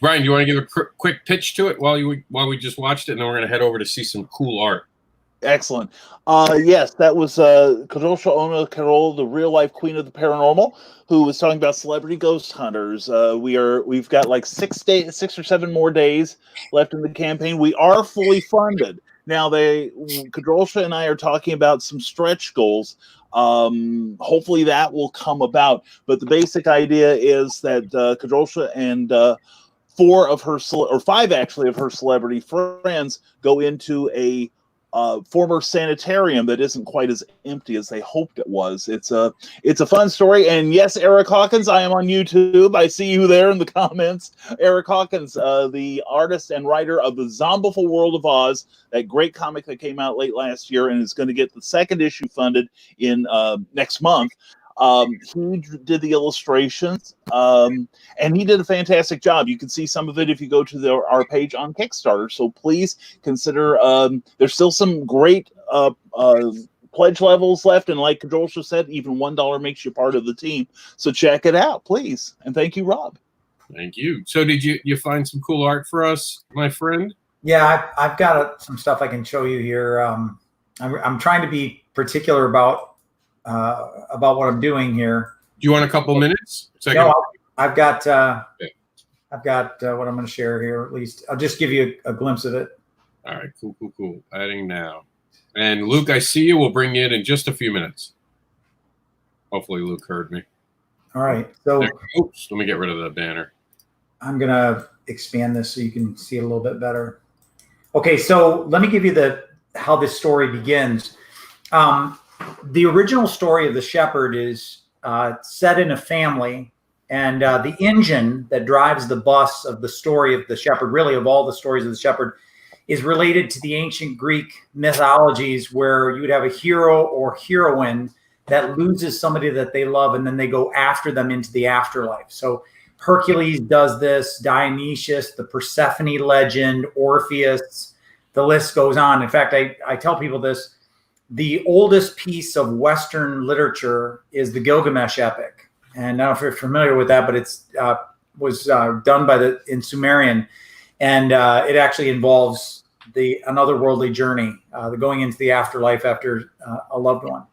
Brian, do you want to give a quick pitch to it while we just watched it, and then we're going to head over to see some cool art. Excellent. Yes, that was Karosha Ona Carol, the real life queen of the paranormal, who was talking about celebrity ghost hunters. We've got like 6 or 7 more days left in the campaign. We are fully funded. Now Karosha and I are talking about some stretch goals. Hopefully that will come about. But the basic idea is that Karosha and 5 actually of her celebrity friends go into a former sanitarium that isn't quite as empty as they hoped it was. It's a fun story. And yes, Eric Hawkins, I am on YouTube. I see you there in the comments. Eric Hawkins, the artist and writer of the Zombiful World of Oz, that great comic that came out late last year and is going to get the 2nd issue funded in next month. He did the illustrations, and he did a fantastic job. You can see some of it if you go to our page on Kickstarter. So please consider. There's still some great pledge levels left, and like Karosha said, even $1 makes you part of the team. So check it out, please. And thank you, Rob. Thank you. So did you find some cool art for us, my friend? Yeah, I've got some stuff I can show you here. I'm trying to be particular about what I'm doing here. Do you want a couple minutes? No, I've got what I'm going to share here. At least I'll just give you a glimpse of it. All right, cool. Adding now. And Luke, I see you. We'll bring you in just a few minutes. Hopefully Luke heard me. All right. So oops, let me get rid of the banner. I'm going to expand this so you can see it a little bit better. Okay, so let me give you how this story begins. The original story of the shepherd is set in a family, and the engine that drives the bus of the story of the shepherd, really of all the stories of the shepherd, is related to the ancient Greek mythologies where you would have a hero or heroine that loses somebody that they love, and then they go after them into the afterlife. So Hercules does this, Dionysius, the Persephone legend, Orpheus, the list goes on. In fact, I tell people this. The oldest piece of Western literature is the Gilgamesh epic. And I don't know if you're familiar with that, but it's was done in Sumerian. And it actually involves the anotherworldly journey, the going into the afterlife after a loved one.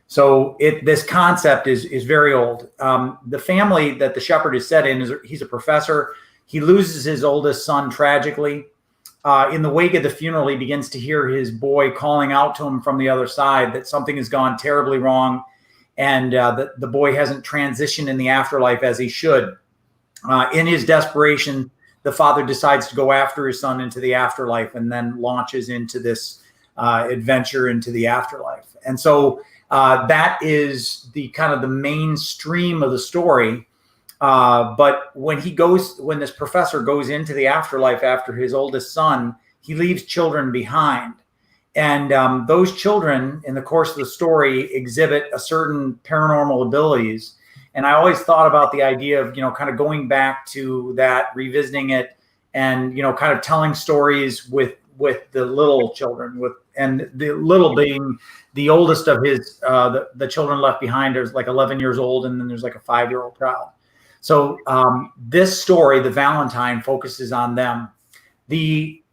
So this concept is very old. The family that the shepherd is set in, he's a professor. He loses his oldest son tragically. In the wake of the funeral, he begins to hear his boy calling out to him from the other side that something has gone terribly wrong, and that the boy hasn't transitioned in the afterlife as he should. In his desperation, the father decides to go after his son into the afterlife, and then launches into this adventure into the afterlife. And so that is the kind of the mainstream of the story. But when this professor goes into the afterlife after his oldest son, he leaves children behind. And those children, in the course of the story, exhibit a certain paranormal abilities. And I always thought about the idea of, kind of going back to that, revisiting it, and, kind of telling stories with the little children, and the little being the oldest of his, the children left behind. There's like 11 years old, and then there's like a 5-year-old child. So this story, The Valentine, focuses on them. The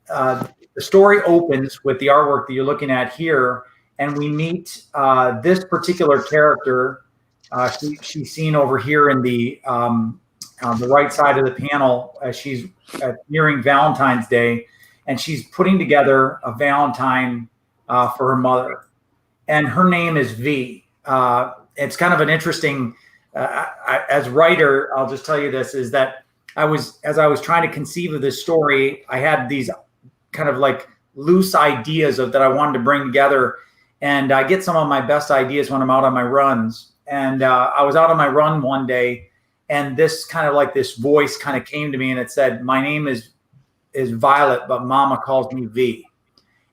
story opens with the artwork that you're looking at here, and we meet this particular character. She's seen over here in the right side of the panel as she's nearing Valentine's Day, and she's putting together a Valentine for her mother. And her name is V. It's kind of an interesting... as writer, I'll just tell you this, is that as I was trying to conceive of this story, I had these kind of like loose ideas that I wanted to bring together. And I get some of my best ideas when I'm out on my runs. And I was out on my run one day, and this kind of like this voice kind of came to me, and it said, "My name is Violet, but Mama calls me V."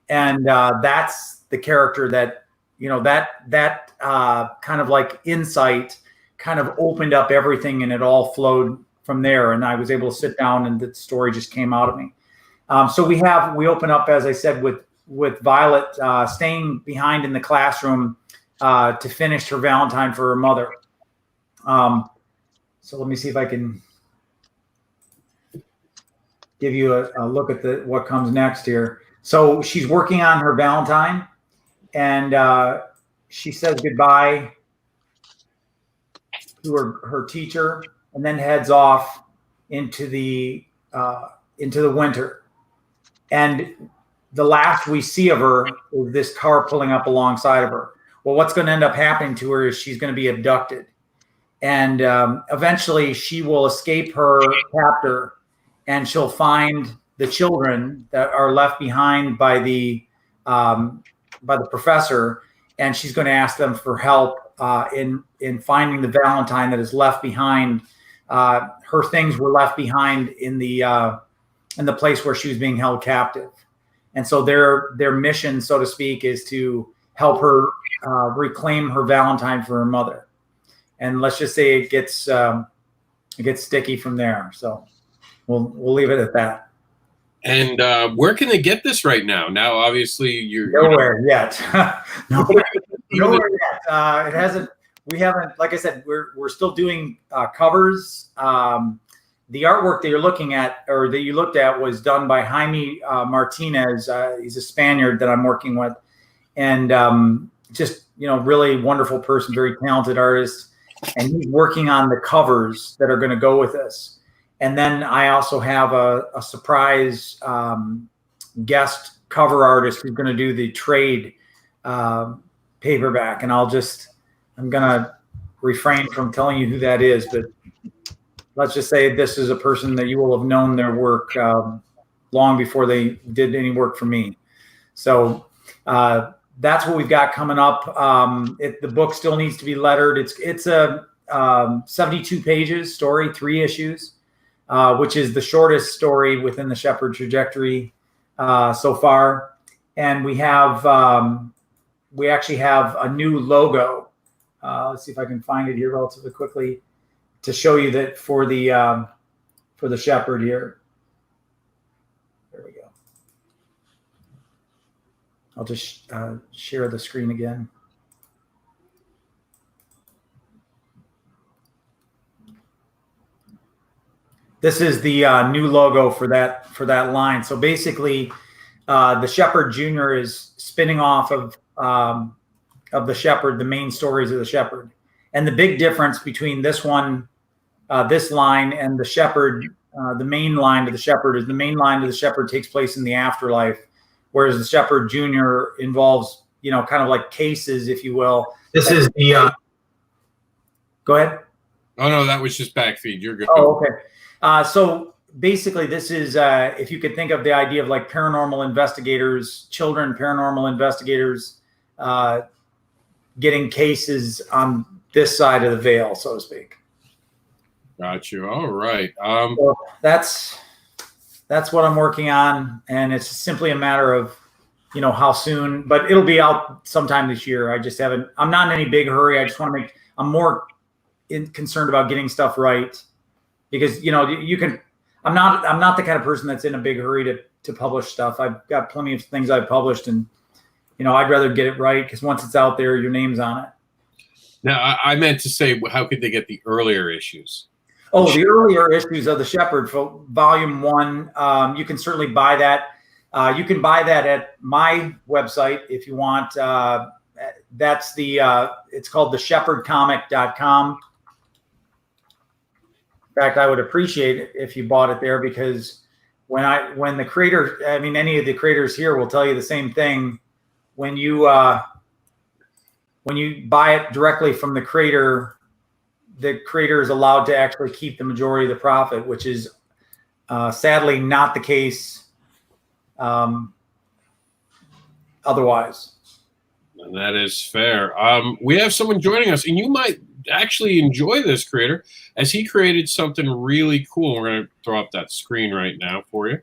And that's the character that, that kind of like insight kind of opened up everything, and it all flowed from there, and I was able to sit down, and the story just came out of me. So we open up, as I said, with Violet staying behind in the classroom to finish her Valentine for her mother. So let me see if I can give you a look at what comes next here. So she's working on her Valentine, and she says goodbye to her teacher, and then heads off into the winter. And the last we see of her is this car pulling up alongside of her. Well, what's going to end up happening to her is she's going to be abducted, and eventually she will escape her captor, and she'll find the children that are left behind by the professor, and she's going to ask them for help in finding the Valentine that is left behind. Her things were left behind in the place where she was being held captive, and so their mission, so to speak, is to help her reclaim her Valentine for her mother. And let's just say it gets sticky from there. So we'll leave it at that. And where can they get this right now? Now, obviously, you're nowhere yet. Nowhere yet. It hasn't. We haven't. Like I said, we're still doing covers. The artwork that you're looking at, or that you looked at, was done by Jaime Martinez. He's a Spaniard that I'm working with, and just really wonderful person, very talented artist. And he's working on the covers that are going to go with this. And then I also have a surprise guest cover artist who's going to do the trade paperback. And I'm going to refrain from telling you who that is, but let's just say this is a person that you will have known their work long before they did any work for me. So that's what we've got coming up. The book still needs to be lettered. It's a 72 pages story, 3 issues. Which is the shortest story within the Shepherd trajectory so far. And we actually have a new logo. Let's see if I can find it here relatively quickly to show you that for the Shepherd here. There we go. I'll just share the screen again. This is the new logo for that line. So basically, the Shepherd Junior is spinning off of the Shepherd, the main stories of the Shepherd. And the big difference between this one, this line, and the Shepherd, the main line of the Shepherd, is the main line of the Shepherd takes place in the afterlife, whereas the Shepherd Junior involves, kind of like cases, if you will. This is the. Go ahead. Oh no, that was just backfeed. You're good. Oh, okay. So basically, this is, if you could think of the idea of like paranormal investigators, children paranormal investigators, getting cases on this side of the veil, so to speak. Got you. All right. So that's what I'm working on, and it's simply a matter of, how soon. But it'll be out sometime this year. I'm not in any big hurry. I just want to I'm more concerned about getting stuff right. Because I'm not the kind of person that's in a big hurry to publish stuff. I've got plenty of things I've published, and I'd rather get it right, because once it's out there, your name's on it. Now, I meant to say, how could they get the earlier issues? Oh, the earlier issues of the Shepherd, Volume 1. You can certainly buy that. You can buy that at my website if you want. That's it's called theshepherdcomic.com. In fact, I would appreciate it if you bought it there, because when the creator, any of the creators here will tell you the same thing. When you buy it directly from the creator is allowed to actually keep the majority of the profit, which is sadly not the case otherwise. And that is fair. We have someone joining us, and you might actually enjoy this creator, as he created something really cool. We're going to throw up that screen right now for you.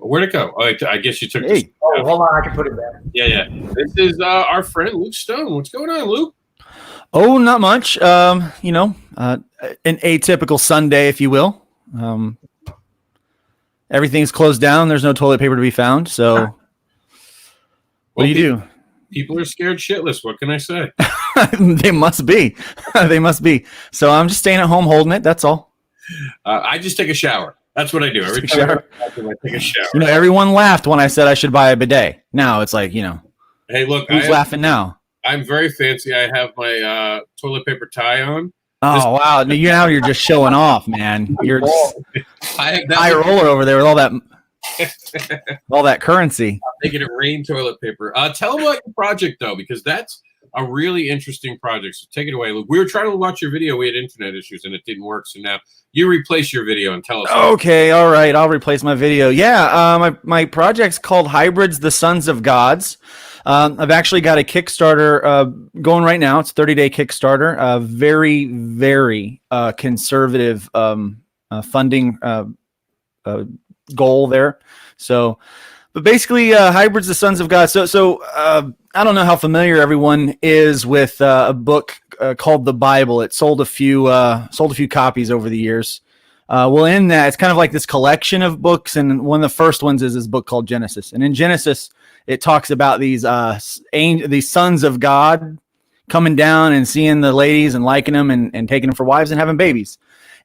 Where'd it go? Oh, I guess you took it. Oh, hold on. I can put it back. Yeah. This is our friend Luke Stone. What's going on, Luke? Oh, not much. An atypical Sunday, if you will. Everything's closed down. There's no toilet paper to be found. So, what do you do? People are scared shitless. What can I say? They must be. They must be. So I'm just staying at home holding it. That's all. I just take a shower. That's what I do. Every Take a time shower. I take a shower. Everyone laughed when I said I should buy a bidet. Now it's like, Hey, look. who's laughing now? I'm very fancy. I have my toilet paper tie on. Oh, wow. You're just showing off, man. You're I have high roller over there with all that currency. I'm making it rain toilet paper. Tell them about your project, though, because that's a really interesting project. So take it away. Look, we were trying to watch your video. We had internet issues, and it didn't work. So now you replace your video and tell us. Okay, all right. I'll replace my video. Yeah, my project's called Hybrids, the Sons of Gods. I've actually got a Kickstarter going right now. It's a 30-day Kickstarter. Very, very conservative funding goal there. So, but basically, Hybrids, the Sons of God. So I don't know how familiar everyone is with a book called the Bible. It sold a few copies over the years. Well, in that, it's kind of like this collection of books, and one of the first ones is this book called Genesis. And in Genesis, it talks about these sons of God coming down and seeing the ladies and liking them and taking them for wives and having babies.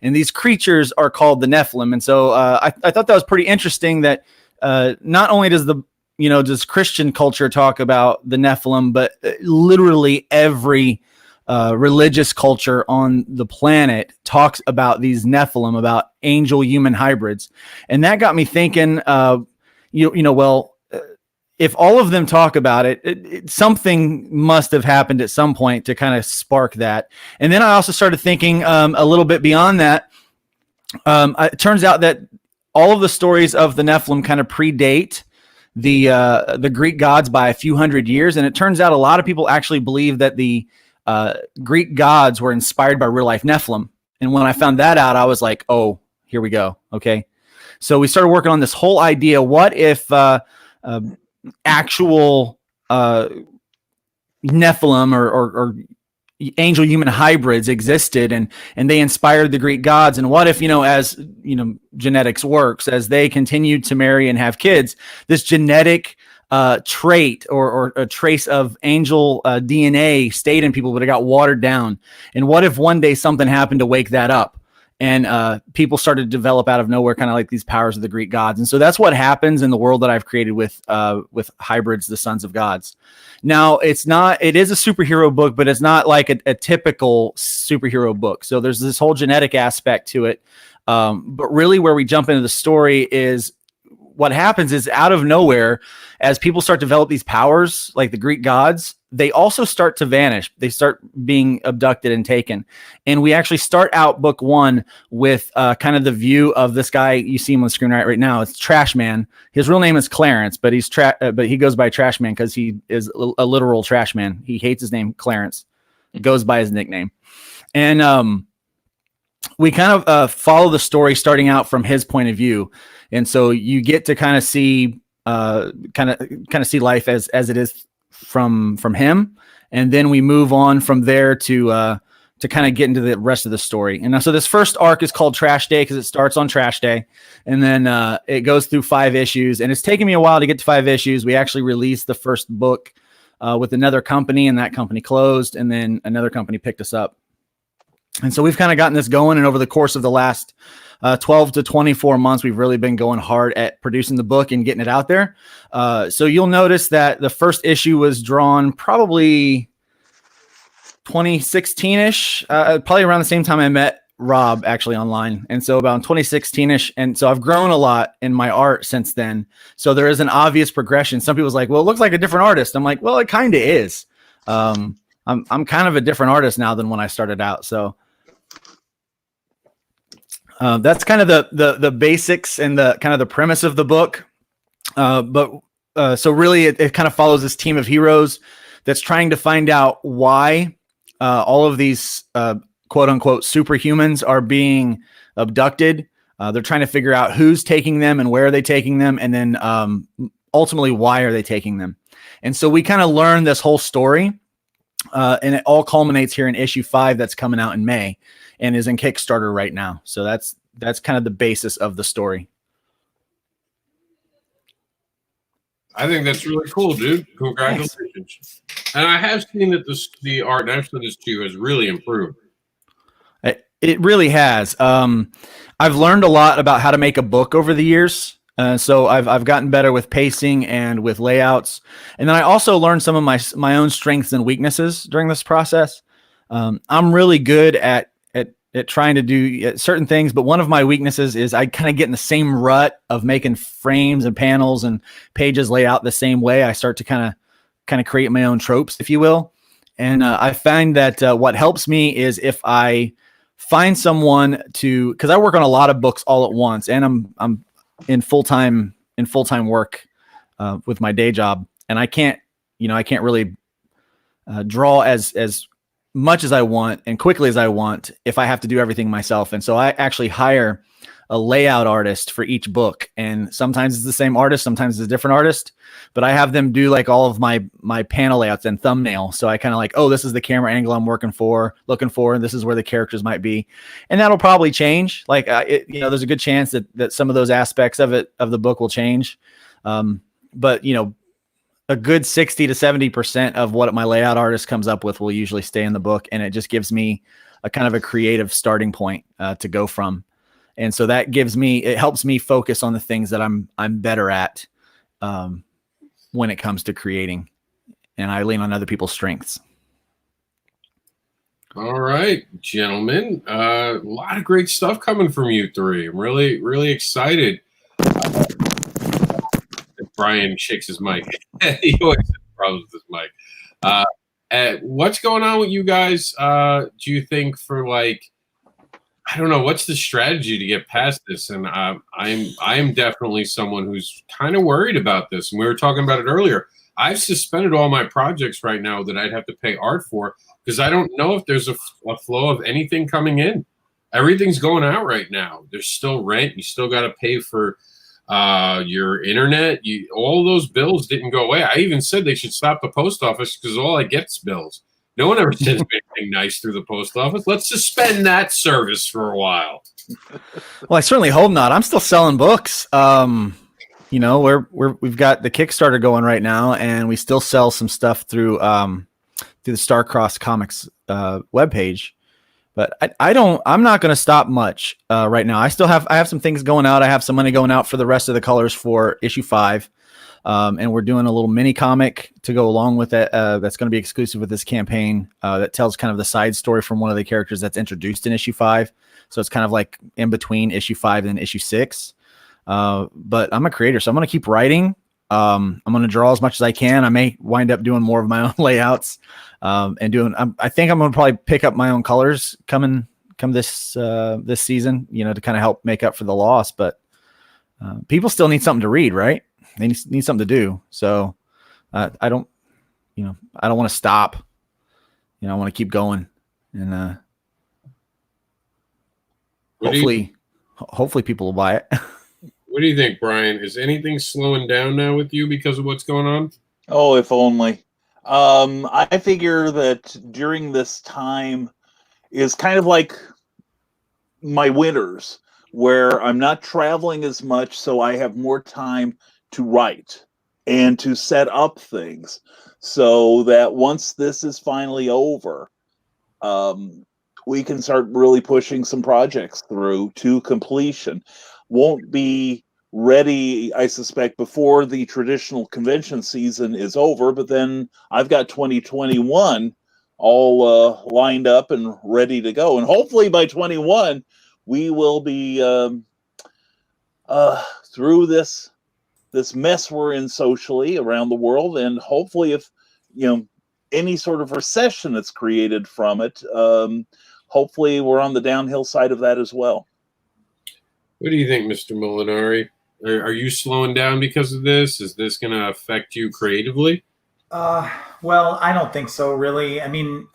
And these creatures are called the Nephilim. And so I thought that was pretty interesting that not only does Christian culture talk about the Nephilim, but literally every religious culture on the planet talks about these Nephilim, about angel human hybrids. And that got me thinking, if all of them talk about it, something must have happened at some point to kind of spark that. And then I also started thinking a little bit beyond that. It turns out that all of the stories of the Nephilim kind of predate the Greek gods by a few hundred years. And it turns out a lot of people actually believe that the Greek gods were inspired by real life Nephilim. And when I found that out, I was like, oh, here we go. Okay. So we started working on this whole idea. What if actual Nephilim or angel human hybrids existed and they inspired the Greek gods? And what if, as genetics works, as they continued to marry and have kids, this genetic trait or a trace of angel DNA stayed in people, but it got watered down? And what if one day something happened to wake that up? And people started to develop out of nowhere, kind of like these powers of the Greek gods. And so that's what happens in the world that I've created with Hybrids, the Sons of Gods. Now, it is a superhero book, but it's not like a typical superhero book. So there's this whole genetic aspect to it. But really where we jump into the story is what happens is, out of nowhere, as people start to develop these powers like the Greek gods, they also start to vanish. They start being abducted and taken. And we actually start out book one with kind of the view of this guy. You see him on the screen right now. It's Trash Man. His real name is Clarence, but he goes by Trash Man because he is a literal trash man. He hates his name, Clarence. It goes by his nickname. And we kind of follow the story starting out from his point of view. And so you get to kind of see see life as it is from him, and then we move on from there to kind of get into the rest of the story. And so this first arc is called Trash Day because it starts on Trash Day, and then it goes through 5 issues. And it's taken me a while to get to 5 issues. We actually released the first book with another company, and that company closed, and then another company picked us up. And so we've kind of gotten this going, and over the course of the last 12 to 24 months, we've really been going hard at producing the book and getting it out there. So you'll notice that the first issue was drawn probably 2016-ish, probably around the same time I met Rob actually online. And so about 2016-ish. And so I've grown a lot in my art since then. So there is an obvious progression. Some people's like, well, it looks like a different artist. I'm like, well, it kind of is. I'm kind of a different artist now than when I started out. So that's kind of the basics and the kind of the premise of the book. So really it kind of follows this team of heroes that's trying to find out why all of these quote unquote superhumans are being abducted. They're trying to figure out who's taking them and where are they taking them. And then ultimately, why are they taking them? And so we kind of learn this whole story And it all culminates here in issue 5 that's coming out in May and is in Kickstarter right now. So that's kind of the basis of the story. I think that's really cool, dude. Congratulations. Thanks. And I have seen that the art, and I've said this to you, has really improved. It really has. I've learned a lot about how to make a book over the years. So I've gotten better with pacing and with layouts. And then I also learned some of my own strengths and weaknesses during this process. I'm really good at trying to do certain things, but one of my weaknesses is I kind of get in the same rut of making frames and panels and pages lay out the same way. I start to kind of create my own tropes, if you will. And I find that what helps me is if I find someone because I work on a lot of books all at once, and I'm in full-time work with my day job, and I can't really draw as much as I want and quickly as I want if I have to do everything myself. And so I actually hire a layout artist for each book, and sometimes it's the same artist, sometimes it's a different artist, but I have them do like all of my panel layouts and thumbnail. So I kind of like, oh, this is the camera angle I'm looking for, and this is where the characters might be. And that'll probably change. Like, there's a good chance that some of those aspects of the book will change. But a good 60 to 70% of what my layout artist comes up with will usually stay in the book. And it just gives me a kind of a creative starting point to go from. And so it helps me focus on the things that I'm better at when it comes to creating, and I lean on other people's strengths. All right, gentlemen, a lot of great stuff coming from you three. I'm really, really excited. Brian shakes his mic. He always has problems with his mic. What's going on with you guys? Do you think for I don't know, what's the strategy to get past this? And I'm definitely someone who's kind of worried about this. And we were talking about it earlier. I've suspended all my projects right now that I'd have to pay art for because I don't know if there's a flow of anything coming in. Everything's going out right now. There's still rent. You still got to pay for your internet. All those bills didn't go away. I even said they should stop the post office because all I get is bills. No one ever sends me anything nice through the post office. Let's suspend that service for a while. Well, I certainly hope not. I'm still selling books. We've got the Kickstarter going right now, and we still sell some stuff through the Starcross Comics webpage. But I'm not going to stop much right now. I have some things going out. I have some money going out for the rest of the colors for issue 5. And we're doing a little mini comic to go along with it. That's going to be exclusive with this campaign that tells kind of the side story from one of the characters that's introduced in issue 5. So it's kind of like in between issue 5 and issue 6. But I'm a creator, so I'm going to keep writing. I'm going to draw as much as I can. I may wind up doing more of my own layouts I think I'm going to probably pick up my own colors come this season, to kind of help make up for the loss. But people still need something to read, right? They need something to do. So I don't want to stop. I want to keep going, and hopefully people will buy it. What do you think, Brian? Is anything slowing down now with you because of what's going on? Oh, if only. I figure that during this time is kind of like my winters, where I'm not traveling as much, so I have more time to write and to set up things, so that once this is finally over, we can start really pushing some projects through to completion. Won't be ready, I suspect, before the traditional convention season is over, but then I've got 2021 all lined up and ready to go. And hopefully by 21, we will be through this mess we're in socially around the world, and hopefully if any sort of recession that's created from it, hopefully we're on the downhill side of that as well. What do you think, Mr. Molinari? Are you slowing down because of this? Is this going to affect you creatively? Well, I don't think so, really. I mean,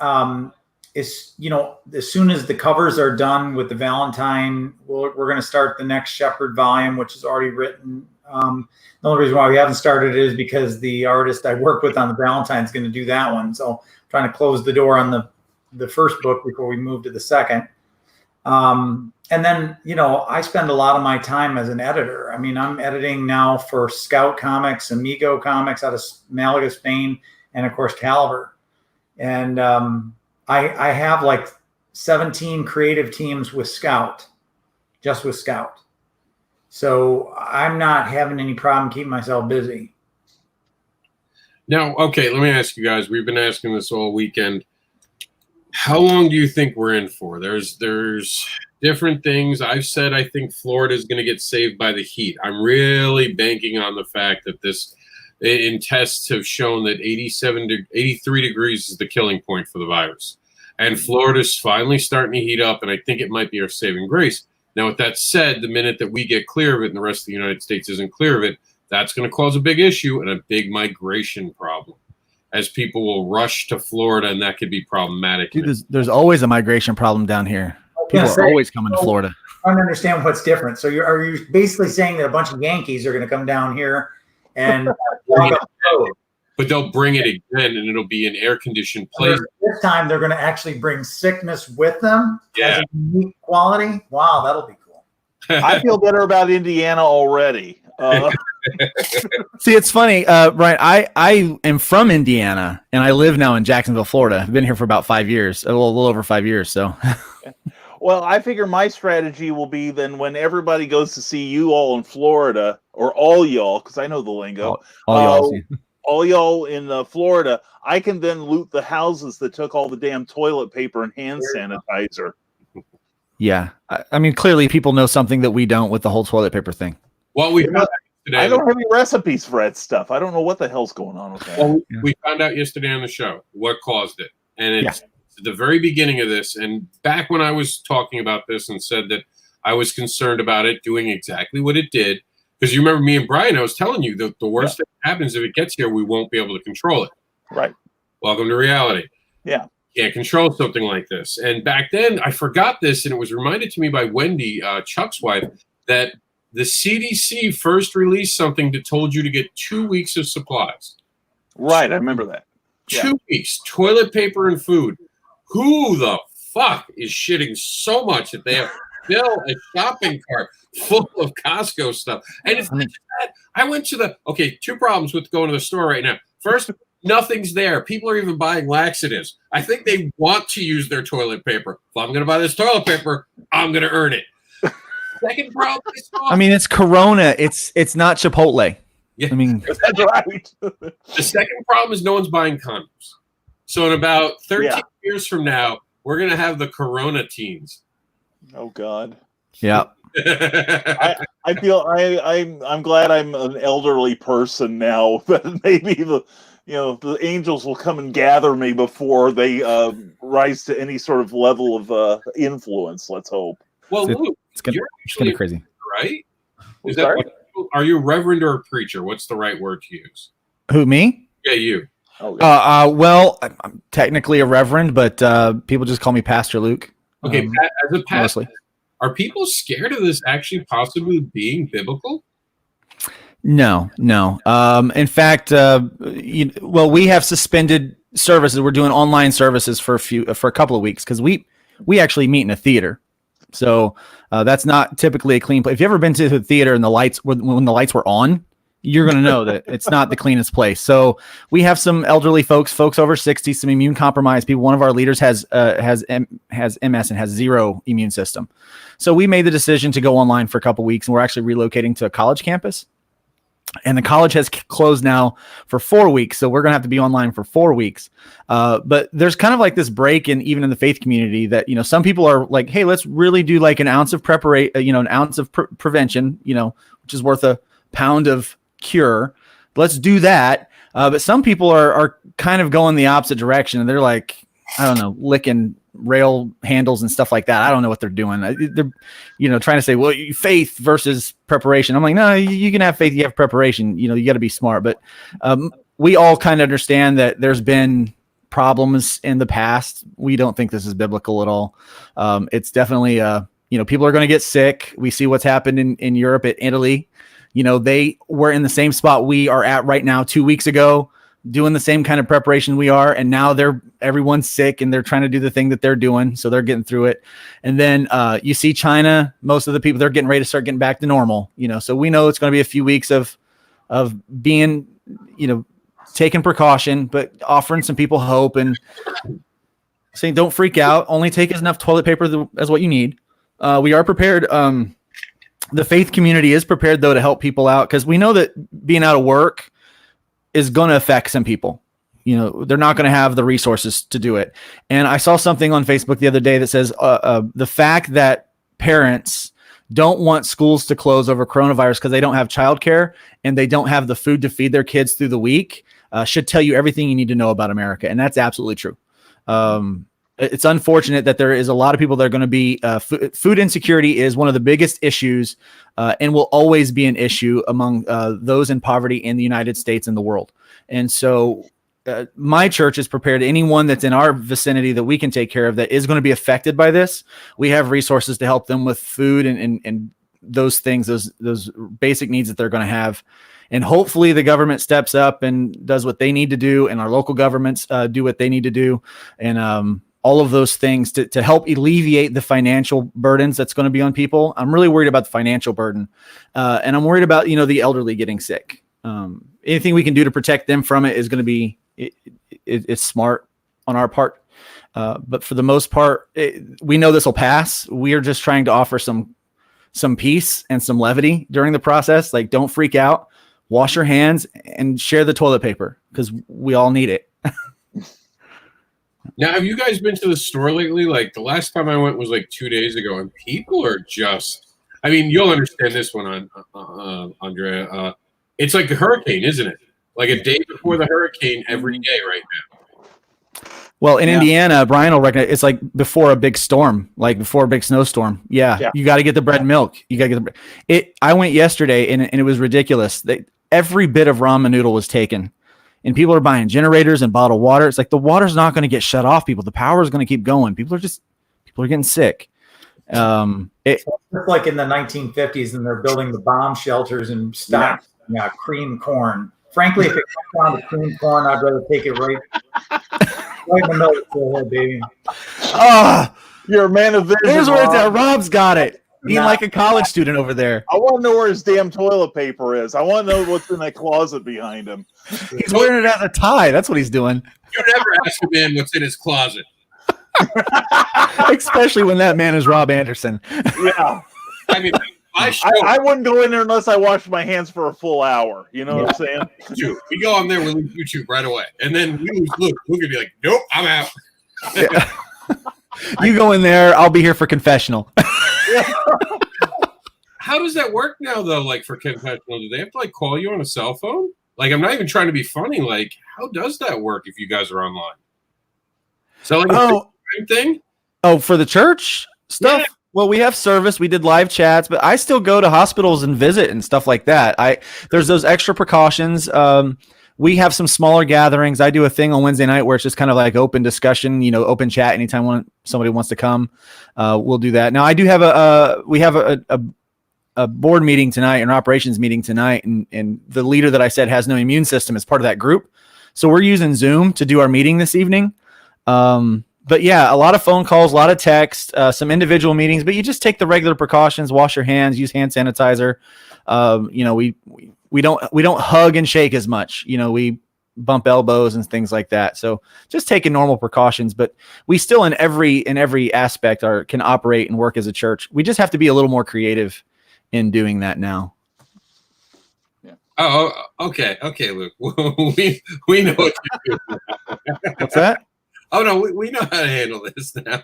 as soon as the covers are done with the Valentine, we're going to start the next Shepherd volume, which is already written. The only reason why we haven't started it is because the artist I work with on the Valentine is going to do that one. So I'm trying to close the door on the first book before we move to the second. And then, I spend a lot of my time as an editor. I mean, I'm editing now for Scout Comics, Amigo Comics out of Malaga, Spain, and of course Caliber. And I have like 17 creative teams with Scout, just with Scout. So I'm not having any problem keeping myself busy. Now, okay, let me ask you guys. We've been asking this all weekend. How long do you think we're in for? There's different things. I've said I think Florida is going to get saved by the heat. I'm really banking on the fact that in tests have shown that 83 degrees is the killing point for the virus. And Florida's finally starting to heat up, and I think it might be our saving grace. Now, with that said, the minute that we get clear of it and the rest of the United States isn't clear of it, that's going to cause a big issue and a big migration problem, as people will rush to Florida, and that could be problematic. Dude, there's always a migration problem down here. People are always coming to Florida. I don't understand what's different. So are you basically saying that a bunch of Yankees are going to come down here and but they'll bring it again, and it'll be an air-conditioned place. This time they're going to actually bring sickness with them. Yeah. As a unique quality. Wow, that'll be cool. I feel better about Indiana already. See, it's funny, Brian. I am from Indiana, and I live now in Jacksonville, Florida. I've been here for about 5 years, a little over 5 years. So, well, I figure my strategy will be then when everybody goes to see you all in Florida, or all y'all, because I know the lingo, all y'all in Florida, I can then loot the houses that took all the damn toilet paper and hand sanitizer. Yeah, I mean, clearly people know something that we don't with the whole toilet paper thing. Well, we found out yesterday. I don't have any recipes for that stuff. I don't know what the hell's going on with that. Well, we found out yesterday on the show what caused it, and it's at the very beginning of this. And back when I was talking about this and said that I was concerned about it doing exactly what it did, because you remember me and Brian, I was telling you that the worst thing that happens if it gets here, we won't be able to control it. Right. Welcome to reality. Yeah. Can't control something like this. And back then, I forgot this, and it was reminded to me by Wendy, Chuck's wife, that the CDC first released something that told you to get 2 weeks of supplies. Right, I remember that. 2 weeks, toilet paper and food. Who the fuck is shitting so much that they have to fill a shopping cart full of Costco stuff? And it's not just that. I went to two problems with going to the store right now. First, nothing's there. People are even buying laxatives. I think they want to use their toilet paper. If I'm going to buy this toilet paper, I'm going to earn it. Second problem I mean, it's Corona. It's not Chipotle. Yeah, I mean, that's right. The second problem is no one's buying condoms. So in about 13 years from now, we're going to have the Corona teens. Oh, God. Yeah. I feel I'm glad I'm an elderly person now, but maybe the angels will come and gather me before they rise to any sort of level of influence. Let's hope. Well, Luke, it's gonna be crazy, right? Is that are you a reverend or a preacher? What's the right word to use? Who, me? Yeah, you. Well, I'm technically a reverend, but people just call me Pastor Luke. Okay, as a pastor, mostly. Are people scared of this actually possibly being biblical? No. In fact, we have suspended services. We're doing online services for a couple of weeks because we actually meet in a theater. So that's not typically a clean place. If you've ever been to the theater and when the lights were on, you're going to know that it's not the cleanest place. So we have some elderly folks over 60, some immune compromised people. One of our leaders has MS and has zero immune system. So we made the decision to go online for a couple of weeks, and we're actually relocating to a college campus. And the college has closed now for 4 weeks. So we're going to have to be online for 4 weeks. But there's kind of like this break even in the faith community that, some people are like, hey, let's really do like an ounce of an ounce of prevention, which is worth a pound of cure. Let's do that. But some people are kind of going the opposite direction. And they're like, I don't know, licking rail handles and stuff like that. I don't know what they're doing. They're, trying to say, well, faith versus preparation. I'm like, no, you can have faith. You have preparation. You got to be smart. But we all kind of understand that there's been problems in the past. We don't think this is biblical at all. It's definitely, people are going to get sick. We see what's happened in Europe, at Italy. They were in the same spot we are at right now 2 weeks ago, doing the same kind of preparation we are. And now everyone's sick and they're trying to do the thing that they're doing. So they're getting through it. And then you see China, most of the people, they're getting ready to start getting back to normal, so we know it's going to be a few weeks of being, taking precaution, but offering some people hope and saying, don't freak out. Only take enough toilet paper as what you need. We are prepared. The faith community is prepared, though, to help people out, because we know that being out of work is going to affect some people. They're not going to have the resources to do it. And I saw something on Facebook the other day that says the fact that parents don't want schools to close over coronavirus because they don't have childcare and they don't have the food to feed their kids through the week should tell you everything you need to know about America. And that's absolutely true. It's unfortunate that there is a lot of people that are going to be food insecurity is one of the biggest issues and will always be an issue among those in poverty in the United States and the world. And so my church is prepared. Anyone that's in our vicinity that we can take care of that is going to be affected by this, we have resources to help them with food and those things, those basic needs that they're going to have. And hopefully the government steps up and does what they need to do, and our local governments do what they need to do. And all of those things to help alleviate the financial burdens that's going to be on people. I'm really worried about the financial burden. And I'm worried about, the elderly getting sick. Anything we can do to protect them from it is going to be, it's smart on our part. But for the most part, we know this will pass. We are just trying to offer some peace and some levity during the process. Like, don't freak out, wash your hands and share the toilet paper because we all need it. Now, have you guys been to the store lately? Like, the last time I went was like 2 days ago, and people are just, I mean, you'll understand this one, Andrea. It's like a hurricane, isn't it? Like a day before the hurricane every day right now. Well, in Indiana, Brian will recognize it's like before a big storm, like before a big snowstorm. Yeah. You got to get the bread and milk. You got to get the I went yesterday and it was ridiculous. Every bit of ramen noodle was taken. And people are buying generators and bottled water. It's like the water's not going to get shut off, people. The power is going to keep going. People are getting sick. It's like in the 1950s, and they're building the bomb shelters and stock cream corn. Frankly, if it comes down to cream corn, I'd rather take it right in the middle of the head, baby. You're a man of vision. Here's where it's at. Rob's got it. Being like a college student over there. I want to know where his damn toilet paper is. I want to know what's in that closet behind him. He's wearing it as a tie. That's what he's doing. You never ask a man what's in his closet. Especially when that man is Rob Anderson. Yeah. I mean, I wouldn't go in there unless I washed my hands for a full hour. You know what I'm saying? We go on there, we lose YouTube right away. And then we lose Luke. Luke would be like, nope, I'm out. Yeah. You go in there, I'll be here for confessional. How does that work now, though? Like for confessional, do they have to like call you on a cell phone? Like, I'm not even trying to be funny. Like, how does that work if you guys are online? So like a thing? Oh, for the church stuff? Yeah. Well, we have service. We did live chats, but I still go to hospitals and visit and stuff like that. There's those extra precautions. We have some smaller gatherings. I do a thing on Wednesday night where it's just kind of like open discussion, open chat. Anytime somebody wants to come, we'll do that. Now I do have we have a board meeting tonight, an operations meeting tonight. And the leader that I said has no immune system is part of that group. So we're using Zoom to do our meeting this evening. But yeah, a lot of phone calls, a lot of text, some individual meetings, but you just take the regular precautions, wash your hands, use hand sanitizer. We don't hug and shake as much. We bump elbows and things like that. So just taking normal precautions, but we still in every aspect can operate and work as a church. We just have to be a little more creative in doing that now. Yeah. Oh, okay, Luke. we know what to do. What's that? Oh no, we know how to handle this now.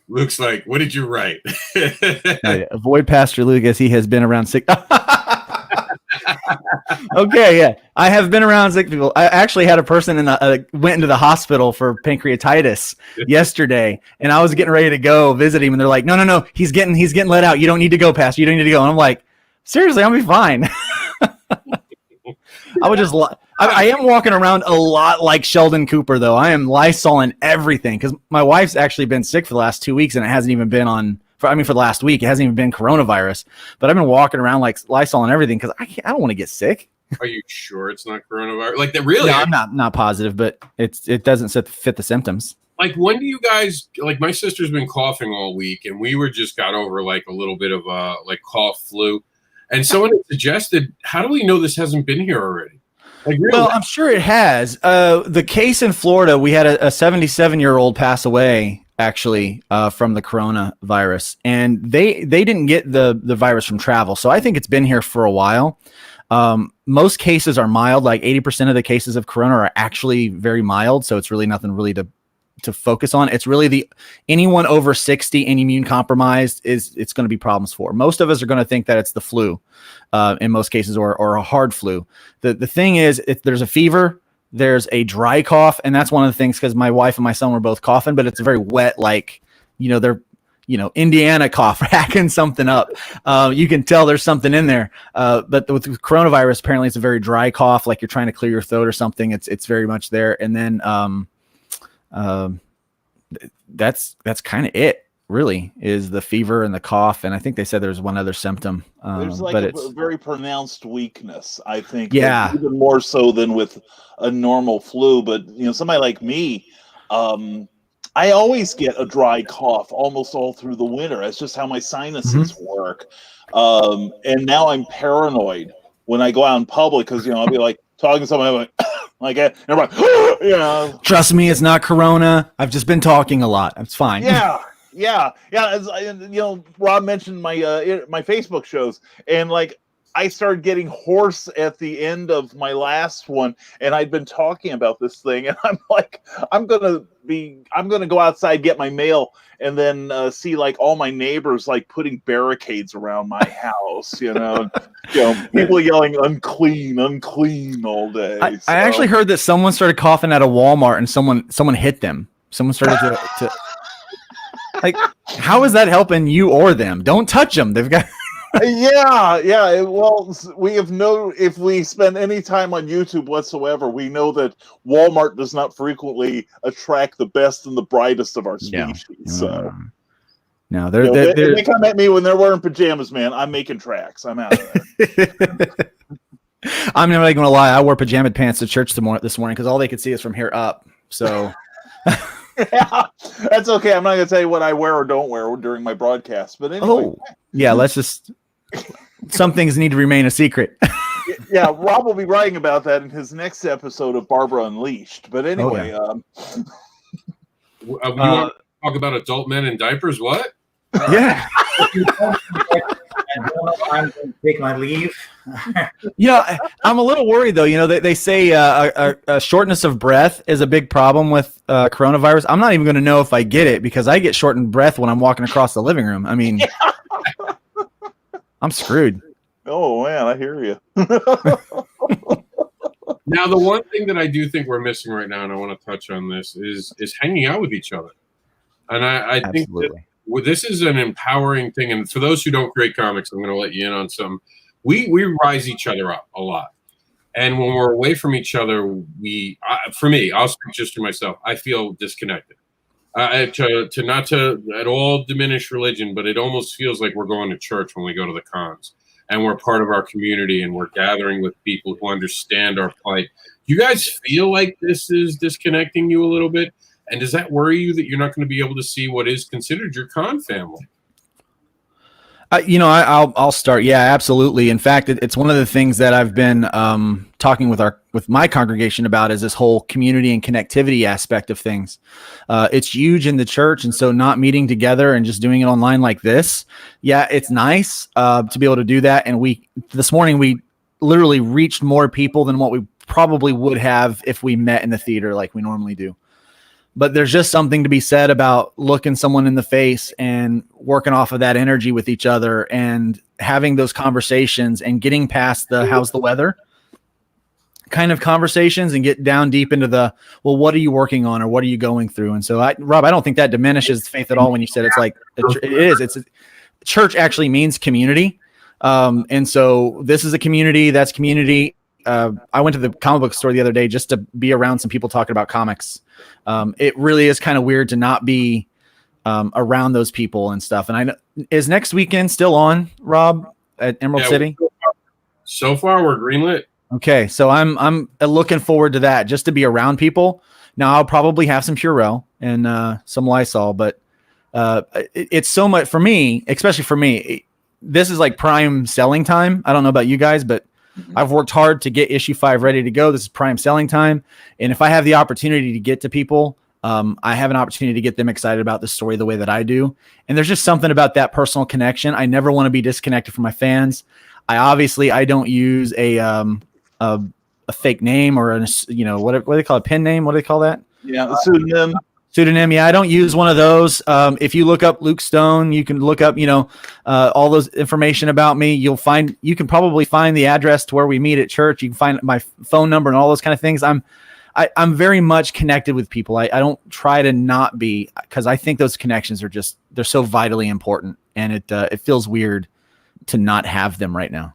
Luke's like, what did you write? Avoid Pastor Luke as he has been around sick. Okay, yeah. I have been around sick people. I actually had a person went into the hospital for pancreatitis yesterday, and I was getting ready to go visit him, and they're like, no, he's getting let out. You don't need to go, Pastor. You don't need to go. And I'm like, seriously, I'll be fine. I would just. I am walking around a lot like Sheldon Cooper, though. I am Lysoling everything because my wife's actually been sick for the last 2 weeks, and it hasn't even been on for the last week. It hasn't even been coronavirus, but I've been walking around like Lysol and everything because I don't want to get sick. Are you sure it's not coronavirus? Like that really? No, I'm not positive, but it doesn't fit the symptoms. Like when do you guys, like my sister's been coughing all week and we just got over like a little bit of like cough flu. And someone had suggested, how do we know this hasn't been here already? Like really? Well, I'm sure it has. The case in Florida, we had a 77-year-old pass away actually from the coronavirus, and they didn't get the virus from travel. So I think it's been here for a while. Most cases are mild, like 80% of the cases of corona are actually very mild. So it's really nothing really to focus on. It's really anyone over 60 and immune compromised it's going to be problems for. Most of us are going to think that it's the flu in most cases, or a hard flu. The thing is, there's a fever, there's a dry cough. And that's one of the things, because my wife and my son were both coughing, but it's a very wet, like, they're, Indiana cough, hacking something up. You can tell there's something in there. But with coronavirus, apparently it's a very dry cough, like you're trying to clear your throat or something. It's very much there. And then, that's kind of it, really, is the fever and the cough. And I think they said there's one other symptom. There's like a very pronounced weakness, I think. Yeah. Even more so than with a normal flu. But, somebody like me, I always get a dry cough almost all through the winter. That's just how my sinuses work. And now I'm paranoid when I go out in public because, I'll be like talking to somebody like, like everybody, Trust me, it's not corona. I've just been talking a lot. It's fine. Yeah. As Rob mentioned my my Facebook shows, and like I started getting hoarse at the end of my last one, and I'd been talking about this thing, and I'm like, I'm gonna go outside, get my mail, and then see like all my neighbors like putting barricades around my house, people yelling unclean all day. I actually heard that someone started coughing at a Walmart and someone hit them. Someone started to like, how is that helping you or them? Don't touch them. They've got. Yeah. Well, if we spend any time on YouTube whatsoever, we know that Walmart does not frequently attract the best and the brightest of our species. No, they come at me when they're wearing pajamas, man. I'm making tracks. I'm out of there. I'm not even gonna lie. I wore pajama pants to church this morning because all they could see is from here up. So. Yeah, that's okay. I'm not gonna tell you what I wear or don't wear during my broadcast. But anyway. Yeah. Let's just. Some things need to remain a secret. Yeah, Rob will be writing about that in his next episode of Barbara Unleashed. But anyway, you want to talk about adult men in diapers? What? Yeah. I'm going to take my leave. I'm a little worried though. They say a shortness of breath is a big problem with coronavirus. I'm not even going to know if I get it because I get shortened breath when I'm walking across the living room. I mean. Yeah. I'm screwed. Oh man, I hear you. Now, the one thing that I do think we're missing right now, and I want to touch on this, is hanging out with each other. And I think that this is an empowering thing. And for those who don't create comics, I'm going to let you in on some. We rise each other up a lot. And when we're away from each other, for me, I'll speak just for myself, I feel disconnected. To not to at all diminish religion, but it almost feels like we're going to church when we go to the cons, and we're part of our community, and we're gathering with people who understand our plight. Do you guys feel like this is disconnecting you a little bit? And does that worry you that you're not going to be able to see what is considered your con family? I'll start. Yeah, absolutely. In fact, it's one of the things that I've been talking with my congregation about is this whole community and connectivity aspect of things. It's huge in the church, and so not meeting together and just doing it online like this. Yeah, it's nice to be able to do that. And this morning we literally reached more people than what we probably would have if we met in the theater like we normally do. But there's just something to be said about looking someone in the face and working off of that energy with each other and having those conversations and getting past the how's the weather kind of conversations and get down deep into the, well, what are you working on or what are you going through? And so Rob, I don't think that diminishes faith at all when you said it's like, it's church actually means community. And so this is a community, that's community. I went to the comic book store the other day just to be around some people talking about comics. It really is kind of weird to not be around those people and stuff. And I know, is next weekend still on, Rob, at Emerald City? So far, we're greenlit. Okay, so I'm looking forward to that, just to be around people. Now I'll probably have some Purell and some Lysol, but it's so much for me, especially for me. This is like prime selling time. I don't know about you guys, but I've worked hard to get issue 5 ready to go. This is prime selling time, and if I have the opportunity to get to people, I have an opportunity to get them excited about the story the way that I do. And there's just something about that personal connection. I never want to be disconnected from my fans. I don't use a fake name or what do they call a pen name? What do they call that? Yeah, a pseudonym. Pseudonym. Yeah, I don't use one of those. If you look up Luke Stone, you can look up, all those information about me. You can probably find the address to where we meet at church. You can find my phone number and all those kind of things. I'm very much connected with people. I don't try to not be, because I think those connections are they're so vitally important, and it feels weird to not have them right now.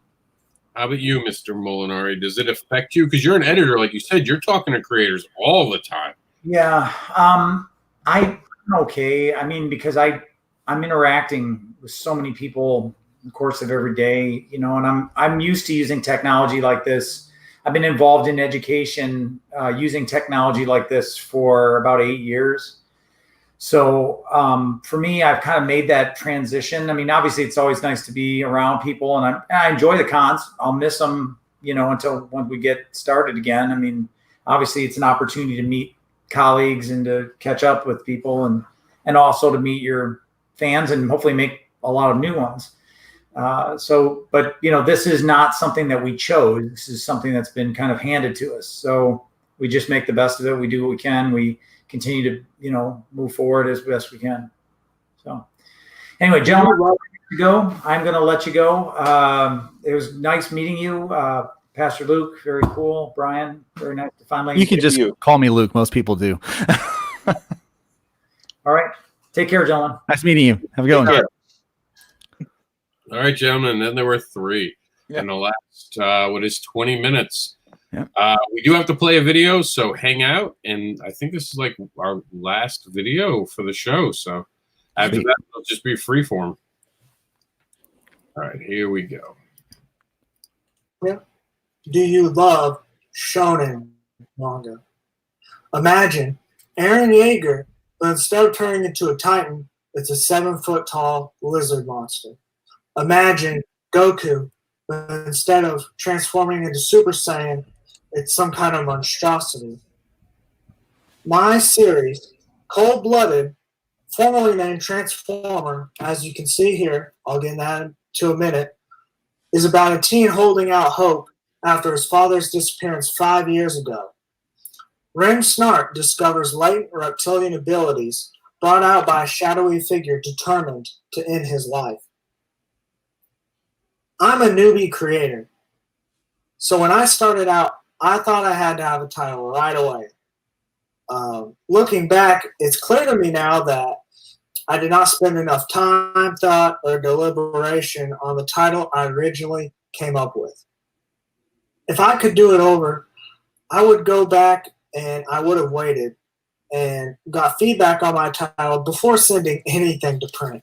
How about you, Mr. Molinari? Does it affect you? Because you're an editor, like you said, you're talking to creators all the time. Yeah, I'm okay. I mean, because I'm interacting with so many people in the course of every day, and I'm used to using technology like this. I've been involved in education using technology like this for about 8 years. So for me, I've kind of made that transition. I mean, obviously, it's always nice to be around people, and I enjoy the cons. I'll miss them, until when we get started again. I mean, obviously, it's an opportunity to meet colleagues and to catch up with people, and also to meet your fans and hopefully make a lot of new ones. But this is not something that we chose. This is something that's been kind of handed to us. So we just make the best of it. We do what we can. We continue to, move forward as best we can. So anyway, gentlemen, I'm going to let you go. It was nice meeting you. Pastor Luke, very cool. Brian, very nice to finally. You can just call me Luke. Most people do. All right. Take care, gentlemen. Nice meeting you. Have a good one. All right, gentlemen. And then there were 3 in the last, 20 minutes. Yeah. We do have to play a video, so hang out. And I think this is like our last video for the show. So after that, it'll just be freeform. All right, here we go. Do you love shonen manga? Imagine Eren Yeager, but instead of turning into a titan, it's a 7-foot-tall lizard monster. Imagine Goku, but instead of transforming into Super Saiyan, it's some kind of monstrosity. My series, Cold Blooded, formerly named Transformer, as you can see here, I'll get that into a minute, is about a teen holding out hope after his father's disappearance 5 years ago. Ren Snart discovers latent reptilian abilities brought out by a shadowy figure determined to end his life. I'm a newbie creator, so when I started out, I thought I had to have a title right away. Looking back, it's clear to me now that I did not spend enough time, thought, or deliberation on the title I originally came up with. If I could do it over, I would go back and I would have waited and got feedback on my title before sending anything to print.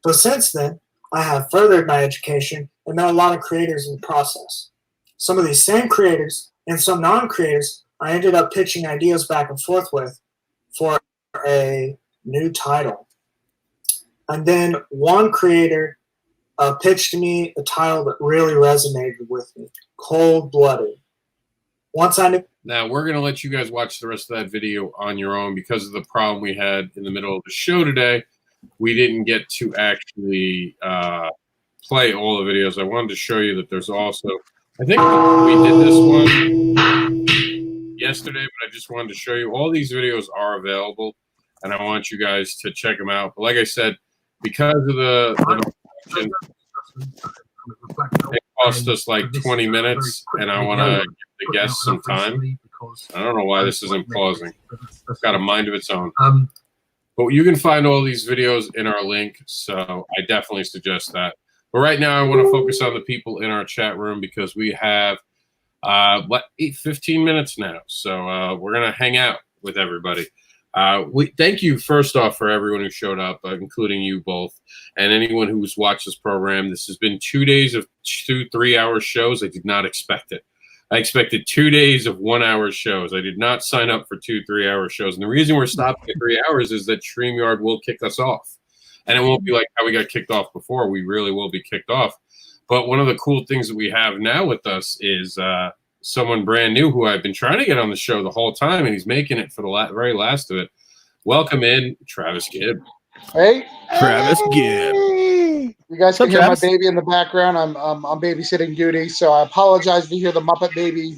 But since then, I have furthered my education and met a lot of creators in the process. Some of these same creators and some non-creators I ended up pitching ideas back and forth with for a new title. And then one creator pitched me a title that really resonated with me, Cold Blooded. Once I knew. Now, we're going to let you guys watch the rest of that video on your own because of the problem we had in the middle of the show today. We didn't get to actually play all the videos. I wanted to show you that there's also, I think we did this one yesterday, but I just wanted to show you all these videos are available, and I want you guys to check them out. But like I said, because of the it cost us like 20 minutes, and I want to give the guests some time. I don't know why this isn't pausing. It's got a mind of its own. But you can find all these videos in our link, so I definitely suggest that. But right now, I want to focus on the people in our chat room because we have 15 minutes now. So we're going to hang out with everybody. We thank you first off for everyone who showed up, including you both, and anyone who's watched this program. This has been 2 days of 2 3-hour shows. I did not expect it. I expected 2 days of 1-hour shows. I did not sign up for 2 3-hour shows. And the reason we're stopping at 3 hours is that StreamYard will kick us off. And it won't be like how we got kicked off before. We really will be kicked off. But one of the cool things that we have now with us is someone brand new who I've been trying to get on the show the whole time, and he's making it for the very last of it. Welcome in, Travis Gibb. Hey, Travis Gibb. you guys What's up, can hear Travis? my baby in the background. I'm babysitting duty, so I apologize if you hear the Muppet Baby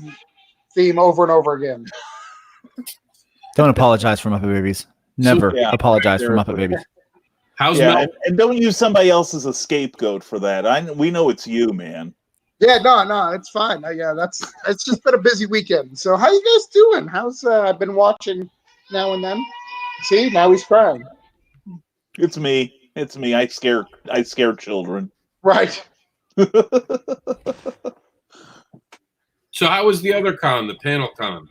theme over and over again. Don't apologize for Muppet Babies. Never Yeah. apologize for Muppet Babies. How's Mel? And don't use somebody else as a scapegoat for that. We know it's you, man. Yeah, no, it's fine. Yeah, it's just been a busy weekend. So how you guys doing? How's I've been watching now and then. See, now he's crying. It's me. It's me. I scare children. Right. So how was the other con, the panel con?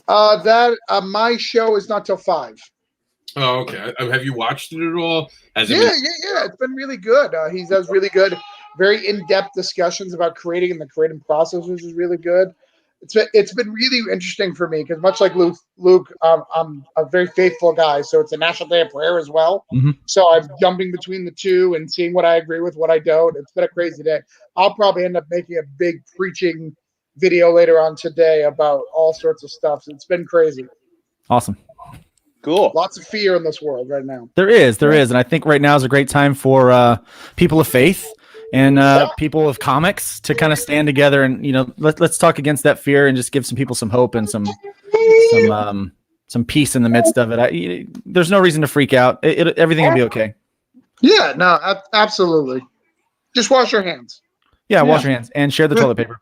My show is not till 5. Oh, okay. Have you watched it at all? Has it Yeah, been- yeah. It's been really good. He does really good, very in-depth discussions about creating and the creative process, which is really good. It's been really interesting for me because much like Luke, I'm a very faithful guy. So it's a National Day of Prayer as well. Mhm. So I'm jumping between the two and seeing what I agree with, what I don't. It's been a crazy day. I'll probably end up making a big preaching video later on today about all sorts of stuff. So it's been crazy. Awesome. Cool. Lots of fear in this world right now. There is, and I think right now is a great time for people of faith and people of comics to kind of stand together and let's talk against that fear and just give some people some hope and some peace in the midst of it. There's no reason to freak out. Everything will be okay. Yeah, no, absolutely. Just wash your hands. Yeah, wash your hands and share the toilet paper.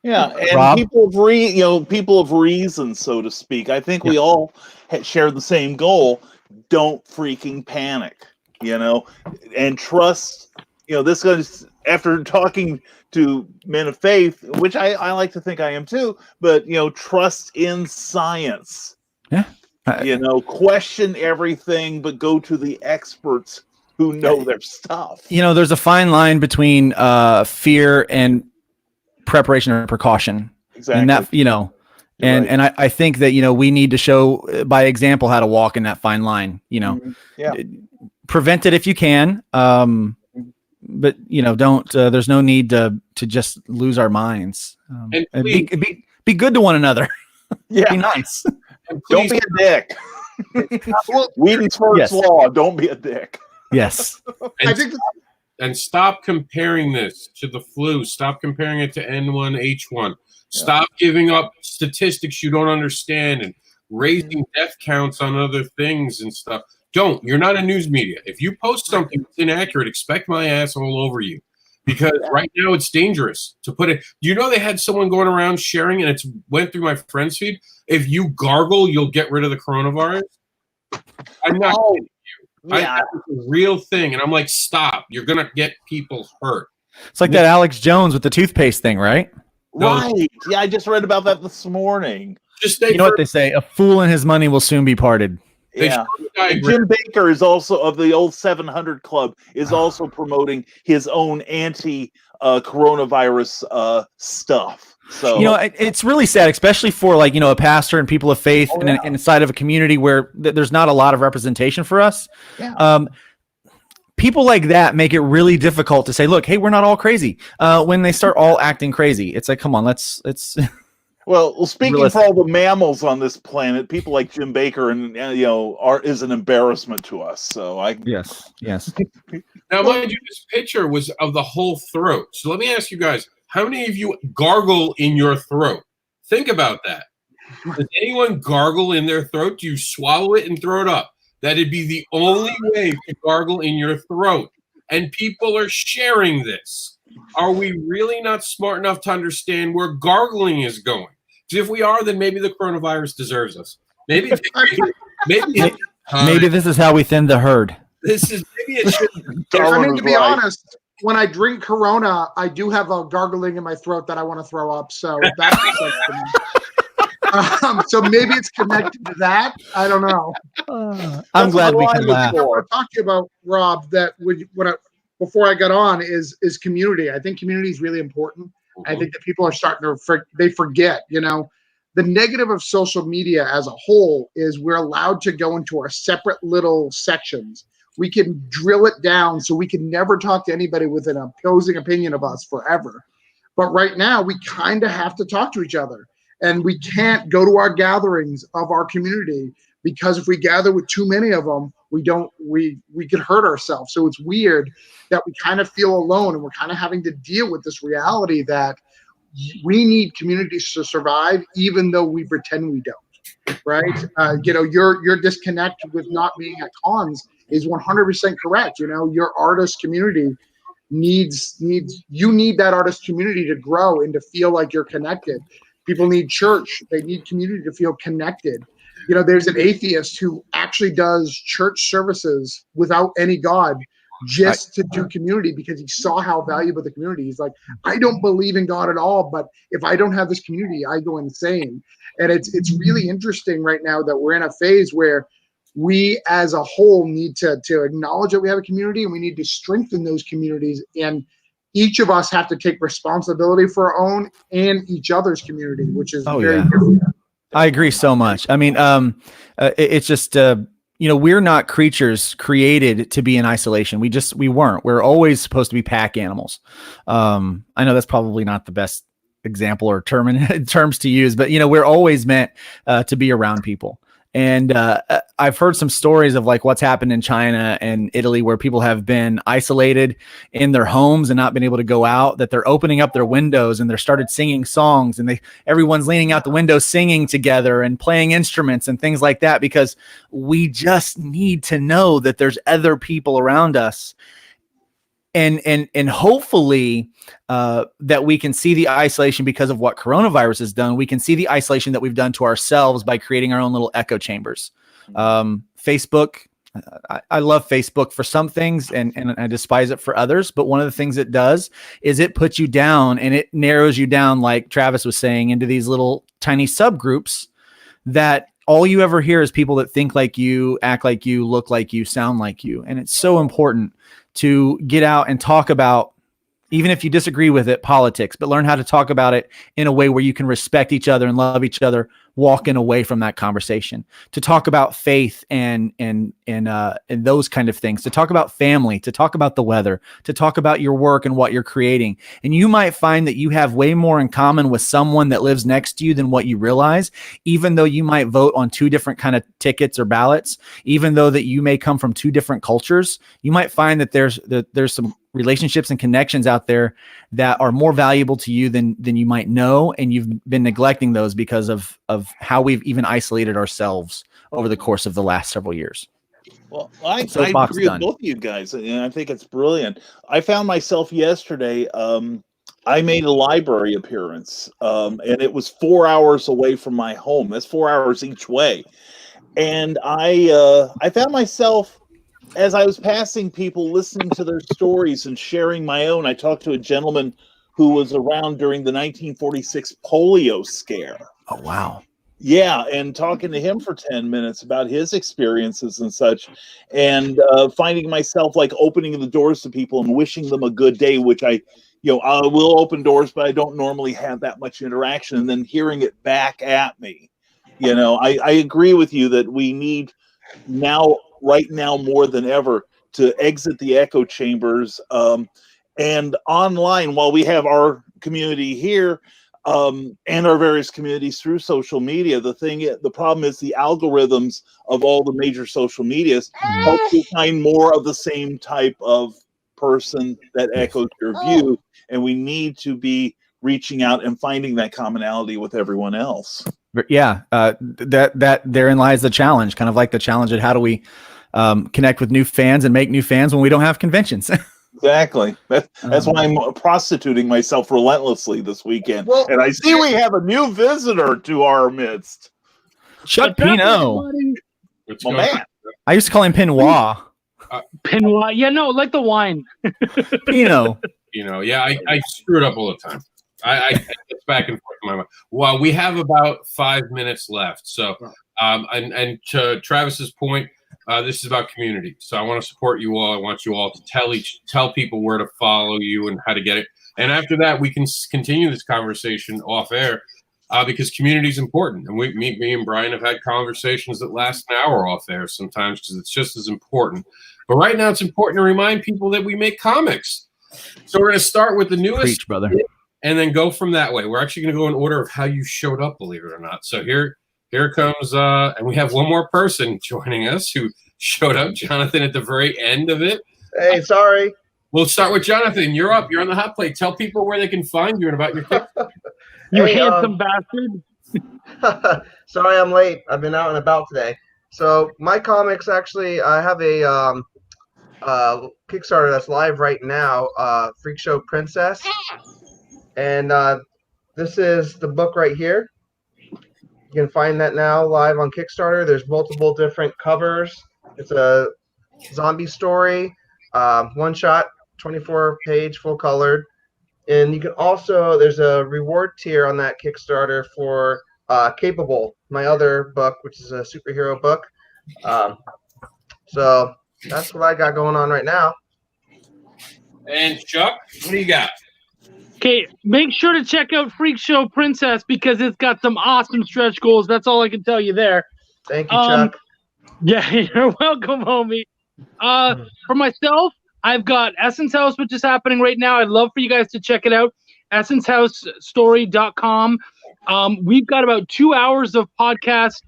Yeah, and Rob? people of reason, so to speak. I think we all share the same goal. Don't freaking panic, and trust. This goes after talking to men of faith, which I like to think I am too. But trust in science. Yeah. Question everything, but go to the experts who know their stuff. There's a fine line between fear and preparation and precaution. Exactly. And that, and I think that, we need to show by example how to walk in that fine line, Yeah. Prevent it if you can. But don't, there's no need to just lose our minds. And Be good to one another. Yeah. Be nice. Don't be a dick. Whedon's first law, don't be a dick. Yes. And stop comparing this to the flu. Stop comparing it to N1H1. Stop giving up statistics you don't understand and raising death counts on other things and stuff. Don't. You're not a news media. If you post something that's inaccurate, expect my ass all over you. Because right now it's dangerous to put it. They had someone going around sharing, and it went through my friend's feed. If you gargle, you'll get rid of the coronavirus. I'm not kidding you. Yeah. That's a real thing. And I'm like, stop. You're going to get people hurt. It's like that Alex Jones with the toothpaste thing, right? Right. Yeah, I just read about that this morning. You know what they say? A fool and his money will soon be parted. Yeah. And Jim Baker is also of the old 700 Club is also promoting his own anti-coronavirus stuff. So it's really sad, especially for a pastor and people of faith and inside of a community where there's not a lot of representation for us. Yeah. People like that make it really difficult to say, look, hey, we're not all crazy. When they start all acting crazy, it's like, come on, let's. Well, speaking for all the mammals on this planet, people like Jim Baker is an embarrassment to us. So yes. Now, mind you, this picture was of the whole throat. So let me ask you guys, how many of you gargle in your throat? Think about that. Does anyone gargle in their throat? Do you swallow it and throw it up? That'd be the only way to gargle in your throat. And people are sharing this. Are we really not smart enough to understand where gargling is going? Because if we are, then maybe the coronavirus deserves us. Maybe this is how we thin the herd. Maybe it should. To be honest, when I drink Corona, I do have a gargling in my throat that I want to throw up. So that makes sense to me. So maybe it's connected to that. I don't know. I'm glad we can laugh. I want to talk to you about, Rob, that before I got on is community. I think community is really important. I think that people are starting to they forget, the negative of social media as a whole is we're allowed to go into our separate little sections. We can drill it down so we can never talk to anybody with an opposing opinion of us forever. But right now we kind of have to talk to each other, and we can't go to our gatherings of our community because if we gather with too many of them, we could hurt ourselves. So it's weird that we kind of feel alone, and we're kind of having to deal with this reality that we need communities to survive, even though we pretend we don't, right? Your disconnect with not being at cons is 100% correct. Your artist community needs that artist community to grow and to feel like you're connected. People need church. They need community to feel connected. There's an atheist who actually does church services without any God just to do community because he saw how valuable the community is. He's like, I don't believe in God at all, but if I don't have this community, I go insane. And it's really interesting right now that we're in a phase where we as a whole need to acknowledge that we have a community, and we need to strengthen those communities. And each of us have to take responsibility for our own and each other's community, which is very different. I agree so much. I mean, it's just, we're not creatures created to be in isolation. We weren't. We're always supposed to be pack animals. I know that's probably not the best example or terms to use, but we're always meant to be around people. And I've heard some stories of like what's happened in China and Italy where people have been isolated in their homes and not been able to go out, that they're opening up their windows and they're started singing songs, and everyone's leaning out the window singing together and playing instruments and things like that, because we just need to know that there's other people around us. And hopefully that we can see the isolation because of what coronavirus has done. We can see the isolation that we've done to ourselves by creating our own little echo chambers. Facebook, I love Facebook for some things and I despise it for others. But one of the things it does is it puts you down and it narrows you down, like Travis was saying, into these little tiny subgroups that all you ever hear is people that think like you, act like you, look like you, sound like you. And it's so important to get out and talk about, even if you disagree with it, politics, but learn how to talk about it in a way where you can respect each other and love each other, walking away from that conversation, to talk about faith and those kind of things, to talk about family, to talk about the weather, to talk about your work and what you're creating. And you might find that you have way more in common with someone that lives next to you than what you realize, even though you might vote on two different kind of tickets or ballots, even though that you may come from two different cultures. You might find that there's some relationships and connections out there that are more valuable to you than you might know, and you've been neglecting those because of how we've even isolated ourselves over the course of the last several years. Well, I agree with both of you guys, and I think it's brilliant. I found myself yesterday. I made a library appearance, and it was 4 hours away from my home. That's 4 hours each way, and I found myself, as I was passing people, listening to their stories and sharing my own. I talked to a gentleman who was around during the 1946 polio scare. Oh, wow. Yeah, and talking to him for 10 minutes about his experiences and such, and finding myself like opening the doors to people and wishing them a good day, which I will open doors, but I don't normally have that much interaction, and then hearing it back at me. I agree with you that we need right now more than ever to exit the echo chambers, and online, while we have our community here and our various communities through social media, the problem is the algorithms of all the major social medias help you find more of the same type of person that echoes your view, and we need to be reaching out and finding that commonality with everyone else. Yeah, that therein lies the challenge, kind of like the challenge at how do we connect with new fans and make new fans when we don't have conventions. Exactly. That's why I'm prostituting myself relentlessly this weekend. Well, and I see we have a new visitor to our midst. Chuck Pino. Oh, man. I used to call him Pinois. Pinois. Yeah, no, like the wine. Pino. Yeah, I screw it up all the time. I it's back and forth in my mind. Well, we have about 5 minutes left. So, and to Travis's point, this is about community. So I want to support you all. I want you all to tell people where to follow you and how to get it. And after that, we can continue this conversation off air because community is important. And me and Brian have had conversations that last an hour off air sometimes because it's just as important. But right now, it's important to remind people that we make comics. So we're going to start with the newest. Preach, brother. And then go from that way. We're actually going to go in order of how you showed up, believe it or not. So here comes, and we have one more person joining us who showed up, Jonathan, at the very end of it. Hey, sorry. We'll start with Jonathan. You're up. You're on the hot plate. Tell people where they can find you and about your Kickstarter. You handsome bastard. Sorry I'm late. I've been out and about today. So my comics, actually, I have a Kickstarter that's live right now, Freak Show Princess. And this is the book right here. You can find that now live on Kickstarter. There's multiple different covers. It's a zombie story, one shot, 24-page, full colored. And you can also, there's a reward tier on that Kickstarter for Capable, my other book, which is a superhero book. So that's what I got going on right now. And Chuck, what do you got? Okay, make sure to check out Freak Show Princess because it's got some awesome stretch goals. That's all I can tell you there. Thank you, Chuck. Yeah, you're welcome, homie. For myself, I've got Essence House, which is happening right now. I'd love for you guys to check it out. EssenceHouseStory.com. We've got about 2 hours of podcast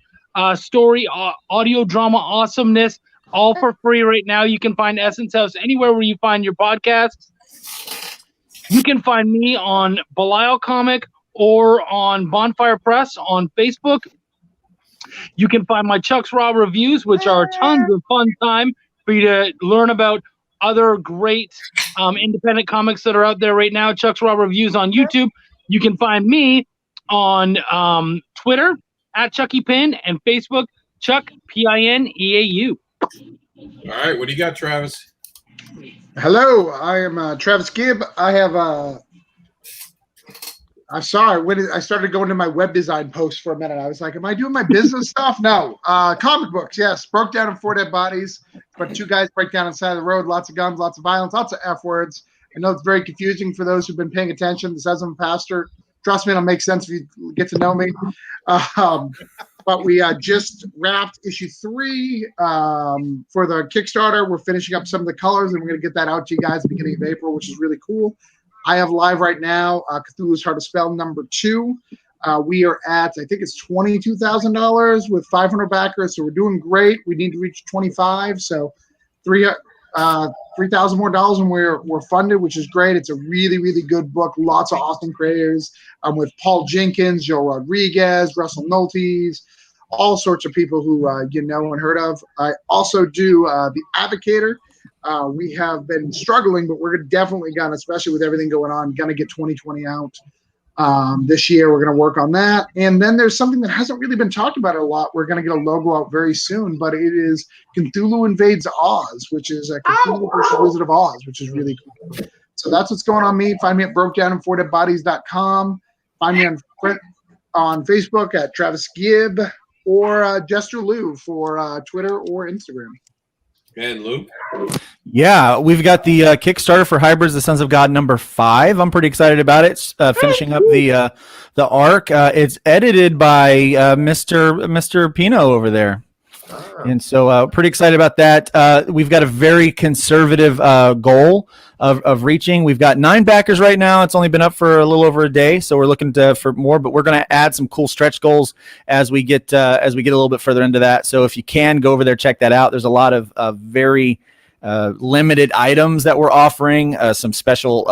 story, audio drama awesomeness, all for free right now. You can find Essence House anywhere where you find your podcasts. You can find me on Belial Comic or on Bonfire Press on Facebook. You can find my Chuck's Raw reviews, which are tons of fun time for you to learn about other great independent comics that are out there right now. Chuck's Raw reviews on YouTube. You can find me on Twitter at Chucky Pin and Facebook, Chuck Pineau. All right, what do you got, Travis? Hello, I am Travis Gibb. I have I'm sorry. I started going to my web design post for a minute. I was like, am I doing my business stuff? No. Comic books, yes. Broke Down in 4 Dead Bodies. But 2 guys break down on the side of the road. Lots of guns, lots of violence, lots of F words. I know it's very confusing for those who've been paying attention. This as I'm a pastor. Trust me, it'll make sense if you get to know me. But we just wrapped issue 3 for the Kickstarter. We're finishing up some of the colors, and we're going to get that out to you guys at the beginning of April, which is really cool. I have live right now Cthulhu's Hard to Spell #2. We are at, I think it's $22,000 with 500 backers, so we're doing great. We need to reach 25, so $3,000 more dollars, and we're funded, which is great. It's a really, really good book. Lots of awesome creators. I'm with Paul Jenkins, Joe Rodriguez, Russell Noltes, all sorts of people who you know and heard of. I also do The Advocator. We have been struggling, but we're definitely going to, especially with everything going on, going to get 2020 out this year. We're going to work on that. And then there's something that hasn't really been talked about a lot. We're going to get a logo out very soon, but it is Cthulhu Invades Oz, which is a Cthulhu versus Wizard of Oz, which is really cool. So that's what's going on me. Find me at BrokeDownIn4DeadBodies.com. Find me on Facebook at Travis Gibb or Jester Lou for Twitter or Instagram. And Luke? Yeah, we've got the Kickstarter for Hybrids, the Sons of God #5. I'm pretty excited about it. Finishing up the arc. It's edited by Mr. Pino over there. And so pretty excited about that. We've got a very conservative goal of reaching. We've got 9 backers right now. It's only been up for a little over a day, so we're looking for more, but we're going to add some cool stretch goals as we get a little bit further into that. So if you can go over there, check that out. There's a lot of very limited items that we're offering, some special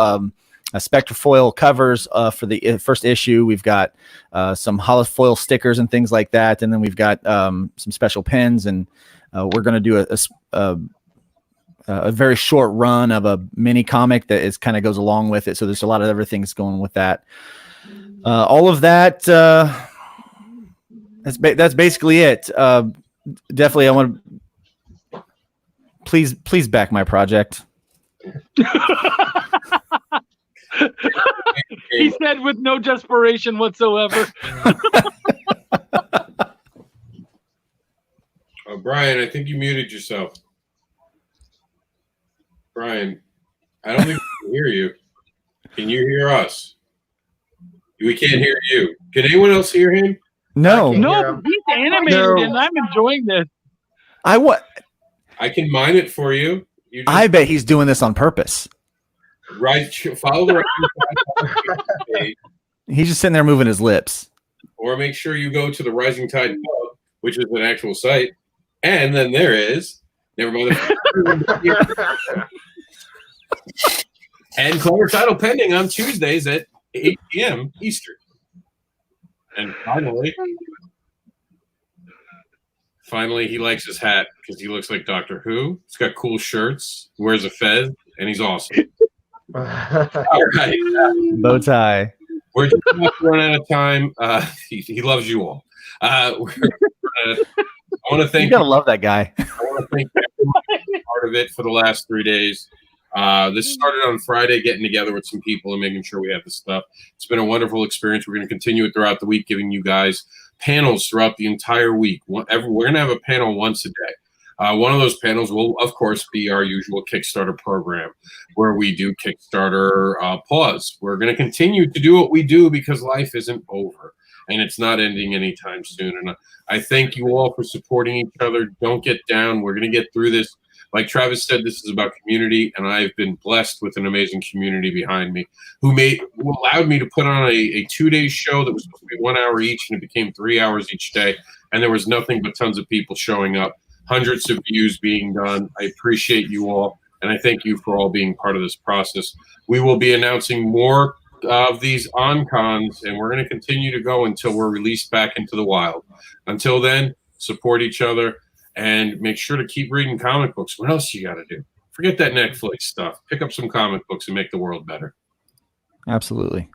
Spectrofoil covers for the first issue. We've got some holofoil stickers and things like that, and then we've got some special pins, and we're going to do a very short run of a mini comic that is kind of goes along with it. So there's a lot of other things going with that. All of that. That's basically it. Definitely, I want to please back my project. He said with no desperation whatsoever. Brian, I think you muted yourself. Brian, I don't think we can hear you. Can you hear us? We can't hear you. Can anyone else hear him? No. No, he's animated, and I'm enjoying this. I can mine it for you. I bet he's doing this on purpose. Right, follow the Rising page, He's just sitting there moving his lips. or make sure you go to the Rising Tide Pub, which is an actual site, and then there is. Never mind. And Clever Title pending on Tuesdays at 8 p.m. Eastern. And finally, he likes his hat because he looks like Doctor Who. He's got cool shirts, wears a fez, and he's awesome. All right. Bow tie. We're just about to run out of time. He loves you all. I want to thank You gotta love that guy. I want to thank everyone who's part of it for the last 3 days. This started on Friday, getting together with some people and making sure we have the stuff. It's been a wonderful experience. We're going to continue it throughout the week, giving you guys panels throughout the entire week. We're going to have a panel once a day. One of those panels will, of course, be our usual Kickstarter program where we do Kickstarter pause. We're going to continue to do what we do because life isn't over and it's not ending anytime soon. And I thank you all for supporting each other. Don't get down. We're going to get through this. Like Travis said, this is about community, and I've been blessed with an amazing community behind me who allowed me to put on a 2-day show that was supposed to be 1 hour each, and it became 3 hours each day. And there was nothing but tons of people showing up, hundreds of views being done. I appreciate you all, and I thank you for all being part of this process. We will be announcing more of these on-cons, and we're going to continue to go until we're released back into the wild. Until then, support each other. And make sure to keep reading comic books. What else you got to do? Forget that Netflix stuff. Pick up some comic books and make the world better. Absolutely.